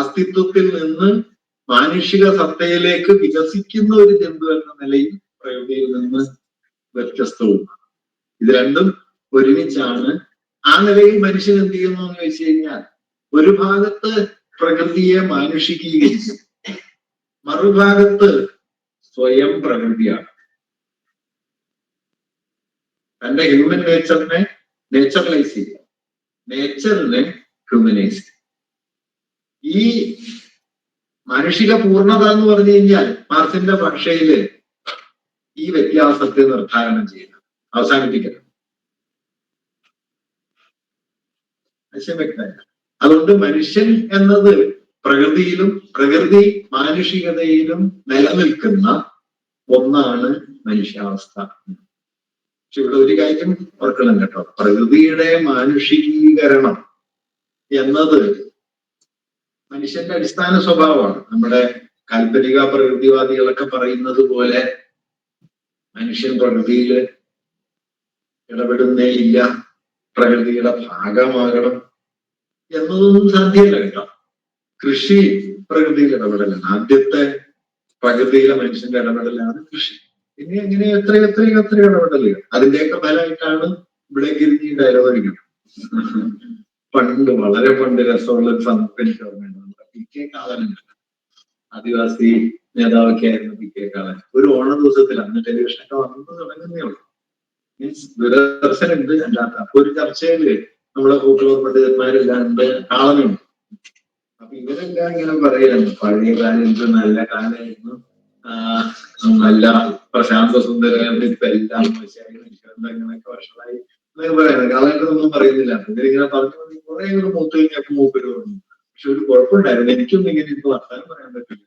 അസ്തിത്വത്തിൽ നിന്ന് മാനുഷിക സത്തയിലേക്ക് വികസിക്കുന്ന ഒരു ജന്തു എന്ന നിലയിൽ പ്രകൃതിയിൽ നിന്ന് വ്യത്യസ്തവുമാണ്. ഇത് രണ്ടും ഒരുമിച്ചാണ്. ആ നിലയിൽ മനുഷ്യൻ എന്ത് ചെയ്യുന്നു എന്ന് വെച്ച് കഴിഞ്ഞാൽ, ഒരു ഭാഗത്ത് പ്രകൃതിയെ മാനുഷികീകരിക്കും, മറുഭാഗത്ത് സ്വയം പ്രകൃതിയാണ്. തന്റെ ഹ്യൂമൻ നേച്ചറിനെ നേച്ചറലൈസ് ചെയ്യുക, നേച്ചറിനെ ഹ്യൂമനൈസ് ചെയ്യുക. ഈ മാനുഷിക പൂർണ്ണത എന്ന് പറഞ്ഞു കഴിഞ്ഞാൽ മാർക്സിന്റെ ഭാഷയില് ഈ വ്യത്യാസത്തെ നിർദ്ധാരണം ചെയ്യുക, അവസാനിപ്പിക്കണം. വ്യക്തമല്ല. അതുകൊണ്ട് മനുഷ്യൻ എന്നത് പ്രകൃതിയിലും പ്രകൃതി മാനുഷികതയിലും നിലനിൽക്കുന്ന ഒന്നാണ് മനുഷ്യാവസ്ഥ. പക്ഷെ ഇവിടെ ഒരു കാര്യം ഓർക്കണം കേട്ടോ, പ്രകൃതിയുടെ മാനുഷികീകരണം എന്നത് മനുഷ്യന്റെ അടിസ്ഥാന സ്വഭാവമാണ്. നമ്മുടെ കാൽപ്പനിക പ്രകൃതിവാദികളൊക്കെ പറയുന്നത് പോലെ മനുഷ്യൻ പ്രകൃതിയിൽ ഇടപെടുന്നേ ഇല്ല, പ്രകൃതിയുടെ ഭാഗമാകണം എന്നതൊന്നും സാധ്യമല്ല കേട്ടോ. കൃഷി പ്രകൃതിയിൽ ഇടപെടലാണ്. ആദ്യത്തെ പ്രകൃതിയിലെ മനുഷ്യന്റെ ഇടപെടലാണ് കൃഷി. പിന്നെ എങ്ങനെ എത്ര ഇടപെടലുകൾ, അതിന്റെയൊക്കെ ഫലമായിട്ടാണ് ഇവിടെ ഗിരിഞ്ഞി ഡയലോഗ് അടിക്കുന്നത്. പണ്ട്, വളരെ പണ്ട് രസമുള്ള ഒരു സംഭവം എനിക്ക് ഓർമ്മയുണ്ട്. നമ്മുടെ PK കാളനുണ്ട്, ആദിവാസി നേതാവൊക്കെ ആയിരുന്നു PK കാളൻ. ഒരു ഓണ ദിവസത്തിൽ, അന്ന് ടെലിവിഷനൊക്കെ വന്നു തുടങ്ങുന്നേ ഉള്ളൂ, മീൻസ് ദൂരദർശനുണ്ട് അല്ലാത്ത. അപ്പൊ ഒരു ചർച്ചയില് നമ്മുടെ കൂട്ടുകാർ പണ്ഡിതന്മാരെല്ലാണ്ട് കാളനുണ്ട്. അപ്പൊ ഇവരെല്ലാം ഇങ്ങനെ പറയുന്നു, പഴയ കാലത്ത് നല്ല കാലമായിരുന്നു, നല്ല പ്രശാന്ത സുന്ദരം, ഇപ്പൊ എല്ലാം ഇങ്ങനെയൊക്കെ വർഷമായി എന്നൊക്കെ പറയുന്നത്. കാലഘട്ടമൊന്നും പറയുന്നില്ല. ഇവരിങ്ങനെ പറഞ്ഞു കുറെ ഒരു മൂത്ത് കഴിഞ്ഞപ്പോ മൂപ്പര് പറഞ്ഞു, പക്ഷെ ഒരു കുഴപ്പമുണ്ടായിരുന്നു, എനിക്കൊന്നും ഇങ്ങനെ ഇപ്പൊ വർത്താനം പറയാൻ പറ്റില്ല.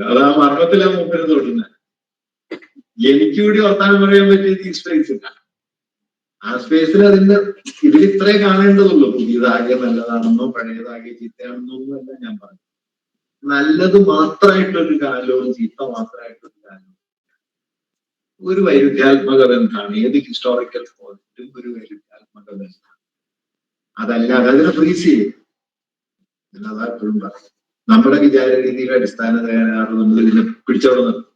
അത് ആ മർമ്മത്തിലാ മൂപ്പര് തൊടുന്നത്. എനിക്ക് കൂടി വർത്താനം പറയാൻ പറ്റിയത് ഈ സ്പേസ് ഇല്ല. ആ സ്പേസിൽ അതിന്റെ ഇതിൽ ഇത്രേ കാണേണ്ടതുള്ളൂ. പുതിയതാകെ നല്ലതാണെന്നോ പഴയതാകെ ചീത്തയാണെന്നോ ഒന്നുമല്ല ഞാൻ പറഞ്ഞു. നല്ലത് മാത്രമായിട്ടൊരു കാലവും ചീത്ത മാത്രമായിട്ടൊരു കാലവും, ഒരു വൈരുദ്ധ്യാത്മക ബന്ധമാണ്. ഏത് ഹിസ്റ്റോറിക്കൽ പോയിന്റും ഒരു വൈരുദ്ധ്യാത്മക ബന്ധമാണ്. അതല്ലാതെ അതിനെ ഫ്രീസ് ചെയ്യും. അതാ എപ്പോഴും പറയും, നമ്മുടെ വിചാര രീതിയുടെ അടിസ്ഥാന തകരാറ് നമ്മൾ ഇതിനെ പിടിച്ചോടെ നിർത്തും.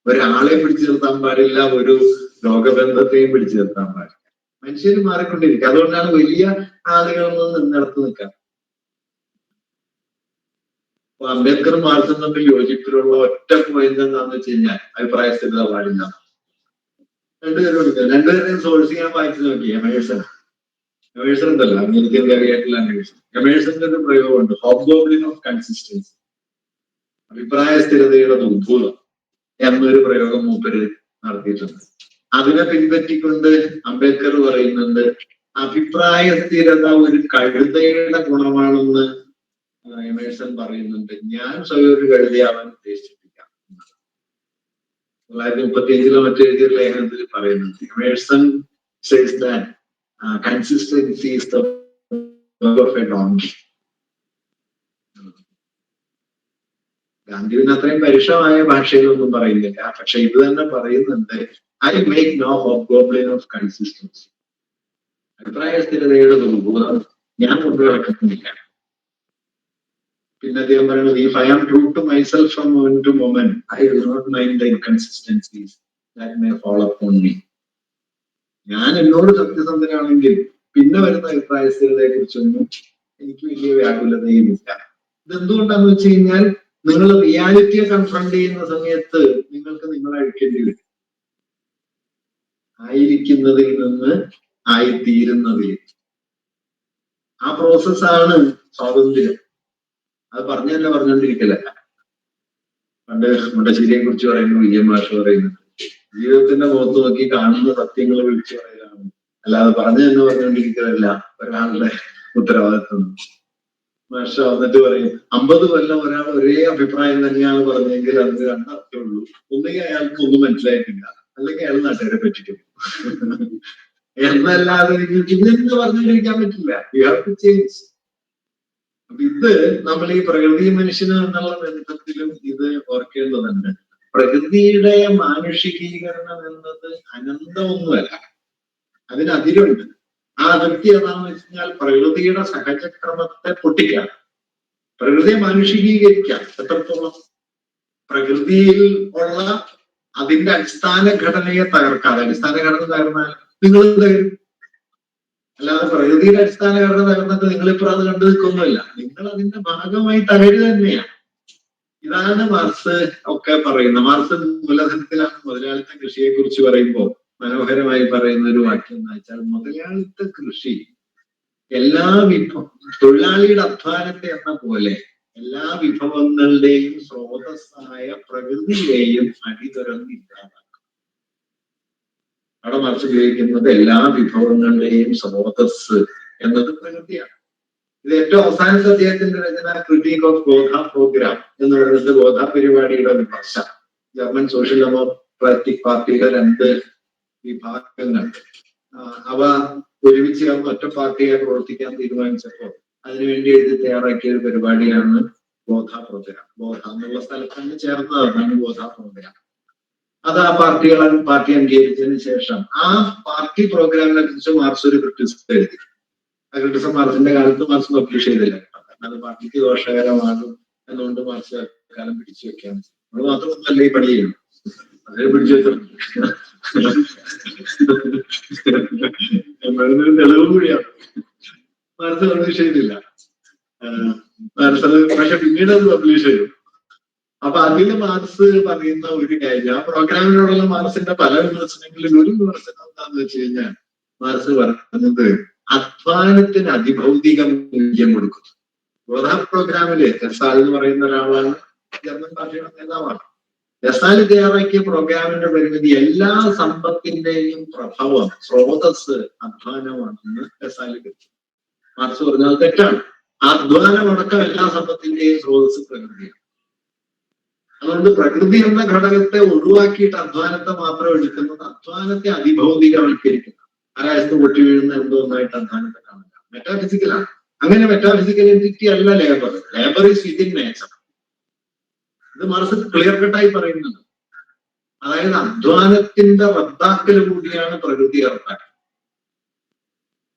ഒരാളെ പിടിച്ചു നിർത്താൻ പാടില്ല, ഒരു ലോകബന്ധത്തെയും പിടിച്ചു നിർത്താൻ പാടില്ല. മനുഷ്യർ മാറിക്കൊണ്ടിരിക്കുക. അതുകൊണ്ടാണ് വലിയ ആളുകളൊന്നും നിന്നിടത്ത് നിൽക്കാം. അപ്പൊ അംബേദ്കർ മാർക്സും തമ്മിൽ യോജിപ്പിലുള്ള ഒറ്റ പോയിന്റ് എന്താണെന്ന് വെച്ച് കഴിഞ്ഞാൽ അഭിപ്രായ സ്ഥിരത പാടില്ല. രണ്ടുപേരുടെയും സോഴ്സ് ഞാൻ വായിച്ചു നോക്കി. എമേഴ്സൺ ഉണ്ടല്ലോ, അമേരിക്കൻ കവിയായിട്ടുള്ള എമേഴ്സന്റെ ഒരു പ്രയോഗമുണ്ട്, ഹോബ്ഗോബ്ലിൻ ഓഫ് കൺസിസ്റ്റൻസി, അഭിപ്രായ സ്ഥിരതയുടെ ദുർഭൂതം എന്നൊരു പ്രയോഗം മൂപ്പര് നടത്തിയിട്ടുണ്ട്. അതിനെ പിൻപറ്റിക്കൊണ്ട് അംബേദ്കർ പറയുന്നുണ്ട്, അഭിപ്രായ സ്ഥിരത ഒരു കഴുതയുടെ ഗുണമാണെന്ന് എമേഴ്സൺ പറയുന്നുണ്ട്. ഞാൻ സ്വയം ഒരു കഴുതയാവാൻ ഉദ്ദേശിച്ചിട്ടില്ല. 1935 മറ്റു എഴുതിയ ലേഖനത്തിൽ പറയുന്നുണ്ട്, Emerson says that consistency is the work of a donkey. ഗാന്ധിവിന് അത്രയും പരുഷമായ ഭാഷയിലൊന്നും പറയുന്നില്ല, പക്ഷെ ഇത് തന്നെ പറയുന്നുണ്ട്, I make no hobgoblin of consistency, അഭിപ്രായ സ്ഥിരതയുടെ ദുർഭൂതം ഞാൻ കൊണ്ടുനടക്കുന്നില്ല. പിന്നെ അദ്ദേഹം പറയുന്നത്, if I am true to myself from moment to moment, I do not mind the inconsistencies that may fall upon me. ഞാൻ എന്നോട് സത്യസന്ധനാണെങ്കിൽ പിന്നെ വരുന്ന അഭിപ്രായ സ്ഥിരതയെ കുറിച്ചൊന്നും എനിക്ക് വലിയ വ്യാകുലതയും ഇല്ല. ഇതെന്തുകൊണ്ടാന്ന് വെച്ച് കഴിഞ്ഞാൽ, നിങ്ങൾ റിയാലിറ്റിയെ കൺഫ്രണ്ട് ചെയ്യുന്ന സമയത്ത് നിങ്ങൾക്ക് നിങ്ങളെ അഴിക്കേണ്ടി വരും. ആയിരിക്കുന്നതിൽ നിന്ന് ആയിത്തീരുന്നതിൽ, ആ പ്രോസസ്സാണ് സ്വാതന്ത്ര്യം. അത് പറഞ്ഞുകൊണ്ടിരിക്കലല്ല. പണ്ട് മുണ്ടശ്ശേരിയെ കുറിച്ച് പറയുന്നു വിജയ മാഷ് പറയുന്നത്, ജീവിതത്തിന്റെ മുഖത്ത് നോക്കി കാണുന്ന സത്യങ്ങൾ വിളിച്ചു പറയലാണ്, അല്ലാതെ പറഞ്ഞുകൊണ്ടിരിക്കലല്ല ഒരാളുടെ ഉത്തരവാദിത്വം. മാഷ വന്നിട്ട് പറയും, 50 കൊല്ലം ഒരാൾ ഒരേ അഭിപ്രായം തന്നെയാണ് പറഞ്ഞെങ്കിൽ അതിന് രണ്ടർത്ഥമേ ഉള്ളൂ. ഒന്നുകിൽ അയാൾക്ക് ഒന്നും മനസ്സിലായിട്ടില്ല, അല്ലെങ്കിൽ അയാൾ നാട്ടുകാരെ പറ്റിക്കും. എന്നല്ലാതെ നിങ്ങൾക്ക് ഇതെന്ത് പറഞ്ഞുകൊണ്ടിരിക്കാൻ പറ്റില്ല. You have to change. അപ്പൊ ഇത് നമ്മൾ ഈ പ്രകൃതി മനുഷ്യന് എന്നുള്ള ബന്ധത്തിലും ഇത് ഓർക്കേണ്ടതുണ്ട്. പ്രകൃതിയുടെ മാനുഷികീകരണം എന്നത് അനന്തമൊന്നുമല്ല, അതിനതിരുണ്ട്. ആ അതിർത്തി എന്താണെന്ന് വെച്ച് കഴിഞ്ഞാൽ പ്രകൃതിയുടെ സഹജക്രമത്തെ പൊട്ടിക്കാം, പ്രകൃതിയെ മാനുഷികീകരിക്കാം. എത്രത്തോളം പ്രകൃതിയിൽ ഉള്ള അതിന്റെ അടിസ്ഥാന ഘടനയെ തകർക്കാതെ, അടിസ്ഥാന ഘടന തകർന്നാൽ നിങ്ങൾ തകരും. അല്ലാതെ പ്രകൃതിയുടെ അടിസ്ഥാന ഘടന തകർന്നിട്ട് നിങ്ങളിപ്പോൾ അത് കണ്ടു നിൽക്കൊന്നുമില്ല, നിങ്ങൾ അതിന്റെ ഭാഗമായി തകരുക തന്നെയാണ്. ഇതാണ് മാർക്സ് ഒക്കെ പറയുന്നത്. മാർക്സ് മൂലധനത്തിലാണ് മുതലാളിത്ത കൃഷിയെ കുറിച്ച് പറയുമ്പോൾ മനോഹരമായി പറയുന്ന ഒരു വാക്യം എന്ന് വെച്ചാൽ, മുതലാളിത്ത കൃഷി എല്ലാ തൊഴിലാളിയുടെ അധ്വാനത്തെ എന്ന പോലെ എല്ലാ വിഭവങ്ങളുടെയും സ്രോതസ്സായ പ്രകൃതിയെയും അടിതുറന്നില്ലാതാക്കും. അവിടെ മാർക്സ് ഉപയോഗിക്കുന്നത് എല്ലാ വിഭവങ്ങളുടെയും സ്രോതസ് എന്നത് പ്രകൃതിയാണ്. ഇത് ഏറ്റവും അവസാനത്തെ അദ്ദേഹത്തിന്റെ രചന ക്രിട്ടിക് ഓഫ് ഗോധ പ്രോഗ്രാം എന്ന് പറയുന്നത് ഗോധ പരിപാടിയുടെ ഒരു ഭാഷ. ജർമ്മൻ സോഷ്യൽ ഡെമോക്രാറ്റിക് പാർട്ടിയുടെ 2 വിഭാഗങ്ങൾ. അവ ഒരുമിച്ച് ചേർന്ന് ഒറ്റ പാർട്ടിയായി പ്രവർത്തിക്കാൻ തീരുമാനിച്ചപ്പോൾ അതിനുവേണ്ടി എഴുതി തയ്യാറാക്കിയ ഒരു പരിപാടിയാണ് ബോധ പ്രോഗ്രാം. ബോധ എന്നുള്ള സ്ഥലത്താണ് ചേർന്നതാണ് ബോധ പ്രോഗ്രാം. അത് ആ പാർട്ടി അംഗീകരിച്ചതിന് ശേഷം ആ പാർട്ടി പ്രോഗ്രാമിനെ കുറിച്ച് മാർക്സ് ഒരു ക്രിറ്റിസിസം എഴുതി. ആ ക്രിറ്റിസിസം മാർക്സിന്റെ കാലത്ത് മാർക്സ് പബ്ലിഷ് ചെയ്തില്ല. കാരണം അത് പാർട്ടിക്ക് ദോഷകരമാകും എന്നുകൊണ്ട് മാർക്സ് കാലം പിടിച്ചു വെക്കാൻ. അത് മാത്രമൊന്നല്ല ഈ പണി ചെയ്യണം, അതേ പിടിച്ചു വെക്കണം. തെളിവ് കൂടിയാണ്. മാർക്സ് പബ്ലിഷ് ചെയ്തില്ല. പക്ഷെ പിന്നീട് അത് പബ്ലിഷ് ചെയ്തു. അപ്പൊ അതില് മാർക്സ് പറയുന്ന ഒരു കാര്യം, ആ പ്രോഗ്രാമിനോടുള്ള മാർക്സിന്റെ പല വിമർശനങ്ങളിൽ ഒരു വിമർശനം എന്താന്ന് വെച്ച് കഴിഞ്ഞാൽ മാർക്സ് പറയുന്നത് അധ്വാനത്തിന് അതിഭൗതിക മൂല്യം കൊടുക്കുന്നു. ബോധ പ്രോഗ്രാമില് എസാൽ എന്ന് പറയുന്ന ഒരാളാണ്, ജർമ്മൻ പാർട്ടിയുടെ നേതാവാണ്. എസാൽ തയ്യാറാക്കിയ പ്രോഗ്രാമിന്റെ പരിമിതി എല്ലാ സമ്പത്തിന്റെയും പ്രഭവം, സ്രോതസ് അധ്വാനമാണെന്ന് എസാൽ കരുതി. മാർക്സ് പറഞ്ഞത് തെറ്റാണ്. അധ്വാനമടക്കം എല്ലാ സമ്പത്തിന്റെയും സ്രോതസ് പ്രകൃതിയാണ്. അതുകൊണ്ട് പ്രകൃതി എന്ന ഘടകത്തെ ഒഴിവാക്കിയിട്ട് അധ്വാനത്തെ മാത്രം എടുക്കുന്നത് അധ്വാനത്തെ അതിഭൗതികവൽക്കരിക്കുന്നു. ആകാശത്ത് പൊട്ടി വീഴുന്ന എന്തോ ഒന്നായിട്ട് അധ്വാനത്തെ കാണില്ല. മെറ്റാഫിസിക്കലാണ്. അങ്ങനെ മെറ്റാഫിസിക്കൽ എൻറ്റിറ്റി അല്ല labour. Labour is within nature. ഇത് മാർക്സ് ക്ലിയർ കട്ടായി പറയുന്നത്. അതായത് അധ്വാനത്തിന്റെ റദ്ദാക്കൽ കൂടിയാണ് പ്രകൃതി റദ്ദാക്കൽ.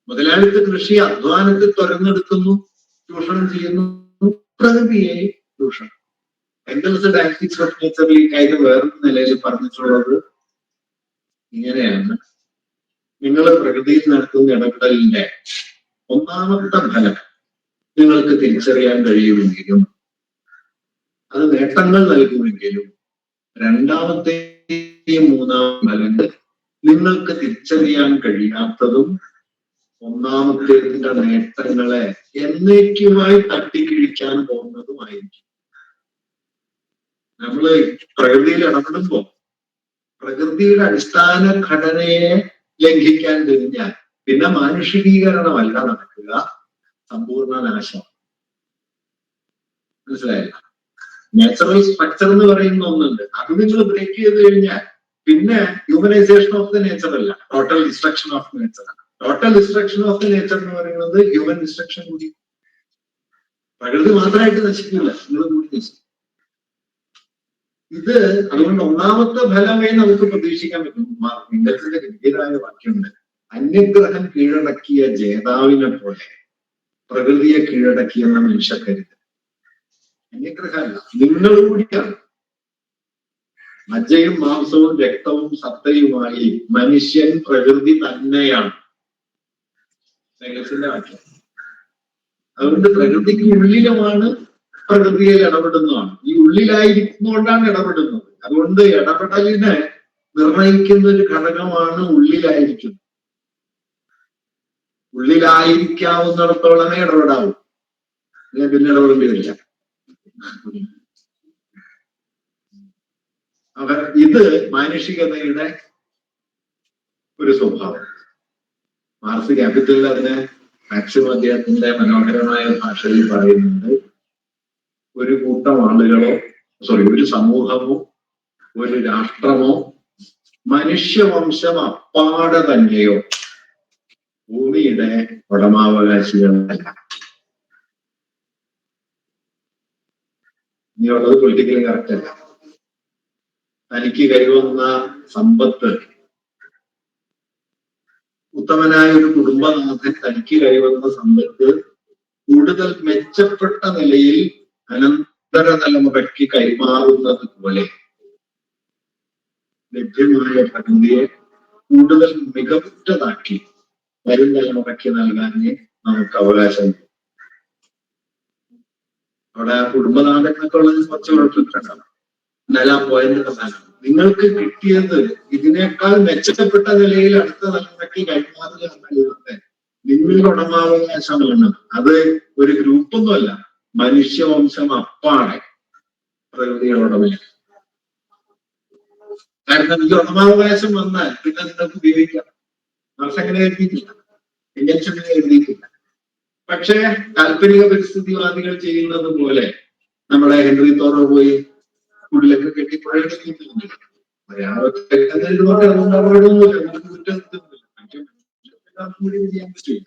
മുതലാളിത്ത കൃഷി അധ്വാനത്തെ തുറന്നെടുക്കുന്നു, ചൂഷണം ചെയ്യുന്നു, പ്രകൃതിയെ ചൂഷണം. എംഗൽസ് ഡയലക്റ്റിക്സ് ഓഫ് നേച്ചറിൽ ഈ കാര്യം വേറൊരു നിലയിൽ പറഞ്ഞിട്ടുള്ളത് ഇങ്ങനെയാണ്: നിങ്ങൾ പ്രകൃതിയിൽ നടത്തുന്ന ഇടപെടലിന്റെ ഒന്നാമത്തെ ഫലം നിങ്ങൾക്ക് തിരിച്ചറിയാൻ കഴിയുമെങ്കിലും, അത് നേട്ടങ്ങൾ നൽകുമെങ്കിലും, രണ്ടാമത്തെയും മൂന്നാമത്തെ ഫലങ്ങൾ നിങ്ങൾക്ക് തിരിച്ചറിയാൻ കഴിയാത്തതും ഒന്നാമത്തേതിന്റെ നേട്ടങ്ങളെ എന്നേക്കുമായി തട്ടിക്കിഴിക്കാൻ പോകുന്നതുമായിരിക്കും. നമ്മള് പ്രകൃതിയിൽ ഇടപെടുമ്പോ പ്രകൃതിയുടെ അടിസ്ഥാന ഘടനയെ ലംഘിക്കാൻ കഴിഞ്ഞാൽ പിന്നെ മാനുഷികീകരണമല്ല നടക്കുക, സമ്പൂർണ്ണ നാശം. മനസ്സിലായില്ല? നാച്ചുറൽ സ്ട്രക്ചർ എന്ന് പറയുന്ന ഒന്നുണ്ട്. അത് നിങ്ങൾ ബ്രേക്ക് ചെയ്ത് കഴിഞ്ഞാൽ പിന്നെ ഹ്യൂമനൈസേഷൻ ഓഫ് ദ നേച്ചർ അല്ല, ടോട്ടൽ ഡിസ്ട്രക്ഷൻ ഓഫ് നേച്ചർ ആണ്. Total destruction of the nature എന്ന് പറയുന്നത് ഹ്യൂമൻ ഡിസ്ട്രക്ഷൻ കൂടി. പ്രകൃതി മാത്രമായിട്ട് നശിക്കില്ല, നിങ്ങൾ കൂടി നശിക്കും. ഇത് അതുകൊണ്ട് ഒന്നാമത്തെ ഫലമേ നമുക്ക് പ്രതീക്ഷിക്കാൻ പറ്റും. ഇംഗ്ലീഷിന്റെ ഗംഭീരമായ വാക്യമുണ്ട്: അന്യഗ്രഹം കീഴടക്കിയ ജേതാവിനെ പോലെ പ്രകൃതിയെ കീഴടക്കിയെന്ന മനുഷ്യക്കരുത്. അന്യഗ്രഹമല്ല, നിങ്ങളുകൂടിയാണ്. മജ്ജയും മാംസവും രക്തവും സത്തയുമായി മനുഷ്യൻ പ്രകൃതി തന്നെയാണ്. ഇംഗ്ലീഷിന്റെ വാക്യം. അതുകൊണ്ട് പ്രകൃതിക്ക് ഉള്ളിലുമാണ് പ്രകൃതിയിൽ ഇടപെടുന്നതാണ്. ഈ ഉള്ളിലായിരിക്കുന്നതുകൊണ്ടാണ് ഇടപെടുന്നത്. അതുകൊണ്ട് ഇടപെടലിനെ നിർണയിക്കുന്ന ഒരു ഘടകമാണ് ഉള്ളിലായിരിക്കുന്നത്. ഉള്ളിലായിരിക്കാവുന്നിടത്തോളമേ ഇടപെടാവൂ, പിന്നെ ഇടപെടേണ്ടി വരില്ല. ഇത് മാനുഷികതയുടെ ഒരു സ്വഭാവം. മാർക്സ് ക്യാപിറ്റലിൽ അതിനെ മാക്സിമം അദ്ദേഹത്തിന്റെ മനോഹരമായ ഭാഷയിൽ പറയുന്നുണ്ട്: ഒരു കൂട്ടം ആളുകളോ ഒരു സമൂഹമോ ഒരു രാഷ്ട്രമോ മനുഷ്യവംശം അപ്പാടെ തന്നെയോ ഭൂമിയുടെ ഉടമാവകാശികളല്ല. ഇനിയുള്ളത് പൊളിറ്റിക്കലി കറക്റ്റ് അല്ല. തനിക്ക് കൈവന്ന സമ്പത്ത്, ഉത്തമനായ ഒരു കുടുംബനാഥൻ തനിക്ക് കൈവന്ന സമ്പത്ത് കൂടുതൽ മെച്ചപ്പെട്ട നിലയിൽ അനന്തര തലമുറയ്ക്ക് കൈമാറുന്നത് പോലെ ലഭ്യമായ പ്രകൃതിയെ കൂടുതൽ മികവുറ്റതാക്കി വരും തലമുറയ്ക്ക് നൽകാനേ നമുക്ക് അവകാശം. അവിടെ കുടുംബനാഥൻ എന്നൊക്കെ ഉള്ളത് കുറച്ച് കുഴപ്പമില്ല. എന്നാൽ ആ പോയിന്റ് പ്രധാനം. നിങ്ങൾക്ക് കിട്ടിയത് ഇതിനേക്കാൾ മെച്ചപ്പെട്ട നിലയിൽ അടുത്ത തലമുറയ്ക്ക് കൈമാറുക എന്നുള്ളത് നിങ്ങളുടെ ഉടമാവകാശമാണ്. അത് ഒരു ഗ്രൂപ്പൊന്നുമല്ല, മനുഷ്യവംശം അപ്പാടെ പ്രകൃതിയോടമല്ല. കാരണം ഈ ഉടമാവകാശം വന്നാൽ പിന്നെ നിങ്ങൾക്ക് ഉപയോഗിക്കാം. മാർക്സ് അങ്ങനെ എഴുതിയിട്ടില്ല, ഇംഗ്ലീഷ് അങ്ങനെ എഴുതിയിട്ടില്ല. പക്ഷേ കാൽപ്പനിക പരിസ്ഥിതിവാദികൾ ചെയ്യുന്നത് പോലെ നമ്മളെ ഹെൻറി തോറോ പോയി ഉള്ളിലൊക്കെ കെട്ടിപ്പോഴൊക്കെ നീന്തുന്നില്ല. അയാളൊക്കെ ചെയ്യാൻ പറ്റില്ല.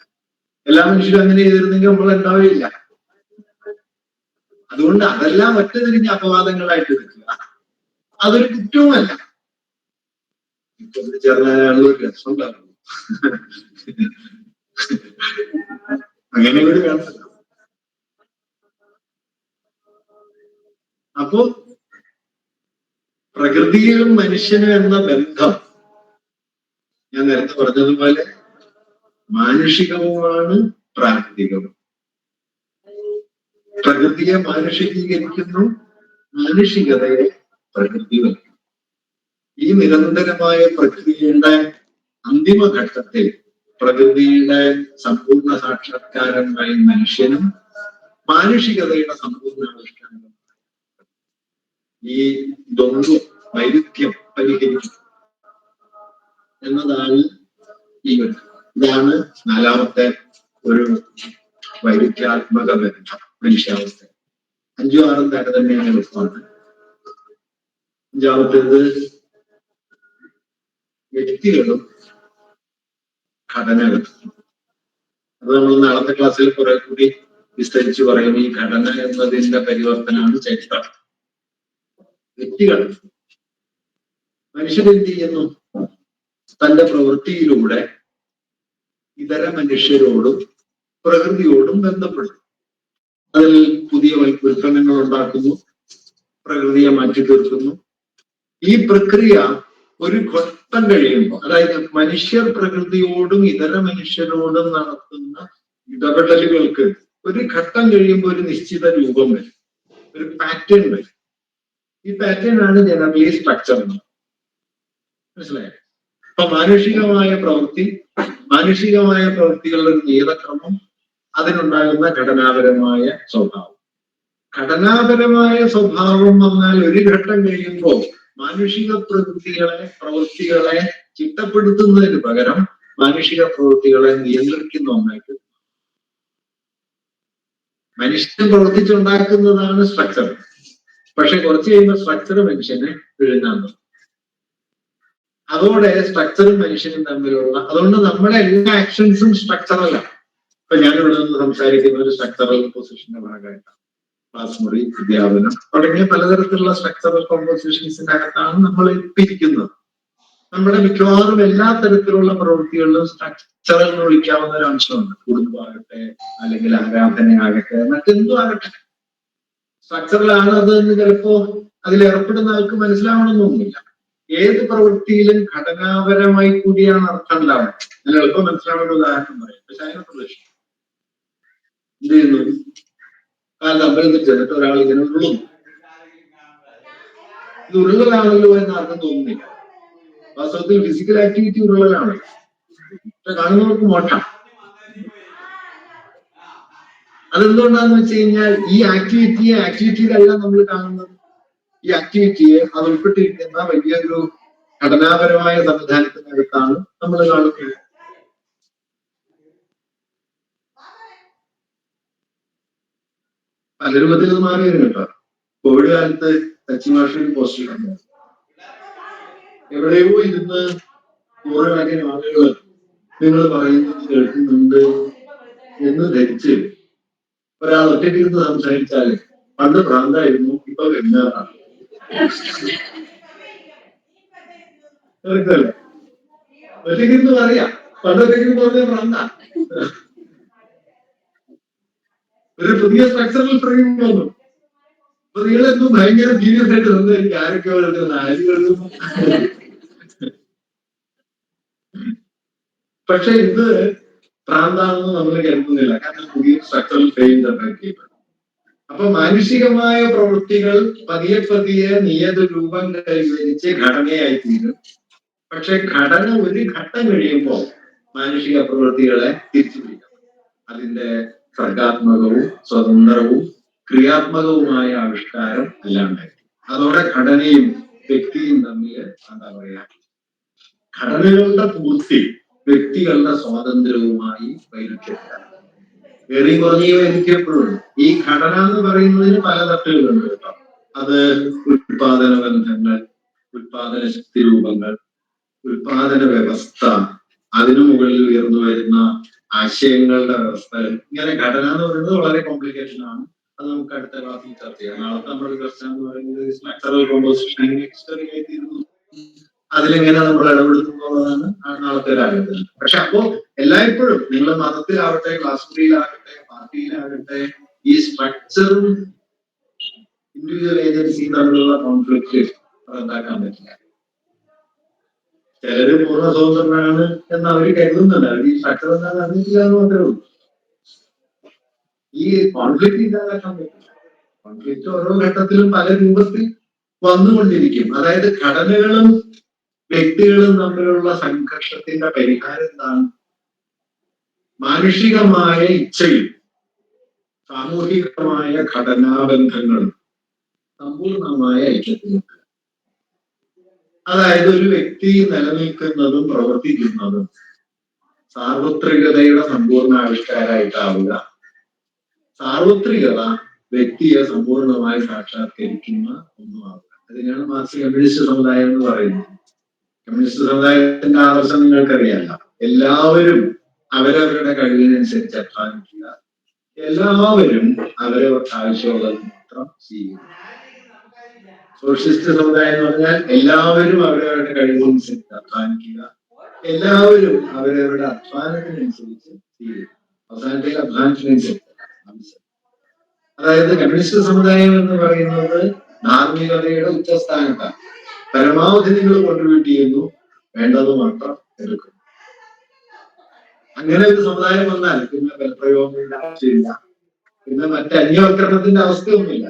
എല്ലാ മനുഷ്യരും അങ്ങനെ ചെയ്തിരുന്നെങ്കിൽ നമ്മൾ ഉണ്ടാവില്ല. അതുകൊണ്ട് അതെല്ലാം ഒറ്റ തിരിഞ്ഞ അപവാദങ്ങളായിട്ട് നിൽക്കുക. അതൊരു കുറ്റവുമല്ല. ഇപ്പൊ ചേർന്നാലുള്ള ഒരു രസം ഉണ്ടാകുന്നു. അങ്ങനെ ഒരു കാണുന്നില്ല. അപ്പോ പ്രകൃതിയിലും മനുഷ്യനും എന്ന ബന്ധം ഞാൻ നേരത്തെ പറഞ്ഞതുപോലെ മാനുഷികവുമാണ് പ്രാകൃതികവും. പ്രകൃതിയെ മാനുഷികീകരിക്കുന്നു, മാനുഷികതയെ പ്രകൃതിവൽക്കരിക്കുന്നു. ഈ നിരന്തരമായ പ്രക്രിയയുടെ അന്തിമഘട്ടത്തിൽ പ്രകൃതിയുടെ സമ്പൂർണ്ണ സാക്ഷാത്കാരമായി മനുഷ്യനും മാനുഷികതയുടെ സമ്പൂർണ്ണ ആവിഷ്കാരം ഈ ദ്വന്ദ്വ വൈരുദ്ധ്യം പരിഹരിക്കും എന്നതാണ് ഇതാണ് നാലാമത്തെ ഒരു വൈരുദ്ധ്യാത്മക ബന്ധം മനുഷ്യാവസ്ഥ. 5ഉം 6ഉം തന്നെയാണ് എളുപ്പമാണ്. 5ാമത്തേത് വ്യക്തികളും ഘടനകളും. അത് നമ്മൾ നാളത്തെ ക്ലാസ്സിൽ കുറെ കൂടി വിസ്തരിച്ച് പറയും. ഈ ഘടന എന്നതിന്റെ പരിവർത്തനമാണ് ചരിത്രം. വ്യക്തികൾ മനുഷ്യരെന്ത് ചെയ്യുന്നു? തന്റെ പ്രവൃത്തിയിലൂടെ ഇതര മനുഷ്യരോടും പ്രകൃതിയോടും ബന്ധപ്പെടുന്നു. അതിൽ പുതിയ ഉൽപ്പന്നങ്ങൾ ഉണ്ടാക്കുന്നു, പ്രകൃതിയെ മാറ്റി തീർക്കുന്നു. ഈ പ്രക്രിയ ഒരു ഘട്ടം കഴിയുമ്പോൾ, അതായത് മനുഷ്യർ പ്രകൃതിയോടും ഇതര മനുഷ്യരോടും നടത്തുന്ന ഇടപെടലുകൾക്ക് ഒരു ഘട്ടം കഴിയുമ്പോൾ ഒരു നിശ്ചിത രൂപം വരും, ഒരു പാറ്റേൺ വരും. ഈ പാറ്റേൺ ആണ് ജനറലി സ്ട്രക്ചർ എന്ന്. മനസ്സിലായോ? അപ്പൊ മാനുഷികമായ പ്രവൃത്തികളുടെ ഒരു നിയതക്രമം, അതിനുണ്ടാകുന്ന ഘടനാപരമായ സ്വഭാവം. ഘടനാപരമായ സ്വഭാവം വന്നാൽ ഒരു ഘട്ടം കഴിയുമ്പോൾ മാനുഷിക പ്രവൃത്തികളെ ചിട്ടപ്പെടുത്തുന്നതിന് പകരം മാനുഷിക പ്രവൃത്തികളെ നിയന്ത്രിക്കുന്ന ഒന്നായിട്ട് മനുഷ്യൻ പ്രവർത്തിച്ചുണ്ടാക്കുന്നതാണ് സ്ട്രക്ചർ. പക്ഷെ കുറച്ച് കഴിയുമ്പോൾ സ്ട്രക്ചർ മനുഷ്യനെ വിഴുങ്ങാൻ തുടങ്ങും. അതോടെ സ്ട്രക്ചറും മനുഷ്യനും തമ്മിലുള്ള, അതുകൊണ്ട് നമ്മുടെ എല്ലാ ആക്ഷൻസും സ്ട്രക്ചറല്ല. ഇപ്പൊ ഞാനിവിടെ നിന്ന് സംസാരിക്കുന്ന ഒരു സ്ട്രക്ചറൽ പൊസിഷന്റെ ഭാഗമായിട്ടാണ്. ക്ലാസ് മുറി, അധ്യാപനം തുടങ്ങിയ പലതരത്തിലുള്ള സ്ട്രക്ചറൽ കോമ്പോസിഷൻസിന്റെ അകത്താണ് നമ്മൾ ഇരിക്കുന്നത്. നമ്മുടെ മിക്കവാറും എല്ലാ തരത്തിലുള്ള പ്രവൃത്തികളിലും സ്ട്രക്ചറൽ എന്ന് വിളിക്കാവുന്ന ഒരു അംശമുണ്ട്. കുടുംബമാകട്ടെ, അല്ലെങ്കിൽ ആരാധനയാകട്ടെ, മറ്റെന്തും ആകട്ടെ, സ്ട്രക്ചറലാണ് അത് എന്ന് ചിലപ്പോ അതിലേർപ്പെടുന്ന ആൾക്ക് മനസ്സിലാവണമെന്നൊന്നുമില്ല. ഏത് പ്രവൃത്തിയിലും ഘടനാപരമായി കൂടിയാണ് അർത്ഥം ഉണ്ടാവുന്നത്. ഞാൻ എളുപ്പം മനസ്സിലാവേണ്ട ഉദാഹരണം പറയാം. പക്ഷെ അതിനെ പ്രദർശിക്കും എന്ത് ചെയ്യുന്നു? കാരണം അമ്പലത്തിൽ ചെന്നിട്ട് ഒരാൾ ഇങ്ങനെ ഉരുളുന്നു. ഇത് ഉരുളലാണല്ലോ എന്ന് ആർക്കും തോന്നുന്നില്ല. വാസ്തവത്തിൽ ഫിസിക്കൽ ആക്ടിവിറ്റി ഉരുളലാണ്. പക്ഷെ കാണുന്നവർക്ക് മോശം. അതെന്തുകൊണ്ടാന്ന് വെച്ച് കഴിഞ്ഞാൽ ഈ ആക്ടിവിറ്റിയിലല്ല നമ്മൾ കാണുന്നത്. ഈ ആക്ടിവിറ്റിയെ അത് ഉൾപ്പെട്ടിരിക്കുന്ന വലിയൊരു ഘടനാപരമായ സംവിധാനത്തിനകത്താണ് നമ്മൾ കാണുന്നത്. പലരും അതിൽ നിന്ന് മാറി വരും കേട്ടോ. കോവിഡ് കാലത്ത് സച്ചിമാഷി പോസ്റ്റ് കണ്ടു. എവിടെയോ ഇരുന്ന് നൂറുകണക്കിന് ആളുകൾ നിങ്ങൾ പറയുന്നത് കേൾക്കുന്നുണ്ട് എന്ന് ധരിച്ച് ഒരാൾ ഒറ്റയ്ക്കിരുന്ന് സംസാരിച്ചാല് പണ്ട് ഭ്രാന്തായിരുന്നു, ഇപ്പൊ വെങ്ങാറാണ്. ഒറ്റയ്ക്കിരുന്ന് പറയാം, പണ്ട് ഒറ്റയ്ക്കിരുന്ന് പറഞ്ഞ ഭ്രാന്ത. ഒരു പുതിയ സ്ട്രക്ചറൽ ഫ്രെയിം വന്നു. അപ്പൊ നിങ്ങളെന്നും ഭയങ്കര സീരിയസ് ആയിട്ട് സംസാരിക്കും. ആരൊക്കെ ആരും. പക്ഷെ ഇത് ഭ്രാന്താണെന്ന് നമ്മൾ കരുതുന്നില്ല. കാരണം പുതിയ സ്ട്രക്ചറൽ ഫ്രെയിം ഉണ്ടാക്കിയിട്ടുണ്ട്. അപ്പൊ മാനുഷികമായ പ്രവൃത്തികൾ പതിയെ നിയത രൂപം കൈവരിച്ച് ഘടനയായി തീരും. പക്ഷെ ഘടന ഒരു ഘട്ടം കഴിയുമ്പോൾ മാനുഷിക പ്രവൃത്തികളെ തിരിച്ചുപിടിക്കണം. അതിന്റെ സർഗാത്മകവും സ്വതന്ത്രവും ക്രിയാത്മകവുമായ ആവിഷ്കാരം അല്ലാണ്ടായി. അതോടെ ഘടനയും വ്യക്തിയും തമ്മിൽ എന്താ പറയാ, ഘടനകളുടെ പൂർത്തി വ്യക്തികളുടെ സ്വാതന്ത്ര്യവുമായി വൈരുദ്ധ്യപ്പെടാം. ഏറി കുറഞ്ഞ വൈരുദ്ധ്യപ്പെടുള്ളൂ. ഈ ഘടന എന്ന് പറയുന്നതിന് പല തട്ടുകളുണ്ട് കേട്ടോ. അത് ഉൽപാദന ബന്ധങ്ങൾ, ഉൽപാദന ശക്തി രൂപങ്ങൾ, ഉൽപാദന വ്യവസ്ഥ, അതിനു മുകളിൽ ഉയർന്നു വരുന്ന ആശയങ്ങളുടെ വ്യവസ്ഥകൾ, ഇങ്ങനെ ഘടന എന്ന് പറയുന്നത് വളരെ കോംപ്ലിക്കേഷൻ ആണ്. അത് നമുക്ക് അടുത്ത ക്ലാസ്സിൽ ചർച്ച ചെയ്യാം. നാളത്തെ നമ്മുടെ പ്രശ്നം എന്ന് പറയുന്നത് സ്ട്രക്ചറൽ കോമ്പോസിഷൻ ഹിസ്റ്ററി ആയിത്തീരുന്നു. അതിലെങ്ങനെ നമ്മൾ ഇടപെടുന്നുള്ളതാണ് നാളത്തെ ഒരു ആലോചന. പക്ഷെ അപ്പോ എല്ലായ്പ്പോഴും നിങ്ങൾ മതത്തിലാവട്ടെ, ക്ലാസ് മുറിയിലാകട്ടെ, പാർട്ടിയിലാകട്ടെ, ഈ സ്ട്രക്ചറും ഇൻഡിവിജ്വൽ ഏജൻസിയും തമ്മിലുള്ള കോൺഫ്ലിക്റ്റ് ഉണ്ടാക്കാൻ പറ്റില്ല. ചിലര് പൂർണ്ണ സ്വതന്ത്രനാണ് എന്ന് അവർ കരുതുന്നുണ്ട്. അവർ ഈ സ്ട്രക്ചർ എന്താണെന്ന് അറിഞ്ഞിട്ടില്ല എന്ന് മാത്രമേ ഉള്ളൂ. ഈ കോൺഫ്ലിക്റ്റ് ഇല്ലാതാക്കാൻ പറ്റില്ല. കോൺഫ്ലിക്റ്റ് ഓരോ ഘട്ടത്തിലും പല രൂപത്തിൽ വന്നുകൊണ്ടിരിക്കും. അതായത് ഘടനകളും വ്യക്തികളും തമ്മിലുള്ള സംഘർഷത്തിന്റെ പരിഹാരം എന്താണ്? മാനുഷികമായ ഇച്ഛയും സാമൂഹികമായ ഘടനാബന്ധങ്ങളും സമ്പൂർണമായ ഐക്യത്തിലേക്ക്. അതായത് ഒരു വ്യക്തി നിലനിൽക്കുന്നതും പ്രവർത്തിക്കുന്നതും സാർവത്രികതയുടെ സമ്പൂർണ്ണ ആവിഷ്കാരമായിട്ടാവുക. സാർവത്രികത വ്യക്തിയെ സമ്പൂർണമായി സാക്ഷാത്കരിക്കുന്ന ഒന്നുമാവുക. അതിനാണ് മാർക്സ് കമ്മ്യൂണിസ്റ്റ് സമുദായം എന്ന് പറയുന്നത്. കമ്മ്യൂണിസ്റ്റ് സമുദായത്തിന്റെ ആദർശം നിങ്ങൾക്കറിയാമല്ലോ. എല്ലാവരും അവരവരുടെ കഴിവിനനുസരിച്ച് അധ്വാനിക്കുക, എല്ലാവരും അവരവർക്ക് ആവശ്യമുള്ളത് മാത്രം ചെയ്യുക. സോഷ്യലിസ്റ്റ് സമുദായം എന്ന് പറഞ്ഞാൽ എല്ലാവരും അവരവരുടെ കഴിവനുസരിച്ച് അധ്വാനിക്കുക, എല്ലാവരും അവരവരുടെ അധ്വാനത്തിനനുസരിച്ച് ചെയ്യുക. അവസാനത്തേക്ക് അധ്വാനത്തിനനുസരിച്ച്. അതായത് കമ്മ്യൂണിസ്റ്റ് സമുദായം എന്ന് പറയുന്നത് ധാർമ്മികതയുടെ ഉച്ചസ്ഥാനത്താണ്. പരമാവധി നിങ്ങൾ കോൺട്രിബ്യൂട്ട് ചെയ്യുന്നു, വേണ്ടത് മാത്രം എടുക്കും. അങ്ങനെ ഒരു സമുദായം വന്നാൽ പിന്നെ ബലപ്രയോഗങ്ങളുടെ ആവശ്യമില്ല, പിന്നെ മറ്റ് അന്യവൽക്കരണത്തിന്റെ അവസ്ഥയൊന്നുമില്ല.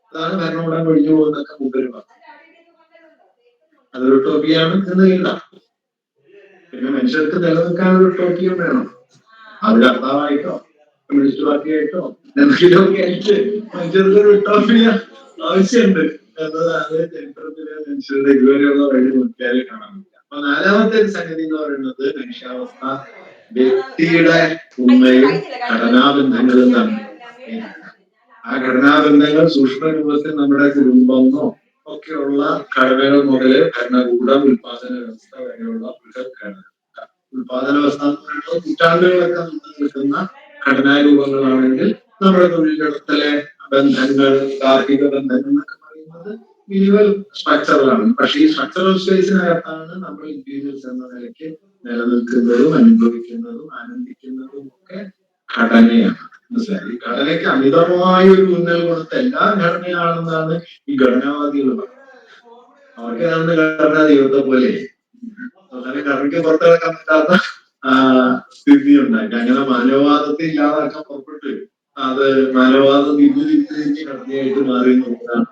അതാണ് ഭരണകൂടം ഒഴിഞ്ഞു പോകുന്നൊക്കെ മുമ്പര് പറഞ്ഞു. അതൊരു ടോപ്പിയാണ് എന്ന് എഴുതാം. പിന്നെ മനുഷ്യർക്ക് നിലനിൽക്കാൻ ഒരു ടോപ്പിയും വേണം. അത് കർത്താവായിട്ടോ കമ്മ്യൂണിസ്റ്റ് പാർട്ടിയായിട്ടോ എന്തെങ്കിലുമൊക്കെ ആയിട്ട് മനുഷ്യർക്ക് ഒരു ടോപ്പിയ ആവശ്യമുണ്ട് എന്നതാണ് ചരിത്രത്തിലെ മനുഷ്യരുടെ ഇതുവരെയുള്ള വഴി നോക്കിയാൽ കാണാൻ പറ്റില്ല. അപ്പൊ നാലാമത്തെ ഒരു സംഗതി എന്ന് പറയുന്നത് മനുഷ്യാവസ്ഥ വ്യക്തിയുടെ ഉണ്മയും ഘടനാബന്ധങ്ങളും തമ്മിൽ. ആ ഘടനാബന്ധങ്ങൾ സൂക്ഷ്മ രൂപത്തിൽ നമ്മുടെ കുടുംബമോ ഒക്കെയുള്ള ഘടനകൾ മുതല് ഭരണകൂടം, ഉൽപാദന വ്യവസ്ഥ വരെയുള്ള ഉൽപാദന വ്യവസ്ഥ എന്ന് പറയുന്നത് നൂറ്റാണ്ടുകളൊക്കെ നിൽക്കുന്ന ഘടനാരൂപങ്ങളാണെങ്കിൽ നമ്മുടെ തൊഴിലിടത്തിലെ ബന്ധങ്ങൾ, ഗാർഹിക ബന്ധങ്ങൾ എന്നൊക്കെ പറയുന്നത് മിനിമൽ സ്ട്രക്ചറിലാണ്. പക്ഷെ ഈ സ്ട്രക്ചറൽ സ്പേസിനകത്താണ് നമ്മൾ ഇൻഡിവിജ്വൽസ് എന്ന നിലയ്ക്ക് നിലനിൽക്കുന്നതും അനുഭവിക്കുന്നതും ആനന്ദിക്കുന്നതും ഒക്കെ ഘടനയാണ്. മനസ്സിലായി? ഈ ഘടനയ്ക്ക് അമിതമായ ഒരു ഊന്നൽ കൊടുത്ത എല്ലാ ഘടനയാണെന്നാണ് ഈ ഘടനാവാദികൾ പറയുന്നത്. അവർക്ക് ഏതാണ്ട് ഘടന ദൈവത്തെ പോലെ അങ്ങനെ ഘടനയ്ക്ക് പുറത്തിറക്കാൻ പറ്റാത്ത സ്ഥിതി ഉണ്ടാക്കി. അങ്ങനെ മാനവവാദത്തെ ഇല്ലാതാക്കാൻ പുറപ്പെട്ട് അത് മാനവവാദം തിരിഞ്ഞ് ഘടനയായിട്ട് മാറി നോക്കുകയാണ്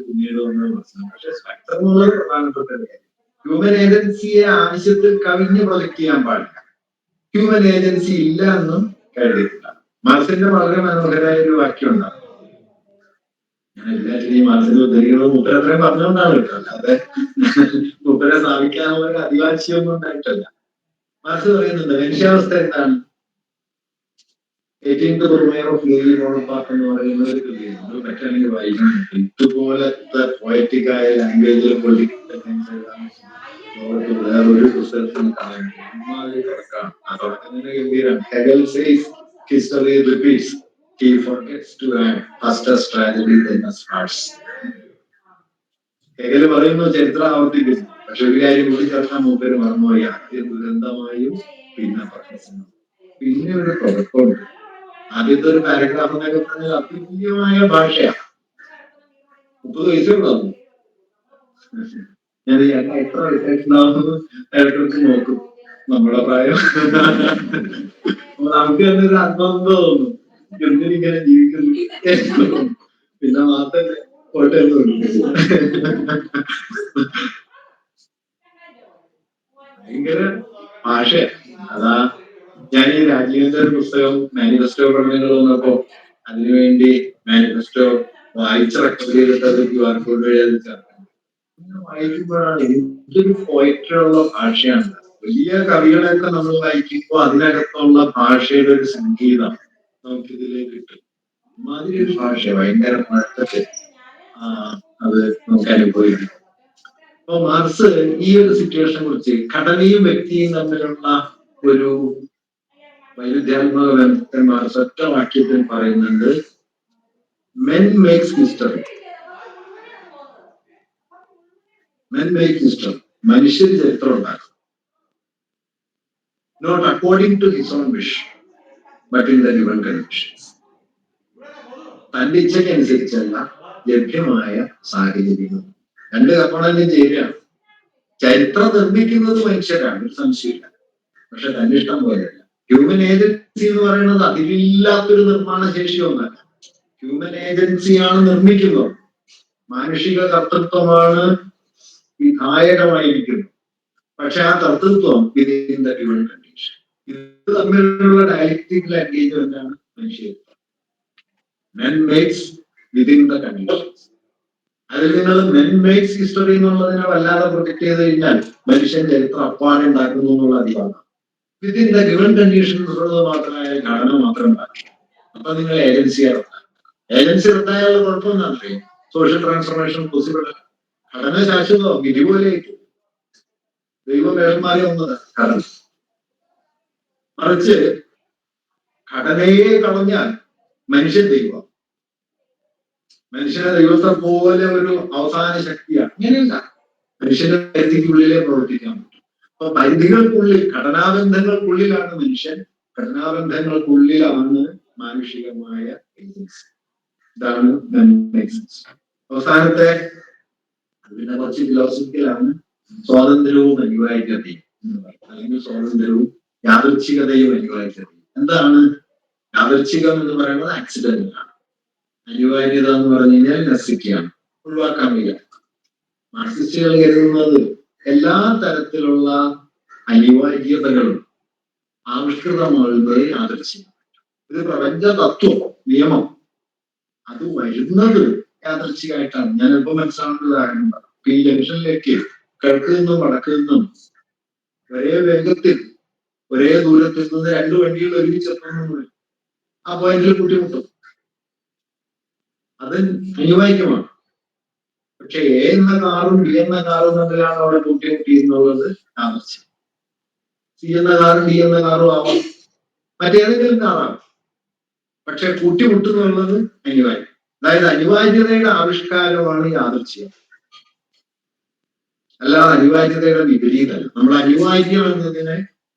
പിന്നീട് വന്നത് പ്രശ്നം. പക്ഷെ സ്ട്രക്ചർ എന്നുള്ളത് പ്രധാനപ്പെട്ട കാര്യം. ഹ്യൂമൻ ഏജൻസിയെ ആവശ്യത്തിൽ കവിഞ്ഞ് പ്രൊജക്ട് ചെയ്യാൻ പാടില്ല. ഹ്യൂമൻ ഏജൻസി ഇല്ല എന്നും കരുതിയിട്ടില്ല. മാർക്സിന്റെ വളരെ മനോഹരമായ ഒരു വാക്യം ഉണ്ടാകും. ഞാൻ എല്ലാറ്റിനെയും മാർക്സിന്റെ ഉദ്ധരിക്കുന്നത് മൂപ്പരത്രയും പറഞ്ഞുകൊണ്ടാണ് കേട്ടോ, അല്ലാതെ മൂപ്പരെ സ്ഥാപിക്കാനുള്ള ഒരു അധിവാശിയൊന്നും ഉണ്ടായിട്ടല്ല. മാർക്സ് പറയുന്നുണ്ട് മനുഷ്യാവസ്ഥ എന്താണ്? 18th Brumaire of Lily Bonaparte എന്ന് പറയുന്ന ഒരു കൃതിയുണ്ട്. പറ്റുകയാണെങ്കിൽ വായിക്കാൻ പറ്റും. ഇതുപോലത്തെ പോയറ്റിക്കായ ലാംഗ്വേജിൽ പൊളിറ്റിക്കൽ സയൻസ് എഴുതാൻ ലോകത്ത് വേറൊരു പുസ്തകത്തിന് കാണാൻ തുടക്കമാണ്. ആ തുടക്കത്തിന്റെ ഗംഭീരം. Hegel says history repeats. He forgets to add first as tragedy then as farce. Hegel പറയുന്നു ചരിത്രം ആവർത്തിക്കുന്നു. പക്ഷെ ഒരു കാര്യം കൂടി ചേർക്കാൻ മൂപ്പര് മറന്നുപോയി. ആദ്യം ദുരന്തമായും പിന്നെ പ്രശ്നം, പിന്നെ ഒരു കുഴപ്പമുണ്ട്. ആദ്യത്തെ ഒരു പാരഗ്രാഫ് എന്നൊക്കെ പറഞ്ഞാൽ അതുല്യമായ ഭാഷയാണ്. 30 വയസ്സുള്ളൂ. ഞാൻ എത്ര വയസ്സായിട്ടുണ്ടാവുന്നത് ഇടയ്ക്ക് നോക്കും. നമ്മുടെ പ്രായം നമുക്ക് തന്നെ ഒരു ആത്മാവം തോന്നും, എന്തിനിങ്ങനെ ജീവിക്കുന്നു. പിന്നെ മാത്രമേ കോട്ടയം ഭയങ്കര ഭാഷ. അതാ ഞാൻ ഈ രാജീവിന്റെ ഒരു പുസ്തകം മാനിഫെസ്റ്റോ പഠനങ്ങൾ വന്നപ്പോ അതിനുവേണ്ടി മാനിഫെസ്റ്റോ വായിച്ച് റെക്കോർഡ് ചെയ്തിട്ട് QR കോഡ് വഴി അത് ചേർക്കാം. വായിക്കുമ്പോഴാണ് എന്തൊരു പോയിട്രിയുള്ള ഭാഷയാണ്. വലിയ കവികളെയൊക്കെ നമ്മൾ വായിക്കുമ്പോൾ അതിനകത്തുള്ള ഭാഷയുടെ ഒരു സംഗീതം നമുക്ക് ഇതിലേക്ക് കിട്ടും. മാതിരി ഒരു ഭാഷ ഭയങ്കര മഴക്കത്തെ. അത് നമുക്ക് അനുഭവിക്കും. അപ്പൊ മാർക്സ് ഈ ഒരു സിറ്റുവേഷനെ കുറിച്ച് ഘടനയും വ്യക്തിയും തമ്മിലുള്ള ഒരു വൈരുദ്ധ്യാത്മക ബന്ധത്തെ മാർക്സ് ഒറ്റ വാക്യത്തിൽ പറയുന്നുണ്ട്, men makes history. Men make history. മനുഷ്യർ ചരിത്രം ഉണ്ടാക്കും. Not according to his own wish but in the given conditions. തന്റെ ഇച്ഛയ്ക്കനുസരിച്ചല്ല, ലഭ്യമായ സാഹചര്യങ്ങൾ. രണ്ട് കമ്പോണന്റും ചേരുകയാണ്. ചരിത്രം നിർമ്മിക്കുന്നത് മനുഷ്യരാണ്, ഒരു സംശയമില്ല. പക്ഷെ തന്റെ ഇഷ്ടം പോലെയല്ല. ഹ്യൂമൻ ഏജൻസി എന്ന് പറയുന്നത് അതിലില്ലാത്തൊരു നിർമ്മാണ ശേഷി ഒന്നല്ല. ഹ്യൂമൻ ഏജൻസിയാണ് നിർമ്മിക്കുന്നത്. മാനുഷിക കർത്തൃത്വമാണ് വിധായകമായിരിക്കുന്നത്. പക്ഷെ ആ കർത്തൃത്വം വിതിൻ ദ ഗിവൺ കണ്ടീഷൻ. ഇത് തമ്മിലുള്ള ഡയലക്റ്റിക്കൽ എൻഗേജ്മെന്റ് ആണ് മനുഷ്യത്വം. Men makes within the conditions. അതിൽ നിങ്ങൾ മെൻ മേക്സ് ഹിസ്റ്ററി എന്നുള്ളതിനെ വല്ലാതെ പ്രൊജക്ട് ചെയ്ത് കഴിഞ്ഞാൽ മനുഷ്യൻ ചരിത്രം അപ്പാടെ ഉണ്ടാക്കുന്നു എന്നുള്ള അധികമാണ്. വിതിൻ ദ ഗിവൺ കണ്ടീഷൻസ് മാത്രമായ ഘടന മാത്രം ഉണ്ടാക്കി. അപ്പൊ നിങ്ങൾ ഏജൻസി റദ്ദായുള്ള കുഴപ്പം എന്താണെന്നറിയോ? സോഷ്യൽ ട്രാൻസ്ഫോർമേഷൻ പോസിബിൾ അല്ല. ഘടന ശാശ്വതമാവും, വിധി പോലെ ദൈവം വേഷന്മാരെ വന്നത് ഘടന. മറിച്ച് ഘടനയെ കളഞ്ഞാൽ മനുഷ്യൻ ദൈവം. മനുഷ്യനെ ദൈവത്തെ പോലെ ഒരു അവസാന ശക്തിയാണ്. അങ്ങനെയല്ല, മനുഷ്യന്റെ പരിധിക്കുള്ളിലേ പ്രവർത്തിക്കാൻ പറ്റും. അപ്പൊ പരിധികൾക്കുള്ളിൽ, ഘടനാബന്ധങ്ങൾക്കുള്ളിലാണ് മനുഷ്യൻ, ഘടനാബന്ധങ്ങൾക്കുള്ളിലാണ് മാനുഷികമായ ഏജൻസി. ഇതാണ് അവസാനത്തെ. പിന്നെ കുറച്ച് ഫിലോസഫിക്കലാണ് സ്വാതന്ത്ര്യവും അനിവാര്യതയും എന്ന് പറയുന്നത്. അല്ലെങ്കിൽ സ്വാതന്ത്ര്യവും യാദൃച്ഛികതയും അനിവാര്യതയും. എന്താണ് യാദൃച്ഛികം എന്ന് പറയുന്നത്? ആക്സിഡന്റാണ്. അനിവാര്യത എന്ന് പറഞ്ഞു കഴിഞ്ഞാൽ നെസസിറ്റിയാണ്, ഒഴിവാക്കാൻ വയ്യ. മാർക്സിസ്റ്റുകൾ കരുതുന്നത് എല്ലാ തരത്തിലുള്ള അനിവാര്യതകളും ആവിഷ്കൃതമാകുന്നത് യാദൃച്ഛികം. ഇത് പ്രപഞ്ച തത്വം, നിയമം, അത് വരുന്നത് യാദൃച്ഛികമായിട്ടാണ്. ഞാൻ ഇപ്പൊ മനസ്സിലാവുന്നതാണ്. ഈ ജംഗ്ഷനിലേക്ക് കിഴക്ക് നിന്നും വടക്ക് നിന്നും ഒരേ വേഗത്തിൽ ഒരേ ദൂരത്തിൽ നിന്ന് രണ്ട് വണ്ടികൾ ഒരുമിച്ചെത്തുന്നു. ആ പോയിന്റിൽ കൂട്ടിമുട്ടും. അത് അനിവാര്യമാണ്. പക്ഷെ എ എന്ന കാറും ബി എന്ന കാറും തമ്മിലാണ് അവിടെ കൂട്ടിമുട്ടി എന്നുള്ളത് യാദൃച്ഛികം. സി എന്ന കാറും ഡി എന്ന കാറും ആവാം, മറ്റേതെങ്കിലും കാറാണ്. പക്ഷെ കൂട്ടിമുട്ടുന്നുള്ളത് അനിവാര്യം. അതായത് അനിവാര്യതയുടെ ആവിഷ്കാരമാണ് യാദൃച്ഛികം, അല്ലാതെ അനിവാര്യതയുടെ വിപരീതമല്ല. നമ്മൾ അനിവാര്യം എന്നതിനെ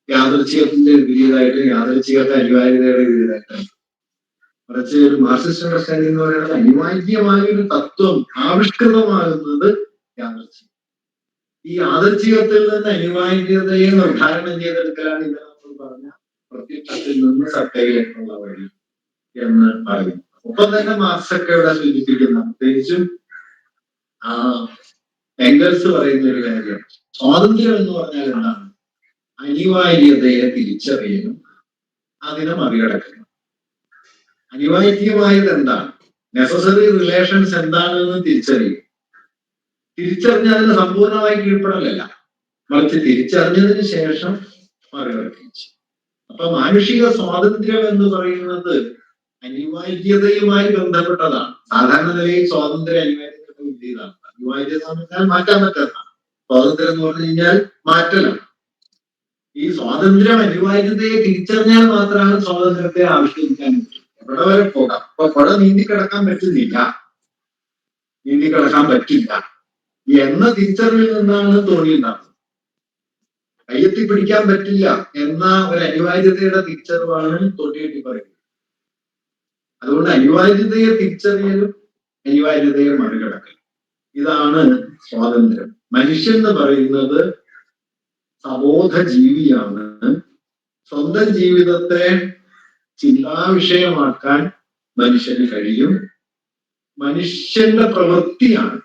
യാദൃച്ഛികത്തിന്റെ വിപരീതമായിട്ട്, യാദൃച്ഛികത്തെ അനിവാര്യതയുടെ വിപരീതമായിട്ടാണ്. മറിച്ച് ഒരു മാർക്സിസ്റ്റ് അണ്ടർസ്റ്റാൻഡിംഗ് എന്ന് പറയുന്നത് അനിവാര്യമായ ഒരു തത്വം ആവിഷ്കൃതമാകുന്നത് യാദൃച്ഛികം. ഈ യാദൃച്ഛികത്തിൽ നിന്ന് അനിവാര്യതയെ നിർദ്ധാരണം ചെയ്തെടുക്കലാണ് ഇത് നമ്മൾ പറഞ്ഞ പ്രത്യക്ഷത്തിൽ നിന്ന് സത്തയിലേക്കുള്ള വഴി എന്ന് പറയുന്നു. ഒപ്പം തന്നെ മാർക്സ് ഒക്കെ ഇവിടെ സൂചിപ്പിക്കുന്ന, പ്രത്യേകിച്ചും എംഗൽസ് പറയുന്ന ഒരു കാര്യം, സ്വാതന്ത്ര്യം എന്ന് പറഞ്ഞാൽ എന്താണ്? അനിവാര്യതയെ തിരിച്ചറിയലും അതിനെ മറികടക്കണം. അനിവാര്യമായത് എന്താണ്? നെസസറി റിലേഷൻസ് എന്താണെന്ന് തിരിച്ചറിയും. തിരിച്ചറിഞ്ഞതിന് സമ്പൂർണമായി കീഴ്പ്പെടലല്ല, മറിച്ച് തിരിച്ചറിഞ്ഞതിന് ശേഷം മറികടക്കുകയും ചെയ്യും. അപ്പൊ മാനുഷിക സ്വാതന്ത്ര്യം എന്ന് പറയുന്നത് അനിവാര്യതയുമായി ബന്ധപ്പെട്ടതാണ്. സാധാരണ നിലയിൽ സ്വാതന്ത്ര്യം അനിവാര്യതയുടെ വിപരീതമാണ്. അനിവാര്യത എന്ന് പറഞ്ഞാൽ മാറ്റാൻ പറ്റുന്നതാണ്. സ്വാതന്ത്ര്യം എന്ന് പറഞ്ഞു കഴിഞ്ഞാൽ മാറ്റലാണ്. ഈ സ്വാതന്ത്ര്യം അനിവാര്യതയെ തിരിച്ചറിഞ്ഞാൽ മാത്രമാണ് സ്വാതന്ത്ര്യത്തെ ആവിഷ്കരിക്കാൻ പറ്റും. എവിടെ വരെ പോകാം. അപ്പൊ പുഴ നീന്തിക്കിടക്കാൻ പറ്റുന്നില്ല, നീന്തിക്കിടക്കാൻ പറ്റില്ല എന്ന തിരിച്ചറിവിൽ നിന്നാണ് തോണി ഉണ്ടാകുന്നത്. കയ്യെത്തി പിടിക്കാൻ പറ്റില്ല എന്ന ഒരു അനിവാര്യതയുടെ തിരിച്ചറിവാണ് തോട്ടിയെട്ടി പറയുന്നത്. അതുകൊണ്ട് അനിവാര്യതയെ തിരിച്ചറിയലും അനിവാര്യതയെ മറികടക്കലും, ഇതാണ് സ്വാതന്ത്ര്യം. മനുഷ്യൻ എന്ന് പറയുന്നത് സബോധ ജീവിയാണ്. സ്വന്തം ജീവിതത്തെ ചിന്താവിഷയമാക്കാൻ മനുഷ്യന് കഴിയും. മനുഷ്യന്റെ പ്രവൃത്തിയാണ്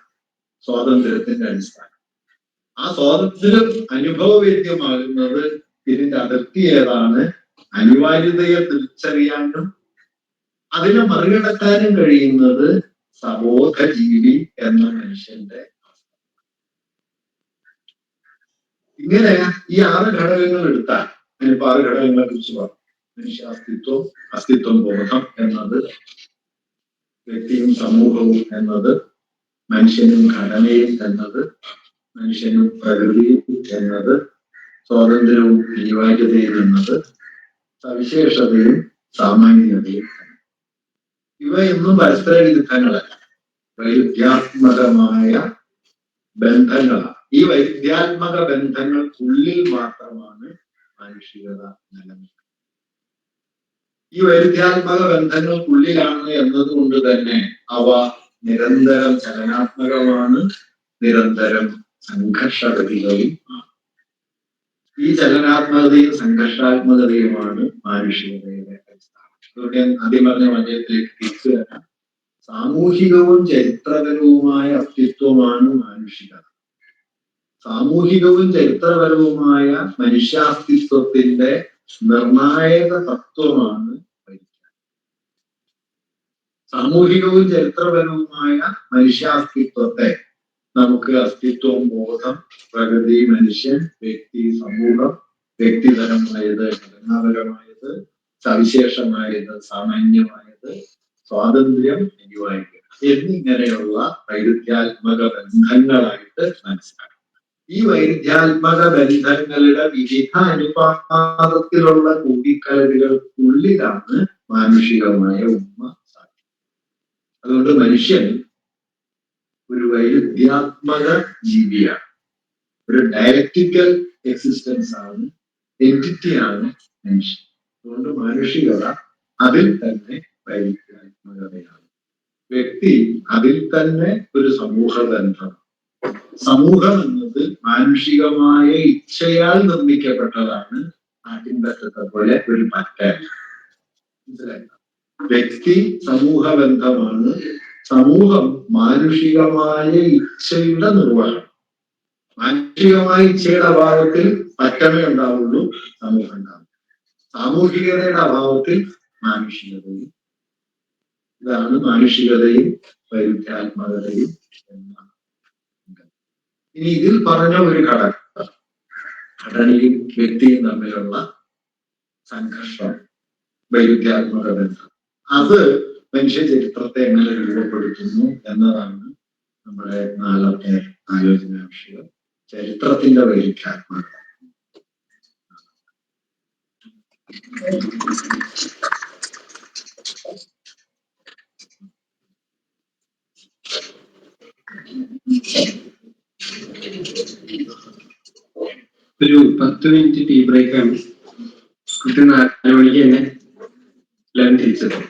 സ്വാതന്ത്ര്യത്തിന്റെ അടിസ്ഥാനം. ആ സ്വാതന്ത്ര്യം അനുഭവവേദ്യമാകുന്നത് ഇതിന്റെ അതിർത്തി ഏതാണ്? അനിവാര്യതയെ തിരിച്ചറിയാനും അതിനെ മറികടക്കാനും കഴിയുന്നത് സബോധ ജീവി എന്ന മനുഷ്യന്റെ. ഇങ്ങനെ ഈ 6 ഘടകങ്ങൾ എടുത്താൽ, ഞാനിപ്പോ 6 ഘടകങ്ങളെ കുറിച്ച് പറഞ്ഞു. മനുഷ്യാസ്തിത്വം, അസ്തിത്വം, ബോധം എന്നത്, വ്യക്തിയും സമൂഹവും എന്നത്, മനുഷ്യനും ഘടനയും എന്നത്, മനുഷ്യനും പ്രകൃതിയും എന്നത്, സ്വാതന്ത്ര്യവും അനിവാര്യതയും എന്നത്, സവിശേഷതയും സാമാന്യതയും. ഇവയൊന്നും പരസ്പര വിരുദ്ധങ്ങളല്ല, വൈരുദ്ധ്യാത്മകമായ ബന്ധങ്ങളാണ്. ഈ വൈരുദ്ധ്യാത്മക ബന്ധങ്ങൾക്കുള്ളിൽ മാത്രമാണ് മാനുഷികത നിലനിൽക്കുന്നത്. ഈ വൈരുദ്ധ്യാത്മക ബന്ധങ്ങൾക്കുള്ളിലാണ് എന്നതുകൊണ്ട് തന്നെ അവ നിരന്തരം ചലനാത്മകമാണ്, നിരന്തരം സംഘർഷരഹിതവും ആണ്. ഈ ചലനാത്മകതയും സംഘർഷാത്മകതയുമാണ് മാനുഷികതയുടെ അടിസ്ഥാനം. അതുകൊണ്ട് ഞാൻ ആദ്യം പറഞ്ഞ വചനത്തിലേക്ക് തിരിച്ചു വരാം. സാമൂഹികവും ചരിത്രപരവുമായ അസ്തിത്വമാണ് മാനുഷികത. സാമൂഹികവും ചരിത്രപരവുമായ മനുഷ്യാസ്തിത്വത്തിന്റെ നിർണായക തത്വമാണ് വൈരുദ്ധ്യം. സാമൂഹികവും ചരിത്രപരവുമായ മനുഷ്യാസ്തിത്വത്തെ നമുക്ക് അസ്തിത്വം, ബോധം, പ്രകൃതി, മനുഷ്യൻ, വ്യക്തി, സമൂഹം, വ്യക്തിപരമായത്, ഘടനാപരമായത്, സവിശേഷമായത്, സാമാന്യമായത്, സ്വാതന്ത്ര്യം, അനിവാര്യം എന്നിങ്ങനെയുള്ള വൈരുദ്ധ്യാത്മക ബന്ധങ്ങളായിട്ട് മനസ്സിലാക്കാം. ഈ വൈരുദ്ധ്യാത്മക ബന്ധങ്ങളുടെ വിവിധ അനുപാതത്തിലുള്ള കൂടിക്കലരുകൾക്കുള്ളിലാണ് മാനുഷികമായ ഉണ്മ സാധ്യം. അതുകൊണ്ട് മനുഷ്യൻ ഒരു വൈരുദ്ധ്യാത്മക ജീവിയാണ്, ഒരു ഡയലക്റ്റിക്കൽ എക്സിസ്റ്റൻസ് ആണ്, എൻറ്റിറ്റിയാണ് മനുഷ്യൻ. അതുകൊണ്ട് മാനുഷികത അതിൽ തന്നെ വൈരുദ്ധ്യാത്മകതയാണ്. വ്യക്തി അതിൽ തന്നെ ഒരു സമൂഹ ബന്ധമാണ്. സമൂഹം എന്നത് മാനുഷികമായ ഇച്ഛയാൽ നിർമ്മിക്കപ്പെട്ടതാണ്. ആട്ടിൻപറ്റത്തെ പോലെ ഒരു പറ്റല്ല. മനസ്സിലായില്ല? വ്യക്തി സമൂഹ ബന്ധമാണ്, സമൂഹം മാനുഷികമായ ഇച്ഛയുടെ നിർവഹണം. മാനുഷികമായ ഇച്ഛയുടെ അഭാവത്തിൽ പറ്റമേ ഉണ്ടാവുള്ളൂ, സമൂഹം ഉണ്ടാവും. സാമൂഹികതയുടെ അഭാവത്തിൽ മാനുഷികതയും. ഇതാണ് മാനുഷികതയും വൈരുദ്ധ്യാത്മകതയും എന്നാണ്. ഇനി ഇതിൽ പറഞ്ഞ ഒരു ഘടനയും വ്യക്തിയും തമ്മിലുള്ള സംഘർഷം, വൈരുദ്ധ്യാത്മക ബന്ധം, അത് മനുഷ്യ ചരിത്രത്തെ എങ്ങനെ രൂപപ്പെടുത്തുന്നു എന്നതാണ് നമ്മുടെ നാളത്തെ ആലോചന വിഷയം. ചരിത്രത്തിന്റെ വൈരുദ്ധ്യാത്മകത. ഒരു 10 മിനിറ്റ് ടീ ബ്രേക്കാണ്. കൃത്യം 4 മണിക്ക് തന്നെ എല്ലാവരും തിരിച്ചെത്തും.